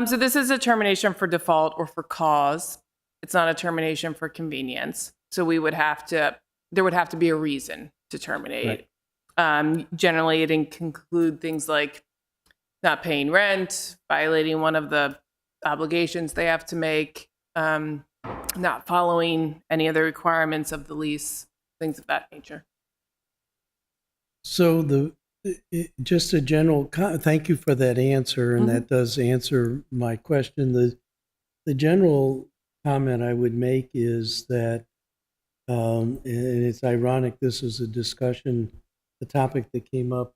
Speaker 5: So this is a termination for default or for cause. It's not a termination for convenience. So there would have to be a reason to terminate. Right. Generally, it can include things like not paying rent, violating one of the obligations they have to make, not following any of the requirements of the lease, things of that nature.
Speaker 3: So just a general, thank you for that answer, and that does answer my question. The general comment I would make is that, and it's ironic, this is a discussion, the topic that came up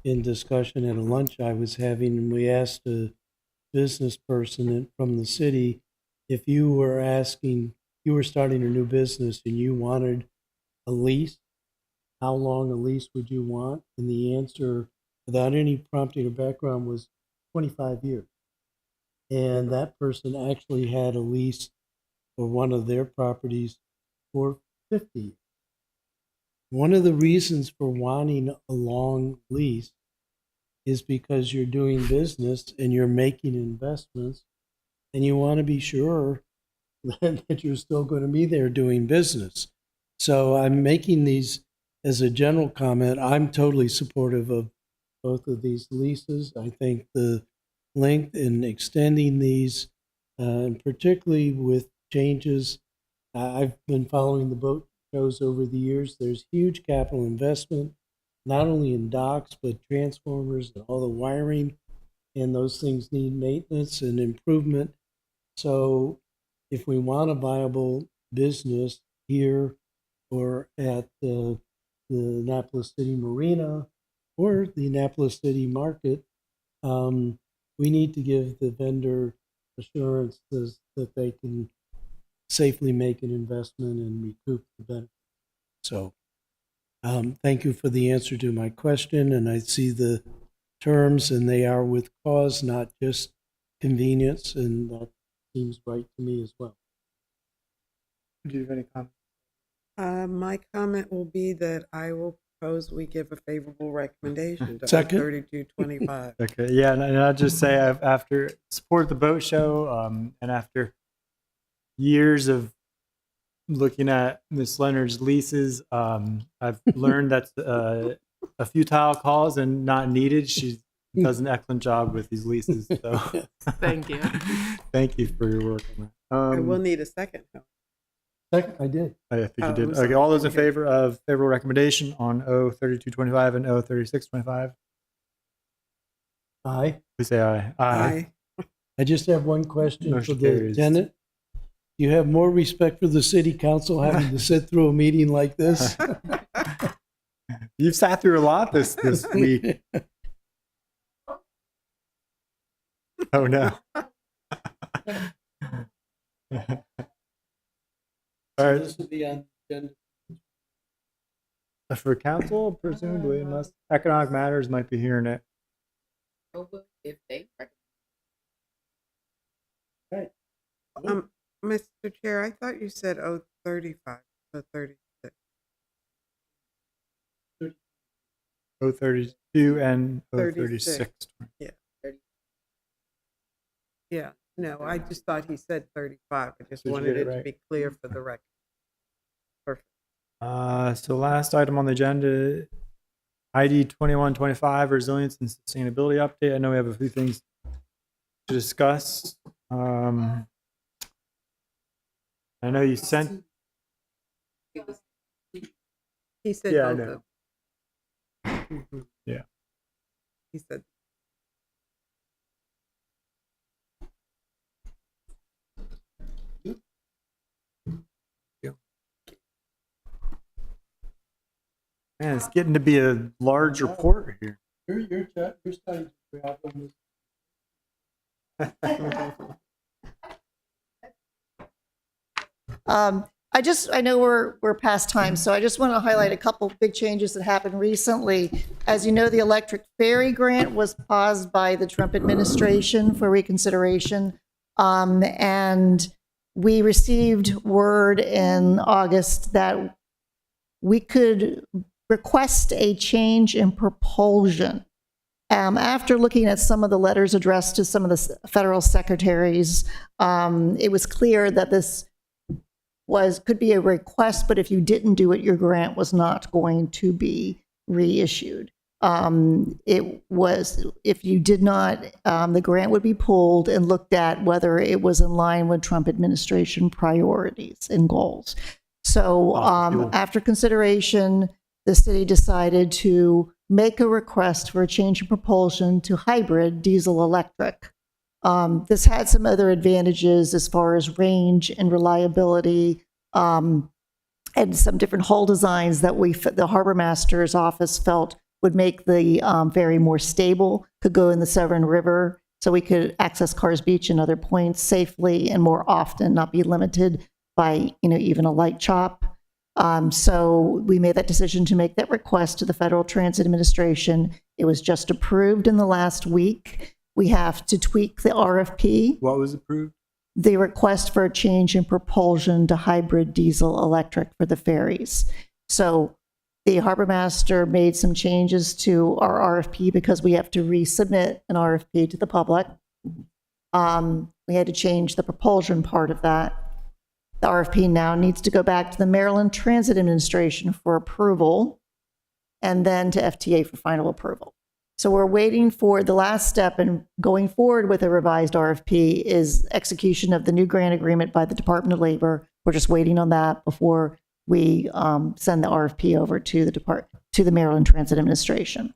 Speaker 3: in discussion at a lunch I was having, and we asked a business person from the city, if you were starting a new business and you wanted a lease, how long a lease would you want? And the answer, without any prompting or background, was 25 years. And that person actually had a lease for one of their properties for 50 years. One of the reasons for wanting a long lease is because you're doing business and you're making investments, and you want to be sure that you're still going to be there doing business. So I'm making these as a general comment. I'm totally supportive of both of these leases. I think the length in extending these, and particularly with changes, I've been following the boat shows over the years. There's huge capital investment, not only in docks, but transformers and all the wiring, and those things need maintenance and improvement. So if we want a viable business here or at the Annapolis City Marina or the Annapolis City Market, we need to give the vendor assurances that they can safely make an investment and recoup the benefit. So thank you for the answer to my question, and I see the terms, and they are with cause, not just convenience, and that seems right to me as well.
Speaker 1: Do you have any comments?
Speaker 2: My comment will be that I will propose we give a favorable recommendation to
Speaker 3: Second.
Speaker 2: 3225.
Speaker 1: Okay, yeah, and I'll just say I've after support the boat show, and after years of looking at Miss Leonard's leases, I've learned that's a futile cause and not needed. She does an excellent job with these leases. So
Speaker 5: Thank you.
Speaker 1: thank you for your work on that.
Speaker 2: I will need a second.
Speaker 3: Second, I did.
Speaker 1: I think you
Speaker 2: Oh,
Speaker 1: did.
Speaker 2: I'm sorry.
Speaker 1: Okay, all those in
Speaker 2: Okay.
Speaker 1: favor of favorable recommendation on 03225 and 03625,
Speaker 3: Aye.
Speaker 1: please say aye.
Speaker 2: Aye.
Speaker 3: I just have one question
Speaker 1: Motion
Speaker 3: for the
Speaker 1: carries.
Speaker 3: tenant. Do you have more respect for the city council having to sit through a meeting like this?
Speaker 1: You've sat through a lot this week. Oh no. All right.
Speaker 3: This would be on the agenda.
Speaker 1: For council, presumably, unless Economic Matters might be hearing it.
Speaker 2: Mr. Chair, I thought you said 035, so 36.
Speaker 1: 032 and
Speaker 2: 36.
Speaker 1: 036.
Speaker 2: Yeah, no, I just thought he said 35. I just
Speaker 1: Did you
Speaker 2: wanted
Speaker 1: get it
Speaker 2: it to
Speaker 1: right?
Speaker 2: be clear for the record. Perfect.
Speaker 1: So last item on the agenda, ID 2125, Resilience and Sustainability Update. I know we have a few things to discuss. I know you sent,
Speaker 2: He said
Speaker 1: Yeah, I
Speaker 2: both
Speaker 1: know.
Speaker 2: of them.
Speaker 1: Yeah.
Speaker 2: He said,
Speaker 1: man, it's getting to be a large report here.
Speaker 3: Your study problem is
Speaker 10: I know we're past time, so I just want to highlight a couple big changes that happened recently. As you know, the electric ferry grant was paused by the Trump administration for reconsideration. And we received word in August that we could request a change in propulsion. After looking at some of the letters addressed to some of the federal secretaries, it was clear that this could be a request, but if you didn't do it, your grant was not going to be reissued. It was, if you did not, the grant would be pulled and looked at whether it was in line with Trump administration priorities and goals. So after consideration, the city decided to make a request for a change in propulsion to hybrid diesel electric. This had some other advantages as far as range and reliability, and some different hull designs that the harbor master's office felt would make the ferry more stable, could go in the Severn River, so we could access Carrs Beach and other points safely and more often, not be limited by even a light chop. So we made that decision to make that request to the Federal Transit Administration. It was just approved in the last week. We have to tweak the RFP.
Speaker 1: What was approved?
Speaker 10: The request for a change in propulsion to hybrid diesel electric for the ferries. So the harbor master made some changes to our RFP because we have to resubmit an RFP to the public. We had to change the propulsion part of that. The RFP now needs to go back to the Maryland Transit Administration for approval and then to FTA for final approval. So we're waiting for the last step in going forward with a revised RFP is execution of the new grant agreement by the Department of Labor. We're just waiting on that before we send the RFP over to the Maryland Transit Administration.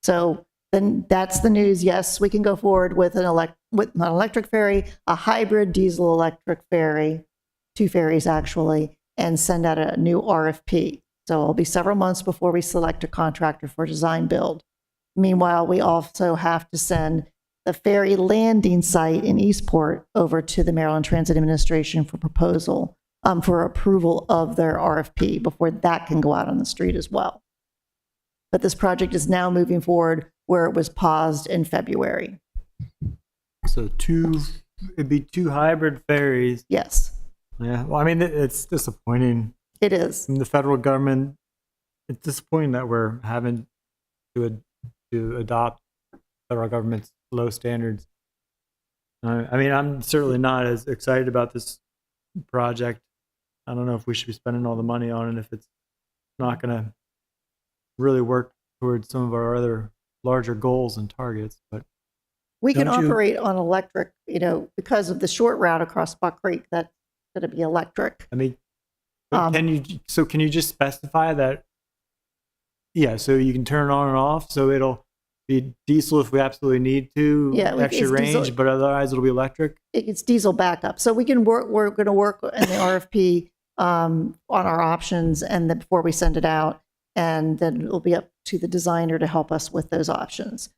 Speaker 10: So then that's the news. Yes, we can go forward with not an electric ferry, a hybrid diesel electric ferry, 2 ferries actually, and send out a new RFP. So it'll be several months before we select a contractor for design build. Meanwhile, we also have to send the ferry landing site in Eastport over to the Maryland Transit Administration for proposal, for approval of their RFP before that can go out on the street as well. But this project is now moving forward where it was paused in February.
Speaker 1: So it'd be 2 hybrid ferries.
Speaker 10: Yes,
Speaker 1: Yeah, well, I mean, it's disappointing.
Speaker 10: it is.
Speaker 1: From the federal government, it's disappointing that we're having to adopt federal government's low standards. I mean, I'm certainly not as excited about this project. I don't know if we should be spending all the money on it if it's not going to really work towards some of our other larger goals and targets. But
Speaker 10: We can
Speaker 3: Don't you-
Speaker 10: operate on electric, because of the short route across Buck Creek, that's going to be electric.
Speaker 1: I mean, can you just specify that? Yeah, so you can turn it on and off, so it'll be diesel if we absolutely need to,
Speaker 10: Yeah,
Speaker 1: extra
Speaker 10: it's
Speaker 1: range,
Speaker 10: diesel.
Speaker 1: but otherwise it'll be electric.
Speaker 10: It's diesel backup. So we can work, we're going to work in the RFP on our options and then before we send it out, and then it'll be up to the designer to help us with those options.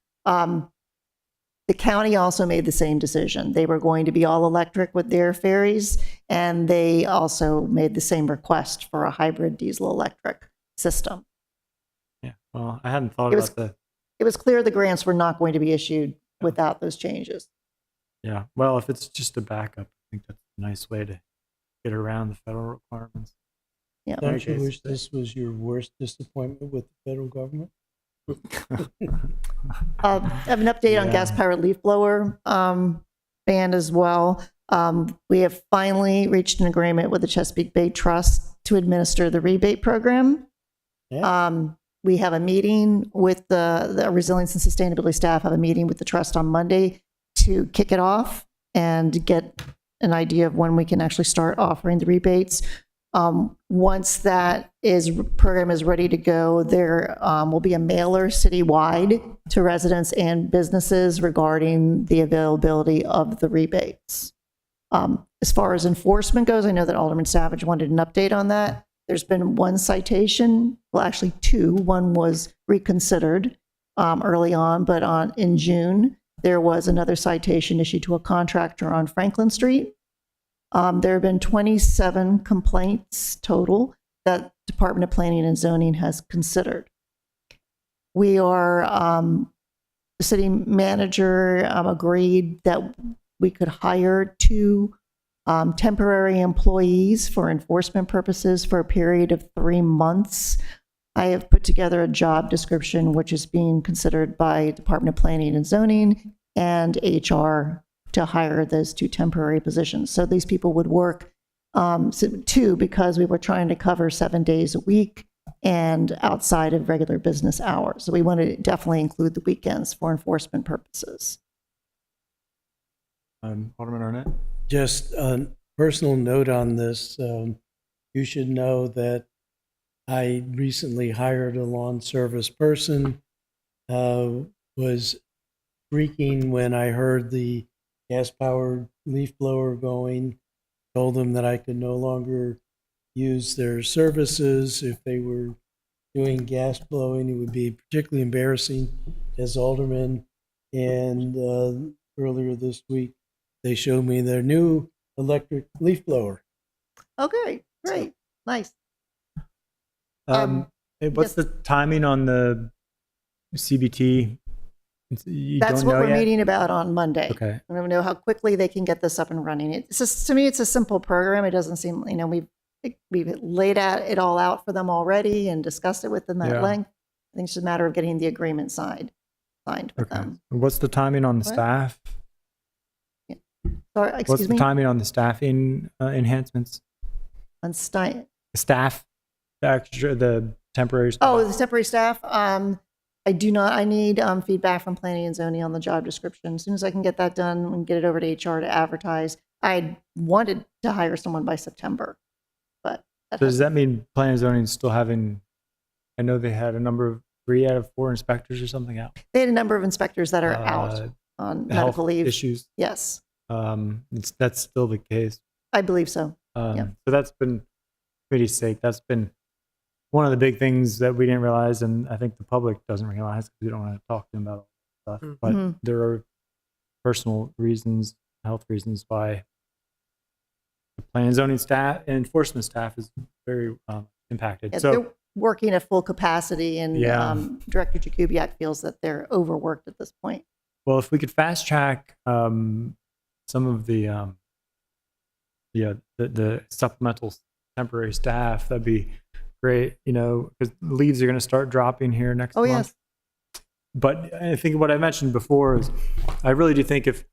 Speaker 10: The county also made the same decision. They were going to be all electric with their ferries, and they also made the same request for a hybrid diesel electric system.
Speaker 1: Yeah. Well, I hadn't thought
Speaker 10: It was-
Speaker 1: about the.
Speaker 10: It was clear the grants were not going to be issued without those changes.
Speaker 1: Yeah. Well, if it's just a backup, I think that's a nice way to get around the federal requirements.
Speaker 10: Yeah.
Speaker 3: Don't you
Speaker 1: Okay.
Speaker 3: wish this was your worst disappointment with the federal government?
Speaker 10: I have an update on
Speaker 1: Yeah.
Speaker 10: gas-powered leaf blower ban as well. We have finally reached an agreement with the Chesapeake Bay Trust to administer the rebate program.
Speaker 3: Yeah.
Speaker 10: We have a meeting with the resilience and sustainability staff, have a meeting with the trust on Monday to kick it off and get an idea of when we can actually start offering the rebates. Once that program is ready to go, there will be a mailer citywide to residents and businesses regarding the availability of the rebates. As far as enforcement goes, I know that Alderman Savage wanted an update on that. There's been one citation, well, actually two. One was reconsidered early on, but in June, there was another citation issued to a contractor on Franklin Street. There have been 27 complaints total that Department of Planning and Zoning has considered. We are, the city manager agreed that we could hire 2 temporary employees for enforcement purposes for a period of 3 months. I have put together a job description, which is being considered by Department of Planning and Zoning and HR to hire those 2 temporary positions. So these people would work 2 because we were trying to cover 7 days a week and outside of regular business hours. So we want to definitely include the weekends for enforcement purposes.
Speaker 1: Alderman Arnett.
Speaker 3: Just a personal note on this, you should know that I recently hired a lawn service person, was freaking when I heard the gas-powered leaf blower going, told them that I could no longer use their services if they were doing gas blowing. It would be particularly embarrassing as alderman. And earlier this week, they showed me their new electric leaf blower.
Speaker 10: Okay, great, nice.
Speaker 1: Hey, what's
Speaker 10: yes.
Speaker 1: the timing on the CBT? You
Speaker 10: That's
Speaker 1: don't
Speaker 10: what
Speaker 1: know
Speaker 10: we're
Speaker 1: yet?
Speaker 10: meeting about on Monday.
Speaker 1: Okay.
Speaker 10: I don't know how quickly they can get this up and running. It's just, to me, it's a simple program. It doesn't seem, we've laid it all out for them already and discussed it with them at
Speaker 1: Yeah.
Speaker 10: length. I think it's just a matter of getting the agreement signed with
Speaker 1: Okay.
Speaker 10: them.
Speaker 1: What's the timing on the
Speaker 10: What?
Speaker 1: staff?
Speaker 10: Sorry,
Speaker 1: What's
Speaker 10: excuse
Speaker 1: the
Speaker 10: me?
Speaker 1: timing on the staffing enhancements?
Speaker 10: On Stein.
Speaker 1: Staff, the temporary staff.
Speaker 10: Oh, the temporary staff. I do not. I need feedback from Planning and Zoning on the job description. As soon as I can get that done and get it over to HR to advertise. I wanted to hire someone by September, but
Speaker 1: So does that mean planning and zoning is still having? I know they had a number of 3 out of 4 inspectors or something out.
Speaker 10: they had a number of inspectors that are out on
Speaker 1: Health
Speaker 10: medical leave.
Speaker 1: issues.
Speaker 10: Yes,
Speaker 1: That's still the case.
Speaker 10: I believe so. Yeah.
Speaker 1: So that's been, committee's sake, that's been one of the big things that we didn't realize, and I think the public doesn't realize because we don't want to talk to them about all that stuff. But
Speaker 10: Mhm.
Speaker 1: there are personal reasons, health reasons why the planning and zoning staff and enforcement staff is very impacted.
Speaker 10: Yeah,
Speaker 1: So
Speaker 10: they're working at full capacity, and
Speaker 1: Yeah.
Speaker 10: Director Jakubiak feels that they're overworked at this point.
Speaker 1: well, if we could fast track some of the the supplemental temporary staff, that'd be great. Because leaves are going to start dropping here next
Speaker 10: Oh,
Speaker 1: month.
Speaker 10: yes.
Speaker 1: But I think what I mentioned before is, I really do think if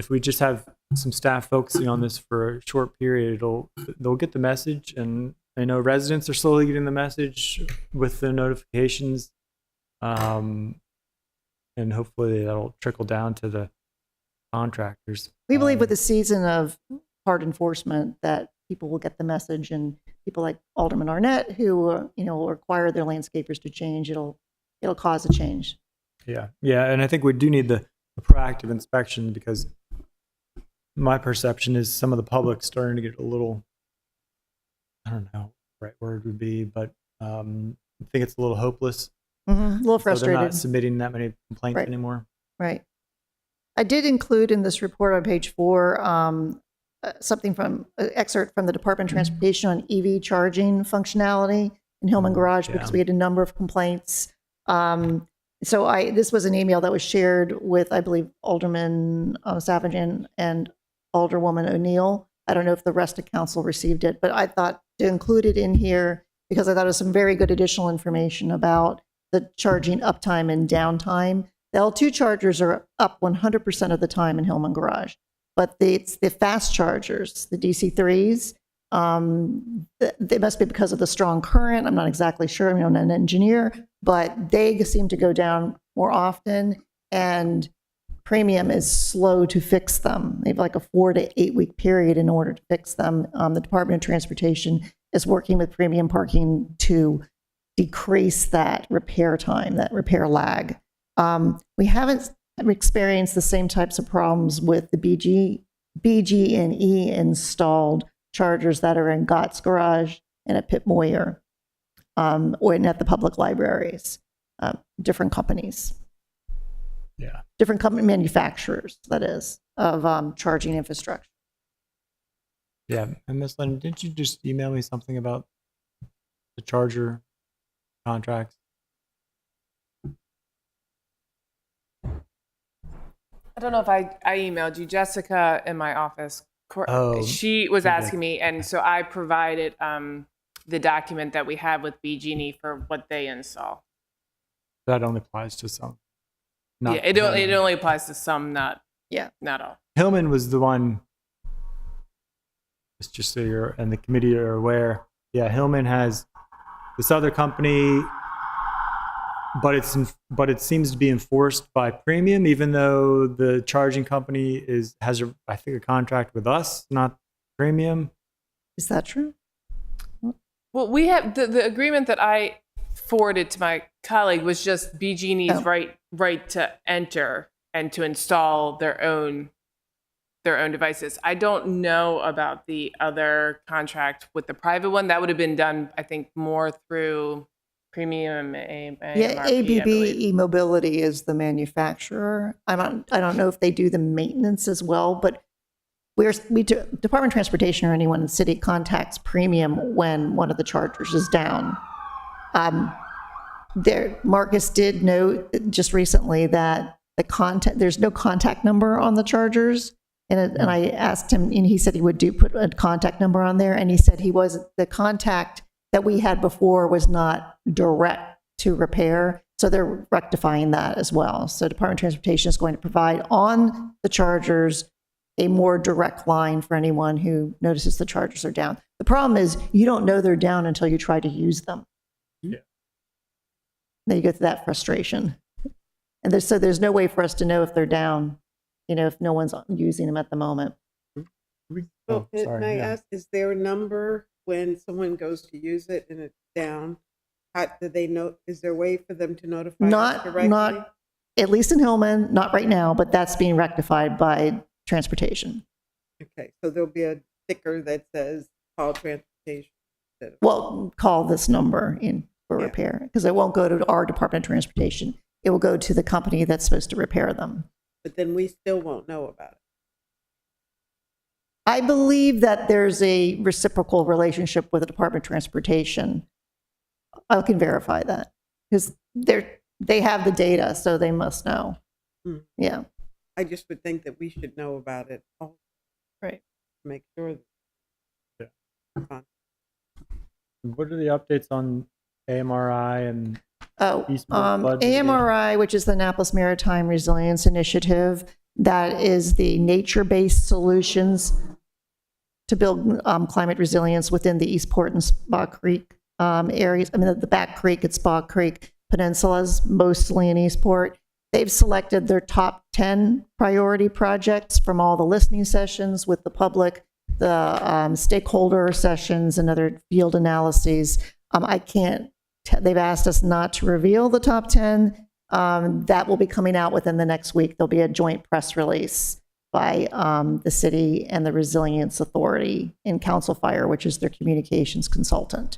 Speaker 1: we just have some staff focusing on this for a short period, they'll get the message, and I know residents are slowly getting the message with the notifications, and hopefully that'll trickle down to the contractors.
Speaker 10: We believe with the season of hard enforcement that people will get the message, and people like Alderman Arnett, who will require their landscapers to change, it'll cause a change.
Speaker 1: Yeah, and I think we do need the proactive inspection, because my perception is some of the public's starting to get a little, I don't know what the right word would be, but I think it's a little hopeless.
Speaker 10: A little
Speaker 1: So they're
Speaker 10: frustrated.
Speaker 1: not submitting that many complaints
Speaker 10: Right.
Speaker 1: anymore.
Speaker 10: Right. I did include in this report on page 4 something from excerpt from the Department of Transportation on EV charging functionality in Hillman Garage because we had a number of complaints. So this was an email that was shared with, I believe, Alderman Savagen and Alderwoman O'Neill. I don't know if the rest of council received it, but I thought to include it in here because I thought it was some very good additional information about the charging uptime and downtime. The L2 chargers are up 100% of the time in Hillman Garage, but it's the fast chargers, the DC3s, they must be because of the strong current. I'm not exactly sure. I'm not an engineer, but they seem to go down more often, and Premium is slow to fix them. They have like a 4 to 8 week period in order to fix them. The Department of Transportation is working with Premium Parking to decrease that repair time, that repair lag. We haven't experienced the same types of problems with the BG&E installed chargers that are in Gott's Garage and at Pitt Moyer, or at the public libraries. Different companies.
Speaker 1: Yeah.
Speaker 10: Different company manufacturers, that is, of charging infrastructure.
Speaker 1: Yeah. And Ms. Lennon, didn't you just email me something about the charger contracts?
Speaker 5: I don't know if I emailed you. Jessica in my office,
Speaker 1: Oh,
Speaker 5: she was
Speaker 1: okay.
Speaker 5: asking me, and so I provided the document that we have with BG&E for what they install.
Speaker 1: That only applies to some.
Speaker 5: Yeah, it only applies to some, not all.
Speaker 1: Hillman was the one, just so you're, and the committee are aware. Yeah, Hillman has this other company, but it seems to be enforced by Premium, even though the charging company has I think a contract with us, not Premium.
Speaker 10: Is that true?
Speaker 5: Well, we have the agreement that I forwarded to my colleague was just BG&E's right to enter and to install their own devices. I don't know about the other contract with the private one. That would have been done, I think, more through Premium.
Speaker 10: ABB E-Mobility is the manufacturer. I don't know if they do the maintenance as well, but Department of Transportation or anyone in the city contacts Premium when one of the chargers is down. Marcus did note just recently that there's no contact number on the chargers, and I asked him, and he said he would put a contact number on there, and he said the contact that we had before was not direct to repair, so they're rectifying that as well. So Department of Transportation is going to provide on the chargers a more direct line for anyone who notices the chargers are down. The problem is you don't know they're down until you try to use them.
Speaker 1: Yeah.
Speaker 10: Then you go through that frustration. And there's no way for us to know if they're down, if no one's using them at the moment.
Speaker 2: Well,
Speaker 1: sorry,
Speaker 2: may I
Speaker 1: yeah.
Speaker 2: ask, is there a number when someone goes to use it and it's down? How do they know? Is there a way for them to notify us directly?
Speaker 10: Not, at least in Hillman, not right now, but that's being rectified by Transportation.
Speaker 2: Okay, so there'll be a sticker that says call Transportation.
Speaker 10: Well, call this number in for repair, because it won't go to our Department of Transportation. It will go to the company that's supposed to repair them.
Speaker 2: But then we still won't know about it.
Speaker 10: I believe that there's a reciprocal relationship with the Department of Transportation. I can verify that because they have the data, so they must know. Yeah.
Speaker 2: I just would think that we should know about it all.
Speaker 10: Right.
Speaker 2: To make sure that.
Speaker 1: Yeah. What are the updates on AMRI and Eastport flood mitigation?
Speaker 10: AMRI, which is the Annapolis Maritime Resilience Initiative, that is the nature-based solutions to build climate resilience within the Eastport and Spa Creek areas. I mean, the Back Creek and Spa Creek peninsulas, mostly in Eastport. They've selected their top 10 priority projects from all the listening sessions with the public, the stakeholder sessions, and other field analyses. They've asked us not to reveal the top 10. That will be coming out within the next week. There'll be a joint press release by the city and the Resilience Authority and Council Fire, which is their communications consultant.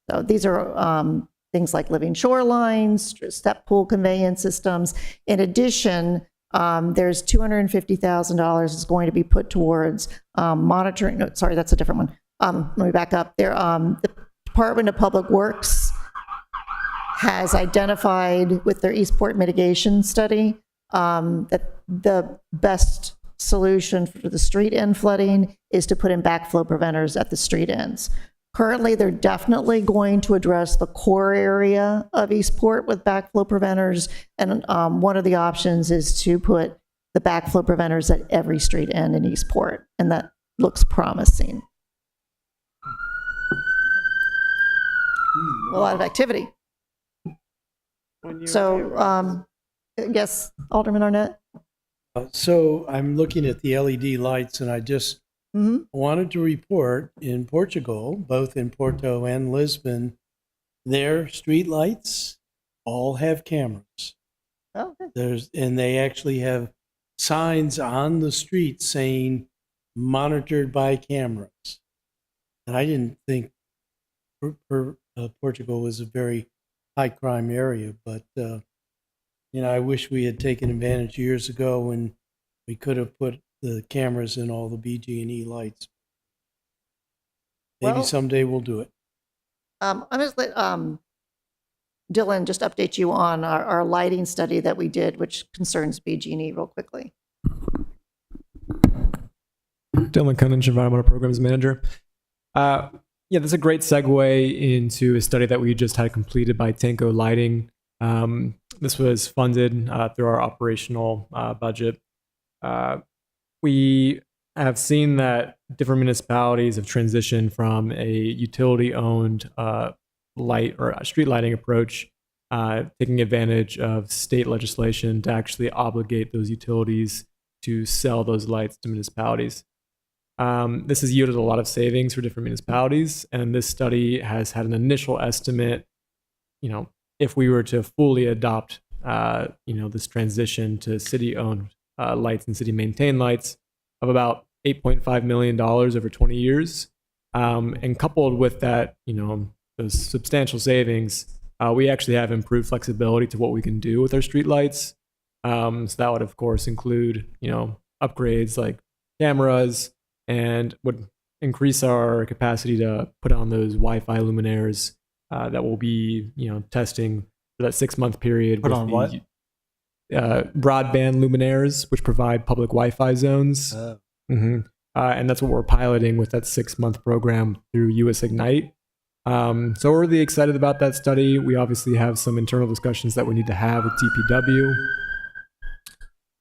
Speaker 10: So these are things like living shorelines, step pool conveyance systems. In addition, There's $250,000 is going to be put towards monitoring. No, sorry, that's a different one. Let me back up. The Department of Public Works has identified with their Eastport mitigation study that the best solution for the street end flooding is to put in backflow preventers at the street ends. Currently, they're definitely going to address the core area of Eastport with backflow preventers, and one of the options is to put the backflow preventers at every street end in Eastport, and that looks promising. A lot of activity. So, yes, Alderman Arnett?
Speaker 3: So I'm looking at the LED lights, and I just wanted to report in Portugal, both in Porto and Lisbon, their street lights all have cameras.
Speaker 10: Oh, good.
Speaker 3: And they actually have signs on the street saying monitored by cameras. And I didn't think Portugal was a very high crime area, but I wish we had taken advantage years ago when we could have put the cameras in all the BG&E lights. Maybe
Speaker 10: Well,
Speaker 3: someday we'll do it.
Speaker 10: I'm going to let Dylan just update you on our lighting study that we did, which concerns BG&E real quickly.
Speaker 11: Dylan Cunnage, Environmental Programs Manager. Yeah, that's a great segue into a study that we just had completed by Tanco Lighting. This was funded through our operational budget. We have seen that different municipalities have transitioned from a utility-owned light or street lighting approach, taking advantage of state legislation to actually obligate those utilities to sell those lights to municipalities. This has yielded a lot of savings for different municipalities, and this study has had an initial estimate, if we were to fully adopt, this transition to city-owned lights and city-maintained lights, of about $8.5 million over 20 years. And coupled with that, those substantial savings, we actually have improved flexibility to what we can do with our street lights. So that would, of course, include, upgrades like cameras, and would increase our capacity to put on those Wi-Fi luminaires that will be, testing for that 6-month period.
Speaker 1: Put on what?
Speaker 11: Broadband luminaires, which provide public Wi-Fi zones. And that's what we're piloting with that 6-month program through US Ignite. So we're really excited about that study. We obviously have some internal discussions that we need to have with DPW.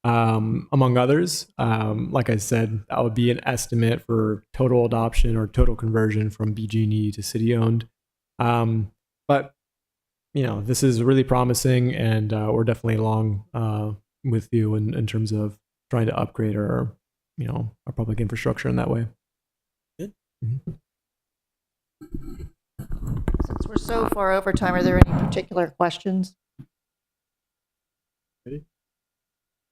Speaker 11: Among others, like I said, that would be an estimate for total adoption or total conversion from BG&E to city-owned. But this is really promising, and we're definitely along with you in terms of trying to upgrade our public infrastructure in that way.
Speaker 3: Good.
Speaker 10: Since we're so far over time, are there any particular questions?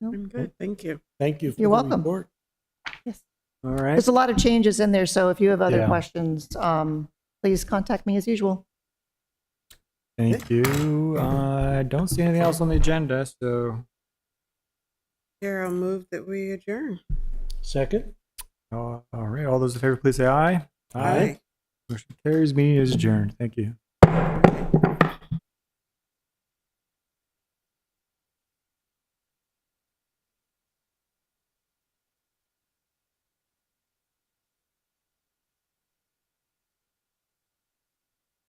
Speaker 2: I'm good. Thank you.
Speaker 3: Thank you for
Speaker 10: You're
Speaker 3: the
Speaker 10: welcome.
Speaker 3: report.
Speaker 10: Yes.
Speaker 1: All right.
Speaker 10: There's a lot of changes in there, so if you have other
Speaker 1: Yeah.
Speaker 10: questions, please contact me as usual.
Speaker 1: Thank you. I don't see anything else on the agenda, so
Speaker 2: Chair, I'll move that we adjourn.
Speaker 3: Second?
Speaker 1: all right. All those in favor, please say aye.
Speaker 2: Aye.
Speaker 1: Motion carries. Meeting is adjourned. Thank you.